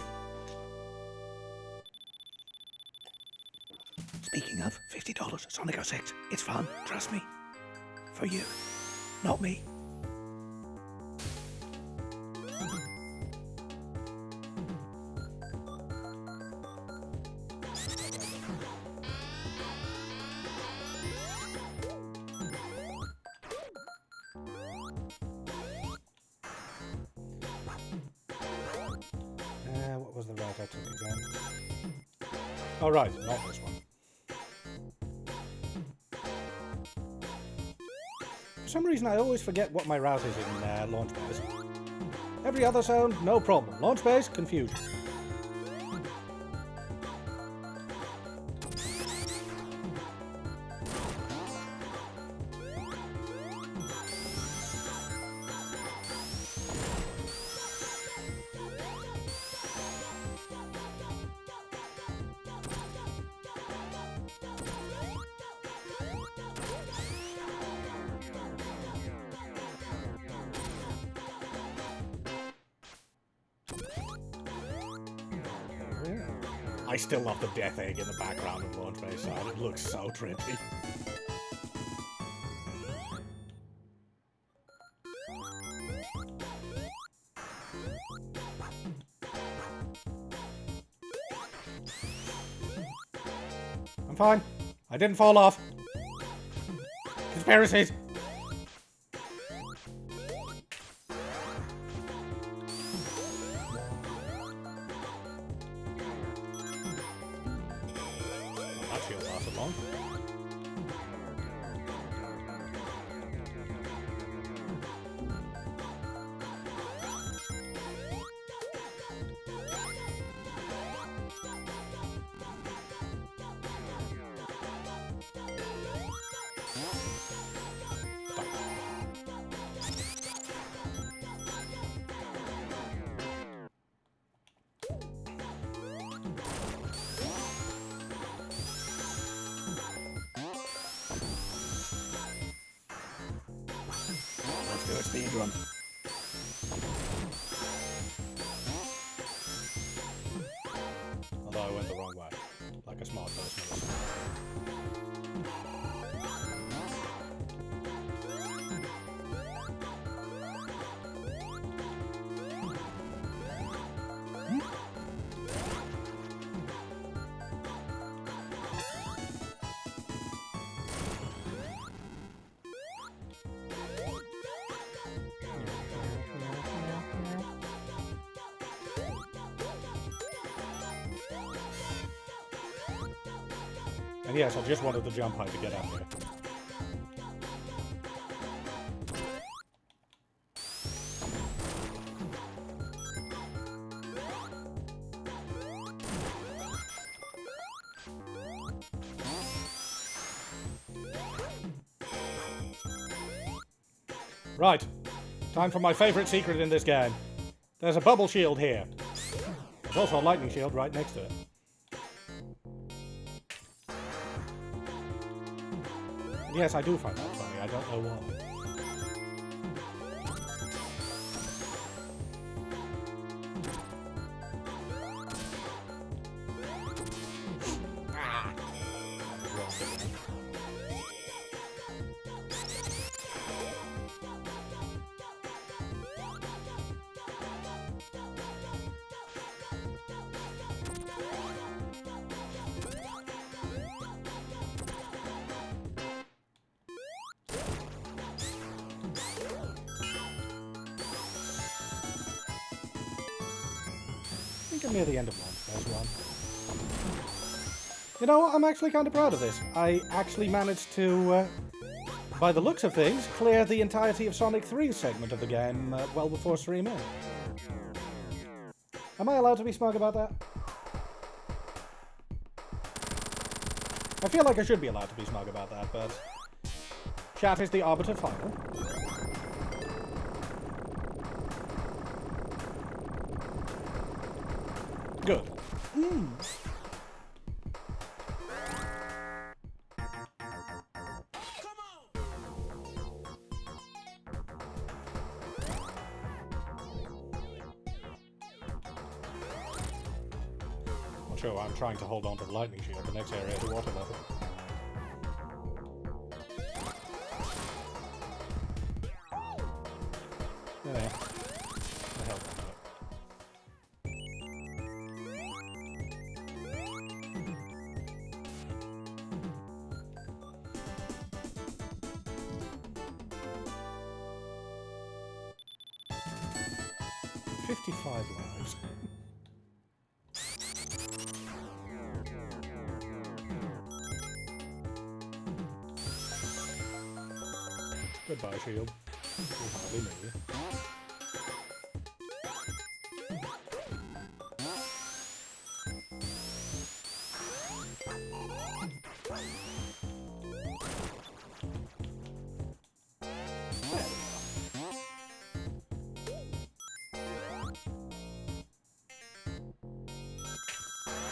Speaking of, $50, Sonic 06. It's fun, trust me. For you, not me. What was the route I took again? Oh right, not this one. For some reason I always forget what my route is in launch base. Every other zone, no problem. Launch base, confusion. I still love the death egg in the background of launch base side. It looks so trippy. I'm fine. I didn't fall off. Conspiracies. Let's do a speed run. Although I went the wrong way, like a smart person. And yes, I just wanted the jump height to get out here. Right, time for my favorite secret in this game. There's a bubble shield here. There's also a lightning shield right next to it. And yes, I do find that funny. I don't know why. I think I'm near the end of phase one. You know what? I'm actually kind of proud of this. I actually managed to, by the looks of things, clear the entirety of Sonic 3's segment of the game well before stream in. Am I allowed to be smug about that? I feel like I should be allowed to be smug about that, but chat is the arbiter final. Good. Not sure why I'm trying to hold on to the lightning shield. The next area is the water level. There. The hell with it. $55 lives. Goodbye, shield. We hardly knew you.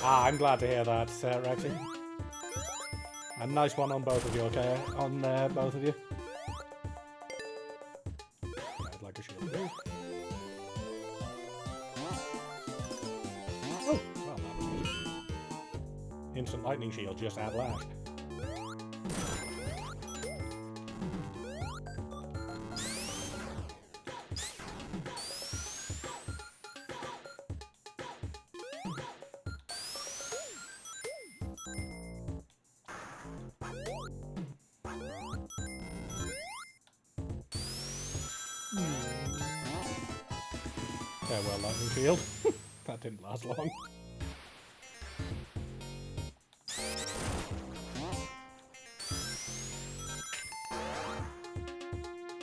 Ah, I'm glad to hear that, Rexy. A nice one on both of you, okay? On both of you. Yeah, I'd like a shield too. Oh, well, that was easy. Instant lightning shield just at last. Farewell, lightning shield. That didn't last long.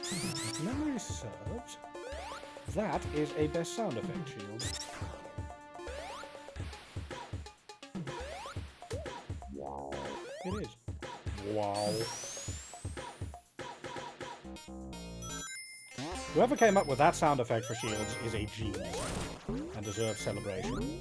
If memory serves, that is a best sound effect shield. It is. Wow. Whoever came up with that sound effect for shields is a genius and deserves celebration.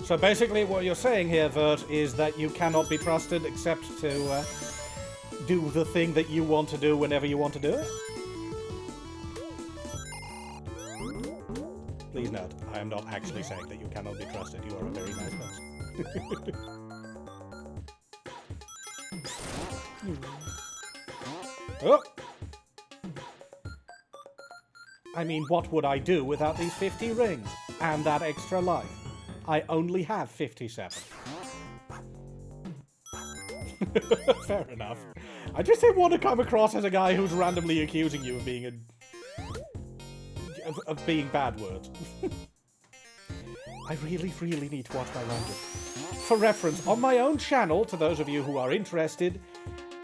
So basically what you're saying here, Vert, is that you cannot be trusted except to do the thing that you want to do whenever you want to do it? Please note, I am not actually saying that you cannot be trusted. You are a very nice person. Oh! I mean, what would I do without these 50 rings? And that extra life? I only have 57. Fair enough. I just didn't want to come across as a guy who's randomly accusing you of being of being bad words. I really need to watch my language. For reference, on my own channel, to those of you who are interested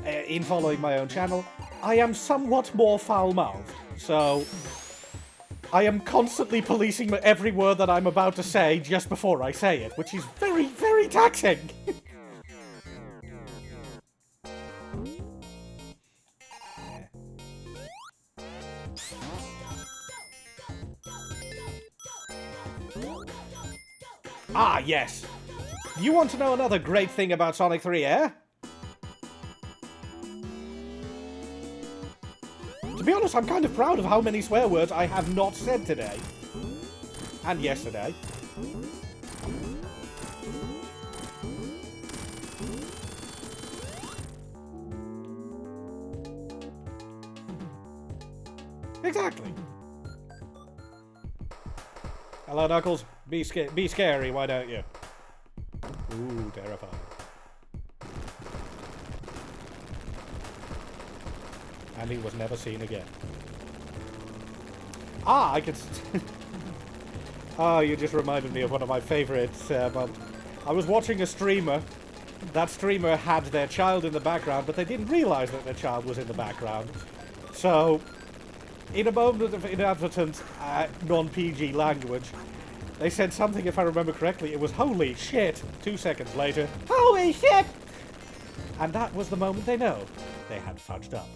in following my own channel, I am somewhat more foul-mouthed, so I am constantly policing every word that I'm about to say just before I say it, which is very taxing. Ah, yes. You want to know another great thing about Sonic 3, eh? To be honest, I'm kind of proud of how many swear words I have not said today. And yesterday. Exactly. Hello, Knuckles. Be scary, why don't you? Ooh, terrifying. And he was never seen again. Ah, I could... Oh, you just reminded me of one of my favourites. But I was watching a streamer. That streamer had their child in the background, but they didn't realise that their child was in the background. So, in a moment of inadvertent, non-PG language, they said something, if I remember correctly, it was holy shit. 2 seconds later, holy shit! And that was the moment they know they had fudged up.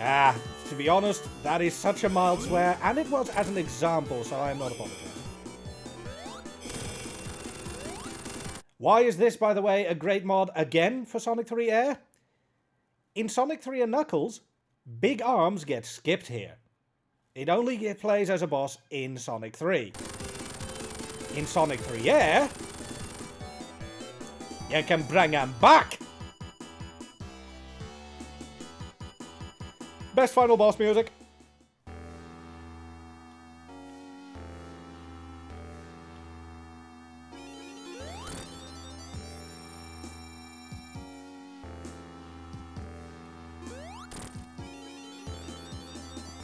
To be honest, that is such a mild swear, and it was as an example, so I am not apologizing. Why is this, by the way, a great mod again for Sonic 3 Air? In Sonic 3 and Knuckles, Big Arms get skipped here. It only plays as a boss in Sonic 3. In Sonic 3 Air, you can bring him back! Best final boss music.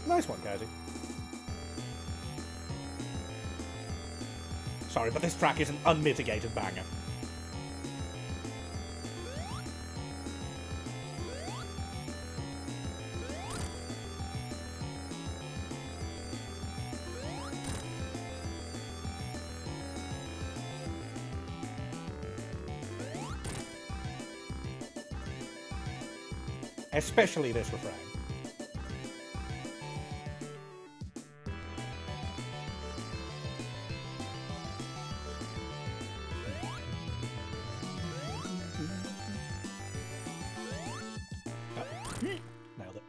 Nice one, Casey. Sorry, but this track is an unmitigated banger. Especially this refrain. Nailed it.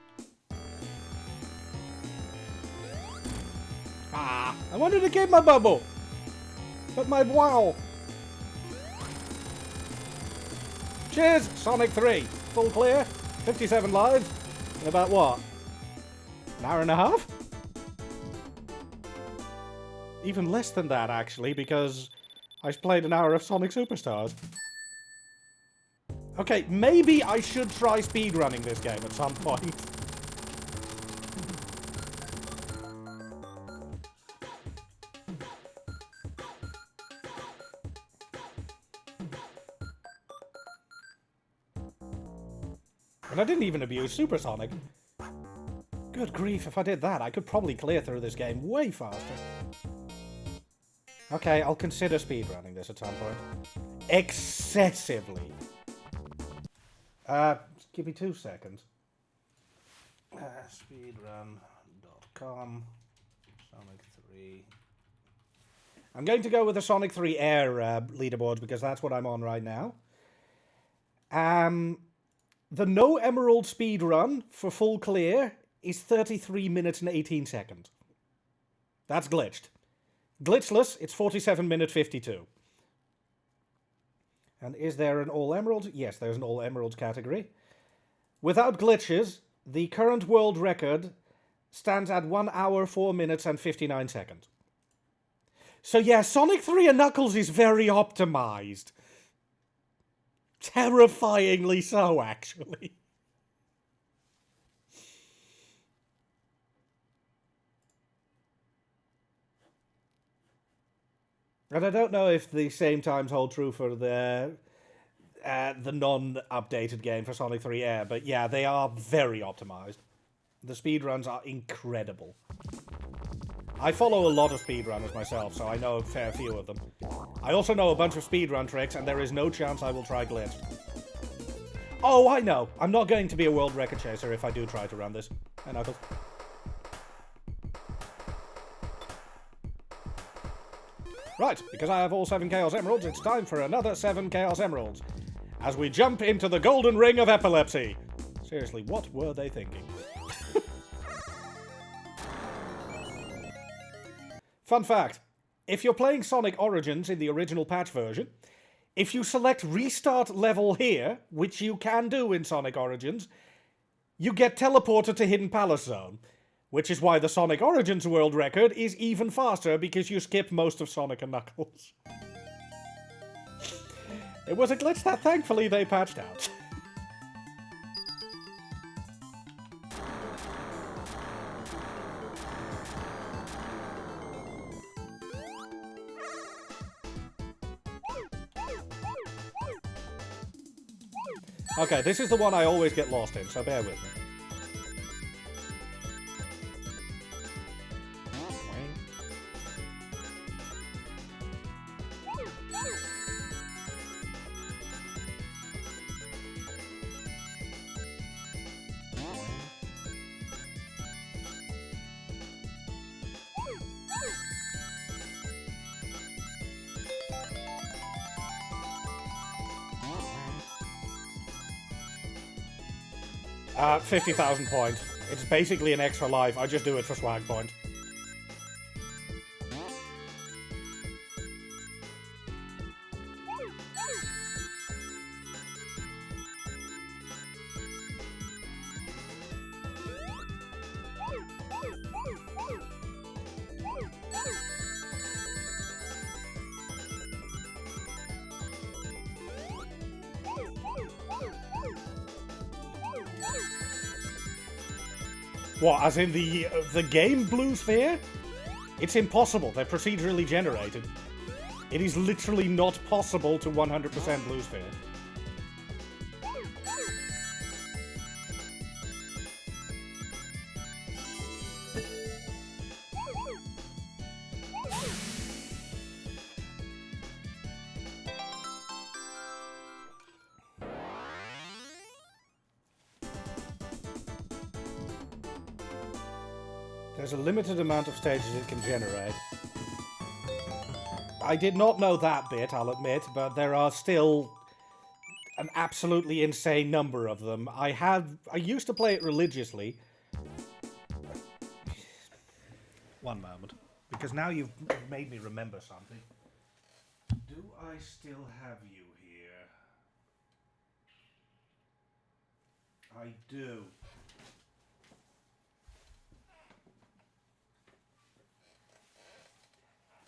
I wanted to keep my bubble, but my wow. Cheers, Sonic 3. Full clear, 57 lives, in about what? An hour and a half? Even less than that, actually, because I played an hour of Sonic Superstars. Okay, maybe I should try speedrunning this game at some point. And I didn't even abuse Supersonic. Good grief, if I did that, I could probably clear through this game way faster. Okay, I'll consider speedrunning this at some point. Excessively. Give me 2 seconds. Speedrun.com. Sonic 3. I'm going to go with the Sonic 3 Air leaderboards because that's what I'm on right now. The no emerald speedrun for full clear is 33 minutes and 18 seconds. That's glitched. Glitchless, it's 47 minute 52. And is there an all emeralds? Yes, there's an all emeralds category. Without glitches, the current world record stands at 1 hour, 4 minutes, and 59 seconds. So yeah, Sonic 3 and Knuckles is very optimized. Terrifyingly so, actually. And I don't know if the same times hold true for the non-updated game for Sonic 3 Air, but yeah, they are very optimized. The speedruns are incredible. I follow a lot of speedrunners myself, so I know a fair few of them. I also know a bunch of speedrun tricks, and there is no chance I will try glitch. Oh, I know. I'm not going to be a world record chaser if I do try to run this. Hey, Knuckles. Right, because I have all 7 Chaos Emeralds, it's time for another 7 Chaos Emeralds. As we jump into the golden ring of epilepsy. Seriously, what were they thinking? Fun fact, if you're playing Sonic Origins in the original patch version, if you select Restart Level here, which you can do in Sonic Origins, you get teleported to Hidden Palace Zone, which is why the Sonic Origins world record is even faster because you skip most of Sonic and Knuckles. It was a glitch that thankfully they patched out. Okay, this is the one I always get lost in, so bear with me. 50,000 point. It's basically an extra life. I just do it for swag point. What, as in the game Blue Sphere? It's impossible. They're procedurally generated. It is literally not possible to 100% Blue Sphere. There's a limited amount of stages it can generate. I did not know that bit, I'll admit, but there are still an absolutely insane number of them. I used to play it religiously. One moment, because now you've made me remember something. Do I still have you here? I do.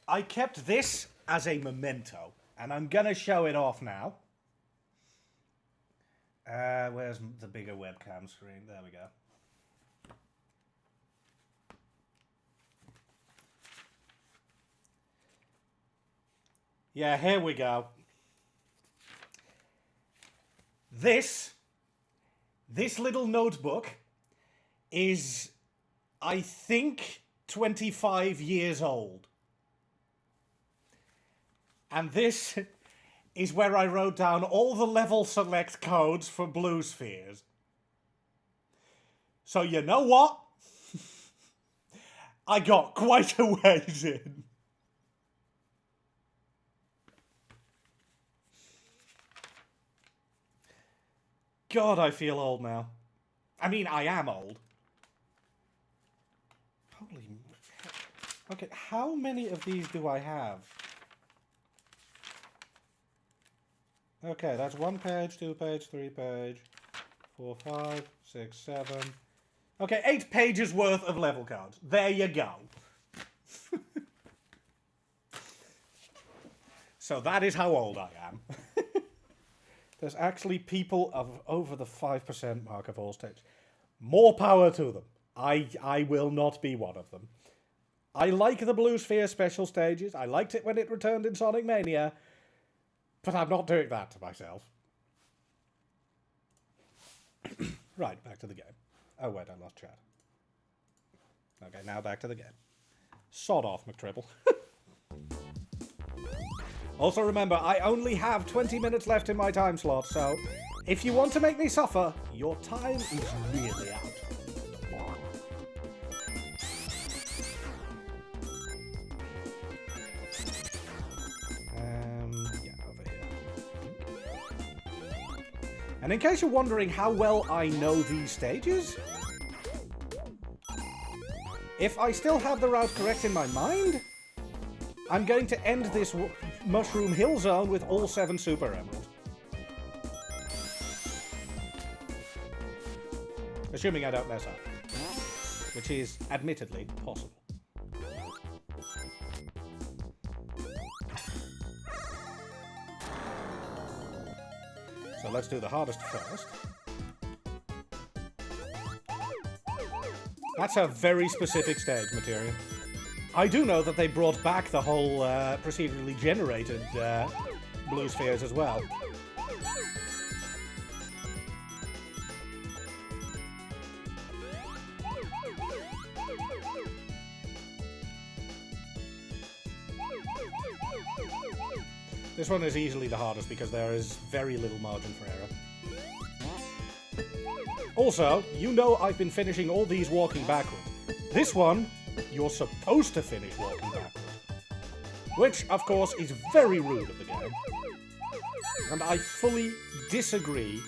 I kept this as a memento, and I'm gonna show it off now. Where's the bigger webcam screen? There we go. Yeah, here we go. This little notebook is, I think, 25 years old. And this is where I wrote down all the level select codes for Blue Spheres. So you know what? I got quite a ways in. God, I feel old now. I mean, I am old. Holy... Okay, how many of these do I have? Okay, that's 1 page, 2 page, 3 page, 4, 5, 6, 7. Okay, 8 pages worth of level cards. There you go. So that is how old I am. There's actually people of over the 5% mark of all stages. More power to them. I will not be one of them. I like the Blue Sphere special stages. I liked it when it returned in Sonic Mania. But I'm not doing that to myself. Right, back to the game. Oh, wait, I lost chat. Okay, now back to the game. Sod off, McTribble. Also remember, I only have 20 minutes left in my time slot, so if you want to make me suffer, your time is really out. And in case you're wondering how well I know these stages, if I still have the route correct in my mind, I'm going to end this Mushroom Hill Zone with all 7 Super Emeralds. Assuming I don't mess up. Which is, admittedly, possible. So let's do the hardest first. That's a very specific stage material. I do know that they brought back the whole procedurally generated Blue Spheres as well. This one is easily the hardest because there is very little margin for error. Also, you know I've been finishing all these walking backwards. This one, you're supposed to finish walking backwards. Which, of course, is very rude of the game. And I fully disagree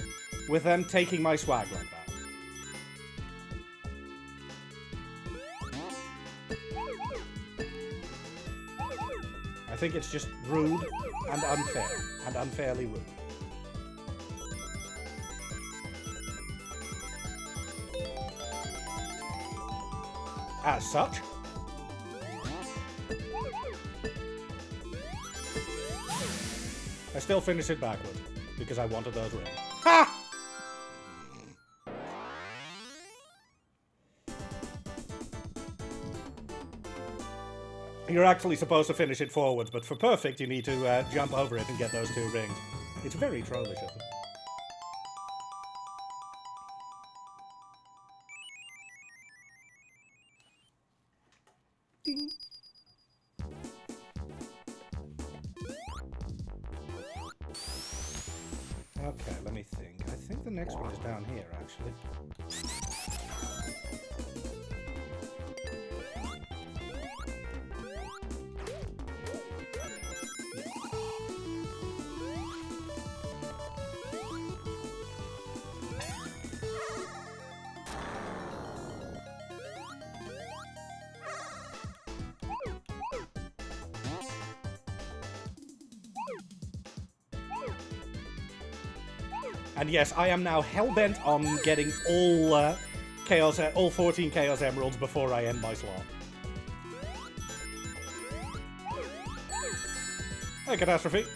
with them taking my swag like that. I think it's just rude and unfair, and unfairly rude. As such, I still finished it backwards, because I wanted those rings. Ha! You're actually supposed to finish it forwards, but for perfect, you need to jump over it and get those 2 rings. It's very trollish of them. Ding. Okay, let me think. I think the next one is down here, actually. And yes, I am now hell-bent on getting all all 14 Chaos Emeralds before I end my slot. Hey, Catastrophe.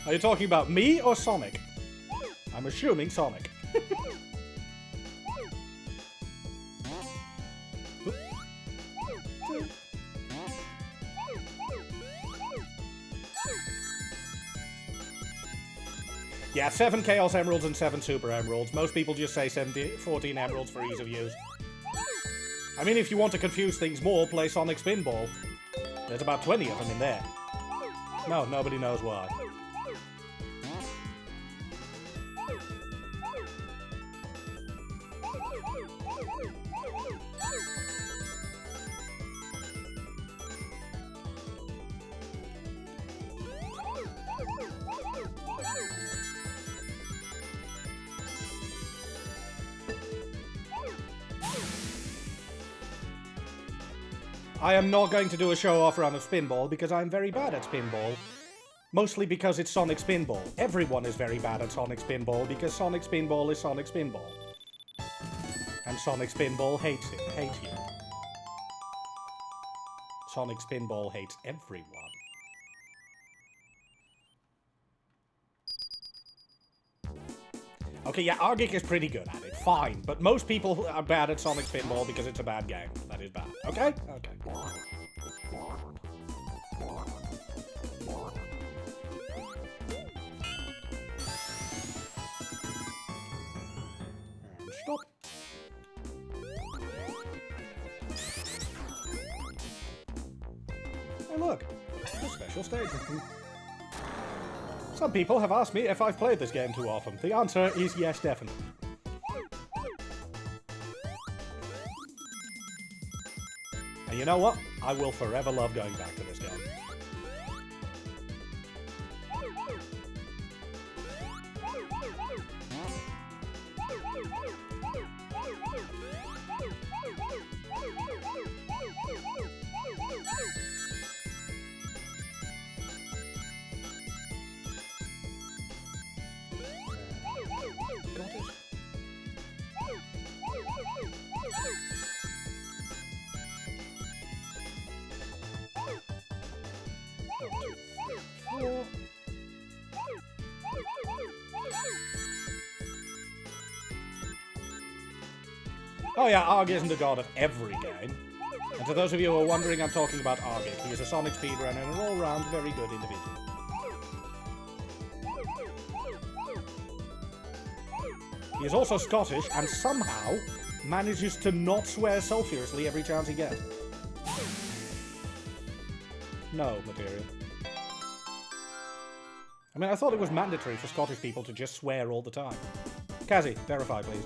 Are you talking about me or Sonic? I'm assuming Sonic. Yeah, 7 Chaos Emeralds and 7 Super Emeralds. Most people just say 14 Emeralds for ease of use. I mean, if you want to confuse things more, play Sonic Spinball. There's about 20 of them in there. No, nobody knows why. I am not going to do a show-off run of Spinball because I'm very bad at Spinball. Mostly because it's Sonic Spinball. Everyone is very bad at Sonic Spinball because Sonic Spinball is Sonic Spinball. And Sonic Spinball hates it. Hates you. Sonic Spinball hates everyone. Okay, yeah, Argic is pretty good at it. Fine. But most people are bad at Sonic Spinball because it's a bad game. That is bad. Okay? Okay. And stop. Hey, look. A special stage. Some people have asked me if I've played this game too often. The answer is yes, definitely. And you know what? I will forever love going back to this game. Oh yeah, Arg isn't the god of every game. And to those of you who are wondering, I'm talking about Argic. He is a Sonic speedrunner and an all-round very good individual. He is also Scottish and somehow manages to not swear sulphurously every chance he gets. No, material. I mean, I thought it was mandatory for Scottish people to just swear all the time. Kazzy, verify, please.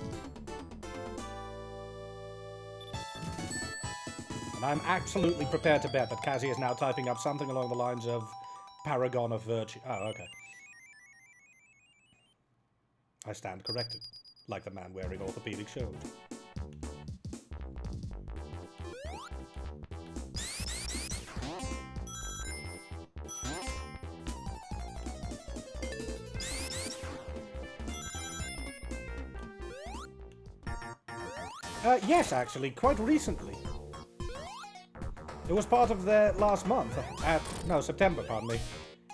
And I'm absolutely prepared to bet that Kazzy is now typing up something along the lines of Paragon of Virtue. Oh, okay. I stand corrected, like the man wearing orthopedic shoes. Yes, actually, quite recently. It was part of the last month. No, September, pardon me.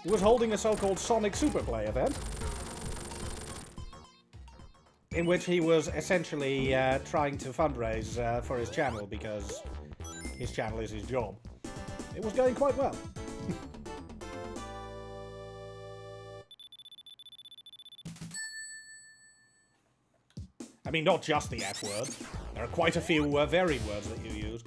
He was holding a so-called Sonic Superplay event, in which he was essentially trying to fundraise for his channel, because his channel is his job. It was going quite well. I mean, not just the F word. There are quite a few varied words that you use.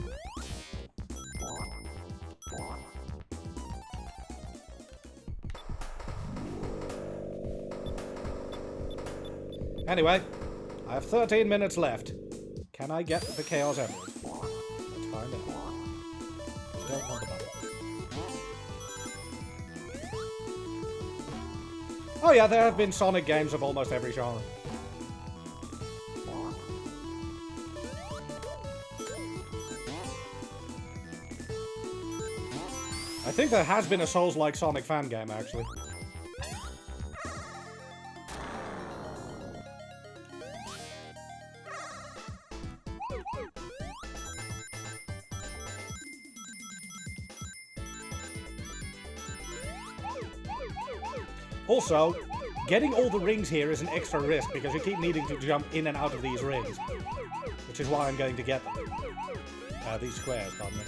Anyway, I have 13 minutes left. Can I get the Chaos Emerald? Let's find out. Don't want the button. Oh yeah, there have been Sonic games of almost every genre. I think there has been a Souls-like Sonic fan game, actually. Also, getting all the rings here is an extra risk because you keep needing to jump in and out of these rings. Which is why I'm going to get them. These squares, pardon me.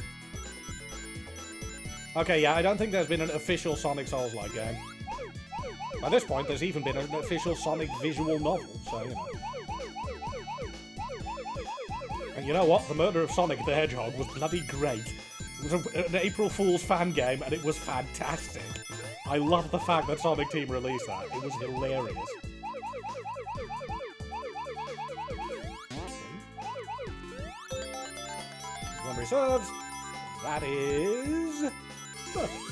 Okay, yeah, I don't think there's been an official Sonic Souls-like game. By this point, there's even been an official Sonic visual novel, so, you know. And you know what? The murder of Sonic the Hedgehog was bloody great. It was an April Fool's fan game, and it was fantastic. I love the fact that Sonic Team released that. It was hilarious. Memory serves. That is... perfect.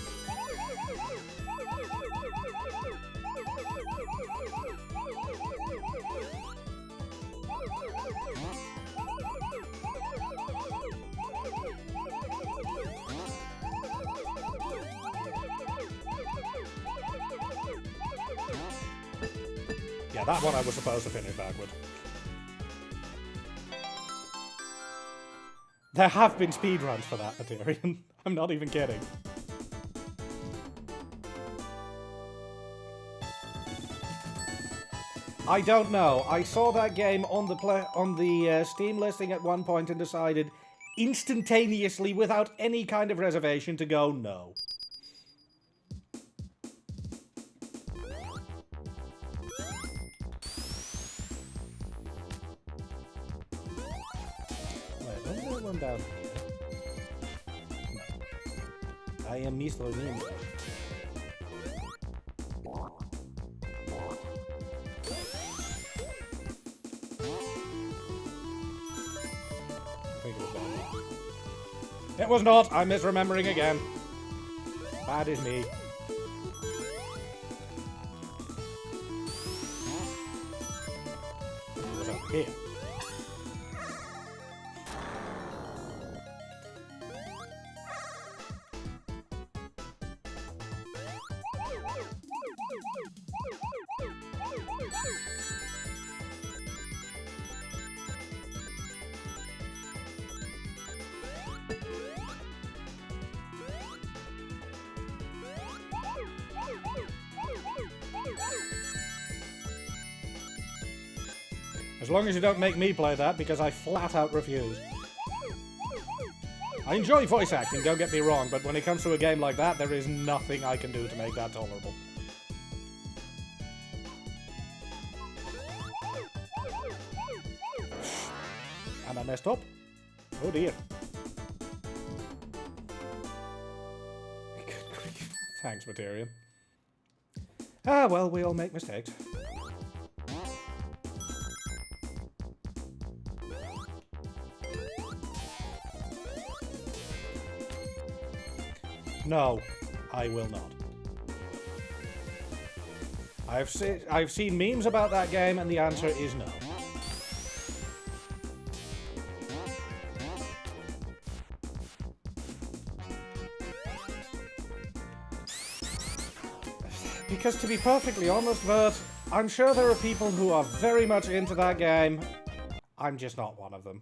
Yeah, that one I was supposed to finish backward. There have been speedruns for that, Materian. I'm not even kidding. I don't know. I saw that game on the Steam listing at one point and decided instantaneously, without any kind of reservation, to go no. Down here. No. I am Mislonian. I think it was bad. It was not. I'm misremembering again. Bad is me. It was over here. As long as you don't make me play that, because I flat out refuse. I enjoy voice acting, don't get me wrong, but when it comes to a game like that, there is nothing I can do to make that tolerable. And I messed up. Oh dear. Thanks, Materian. Ah, well, we all make mistakes. No, I will not. I've seen memes about that game, and the answer is no. Because to be perfectly honest, Vert, I'm sure there are people who are very much into that game. I'm just not one of them.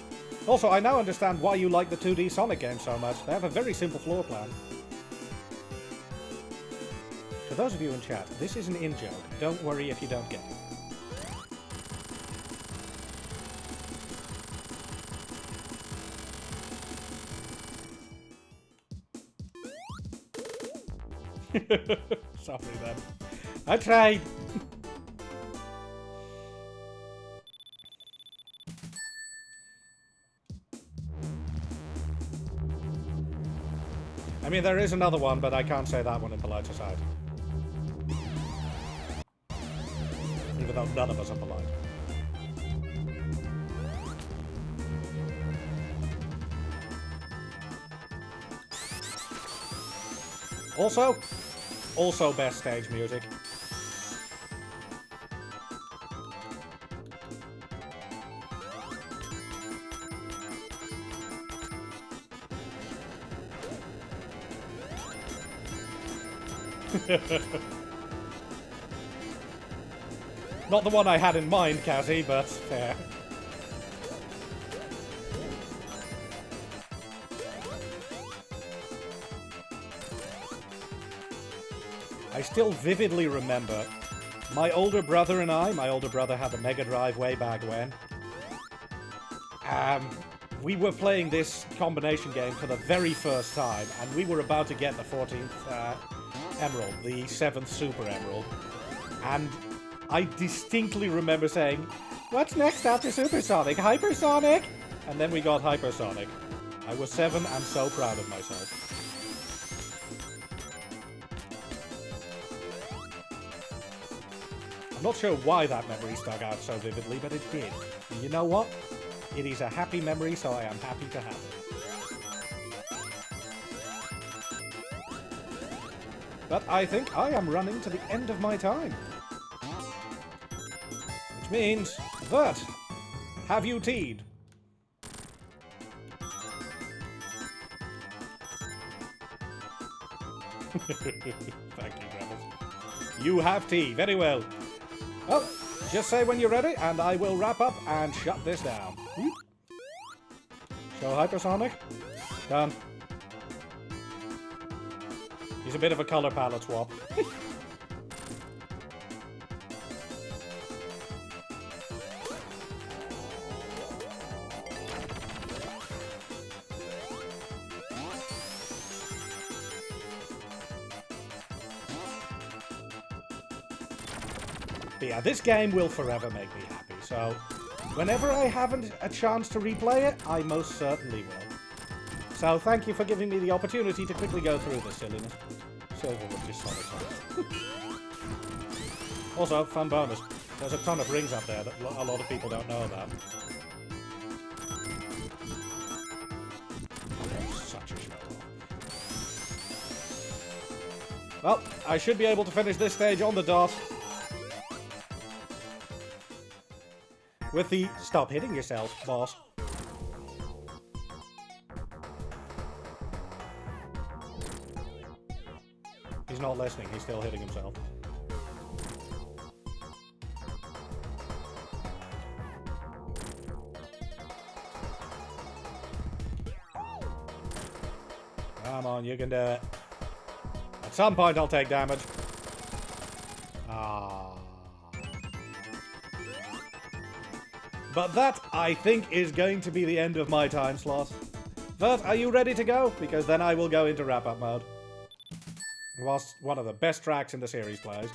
Also, I now understand why you like the 2D Sonic games so much. They have a very simple floor plan. For those of you in chat, this is an in-joke. Don't worry if you don't get it. Sorry then. I tried! I mean, there is another one, but I can't say that one in polite society. Even though none of us are polite. Also best stage music. Not the one I had in mind, Kazzy, but fair. I still vividly remember my older brother and I, my older brother had the Mega Drive way back when. We were playing this combination game for the very first time, and we were about to get the 14th Emerald, the 7th Super Emerald. And I distinctly remember saying, "What's next after Supersonic? Hypersonic?" And then we got Hypersonic. I was 7 and so proud of myself. I'm not sure why that memory stuck out so vividly, but it did. And you know what? It is a happy memory, so I am happy to have it. But I think I am running to the end of my time. Which means that, have you teed? Thank you, Gravels. You have tea, very well. Well, just say when you're ready, and I will wrap up and shut this down. Show Hypersonic. Done. He's a bit of a color palette swap. But yeah, this game will forever make me happy, so whenever I haven't a chance to replay it, I most certainly will. So thank you for giving me the opportunity to quickly go through this silliness. Silver was just solid. Also, fun bonus. There's a ton of rings up there that a lot of people don't know about. Such a show. Well, I should be able to finish this stage on the dot. With the stop hitting yourself, boss. He's not listening, he's still hitting himself. Come on, you can do it. At some point I'll take damage. But that, I think, is going to be the end of my time slot. But are you ready to go? Because then I will go into wrap-up mode. Whilst one of the best tracks in the series plays.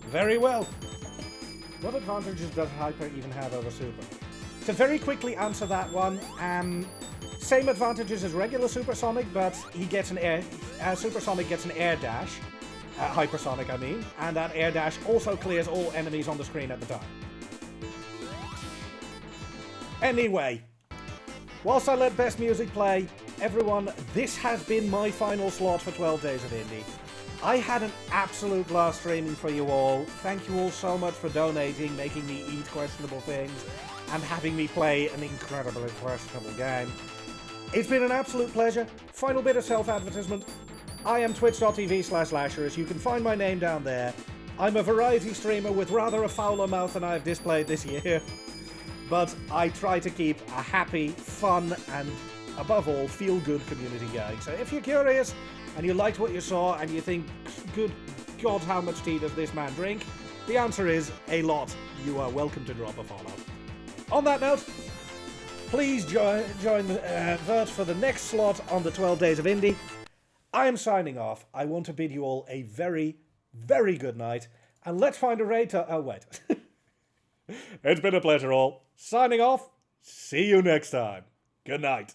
Very well. What advantages does Hyper even have over Super? To very quickly answer that one, same advantages as regular Supersonic, but he gets an air... Supersonic gets an air dash. Hypersonic, I mean. And that air dash also clears all enemies on the screen at the time. Anyway, whilst I let best music play, everyone, this has been my final slot for 12 Days of Indie. I had an absolute blast streaming for you all. Thank you all so much for donating, making me eat questionable things, and having me play an incredibly questionable game. It's been an absolute pleasure. Final bit of self-advertisement. I am twitch.tv/Lasharus. You can find my name down there. I'm a variety streamer with rather a fouler mouth than I've displayed this year. but I try to keep a happy, fun, and above all, feel-good community going. So if you're curious, and you liked what you saw, and you think, good God, how much tea does this man drink? The answer is a lot. You are welcome to drop a follow. On that note, please join Vert for the next slot on the 12 Days of Indie. I am signing off. I want to bid you all a very, very good night. And let's find a raid to... Oh, wait. It's been a pleasure, all. Signing off. See you next time. Good night.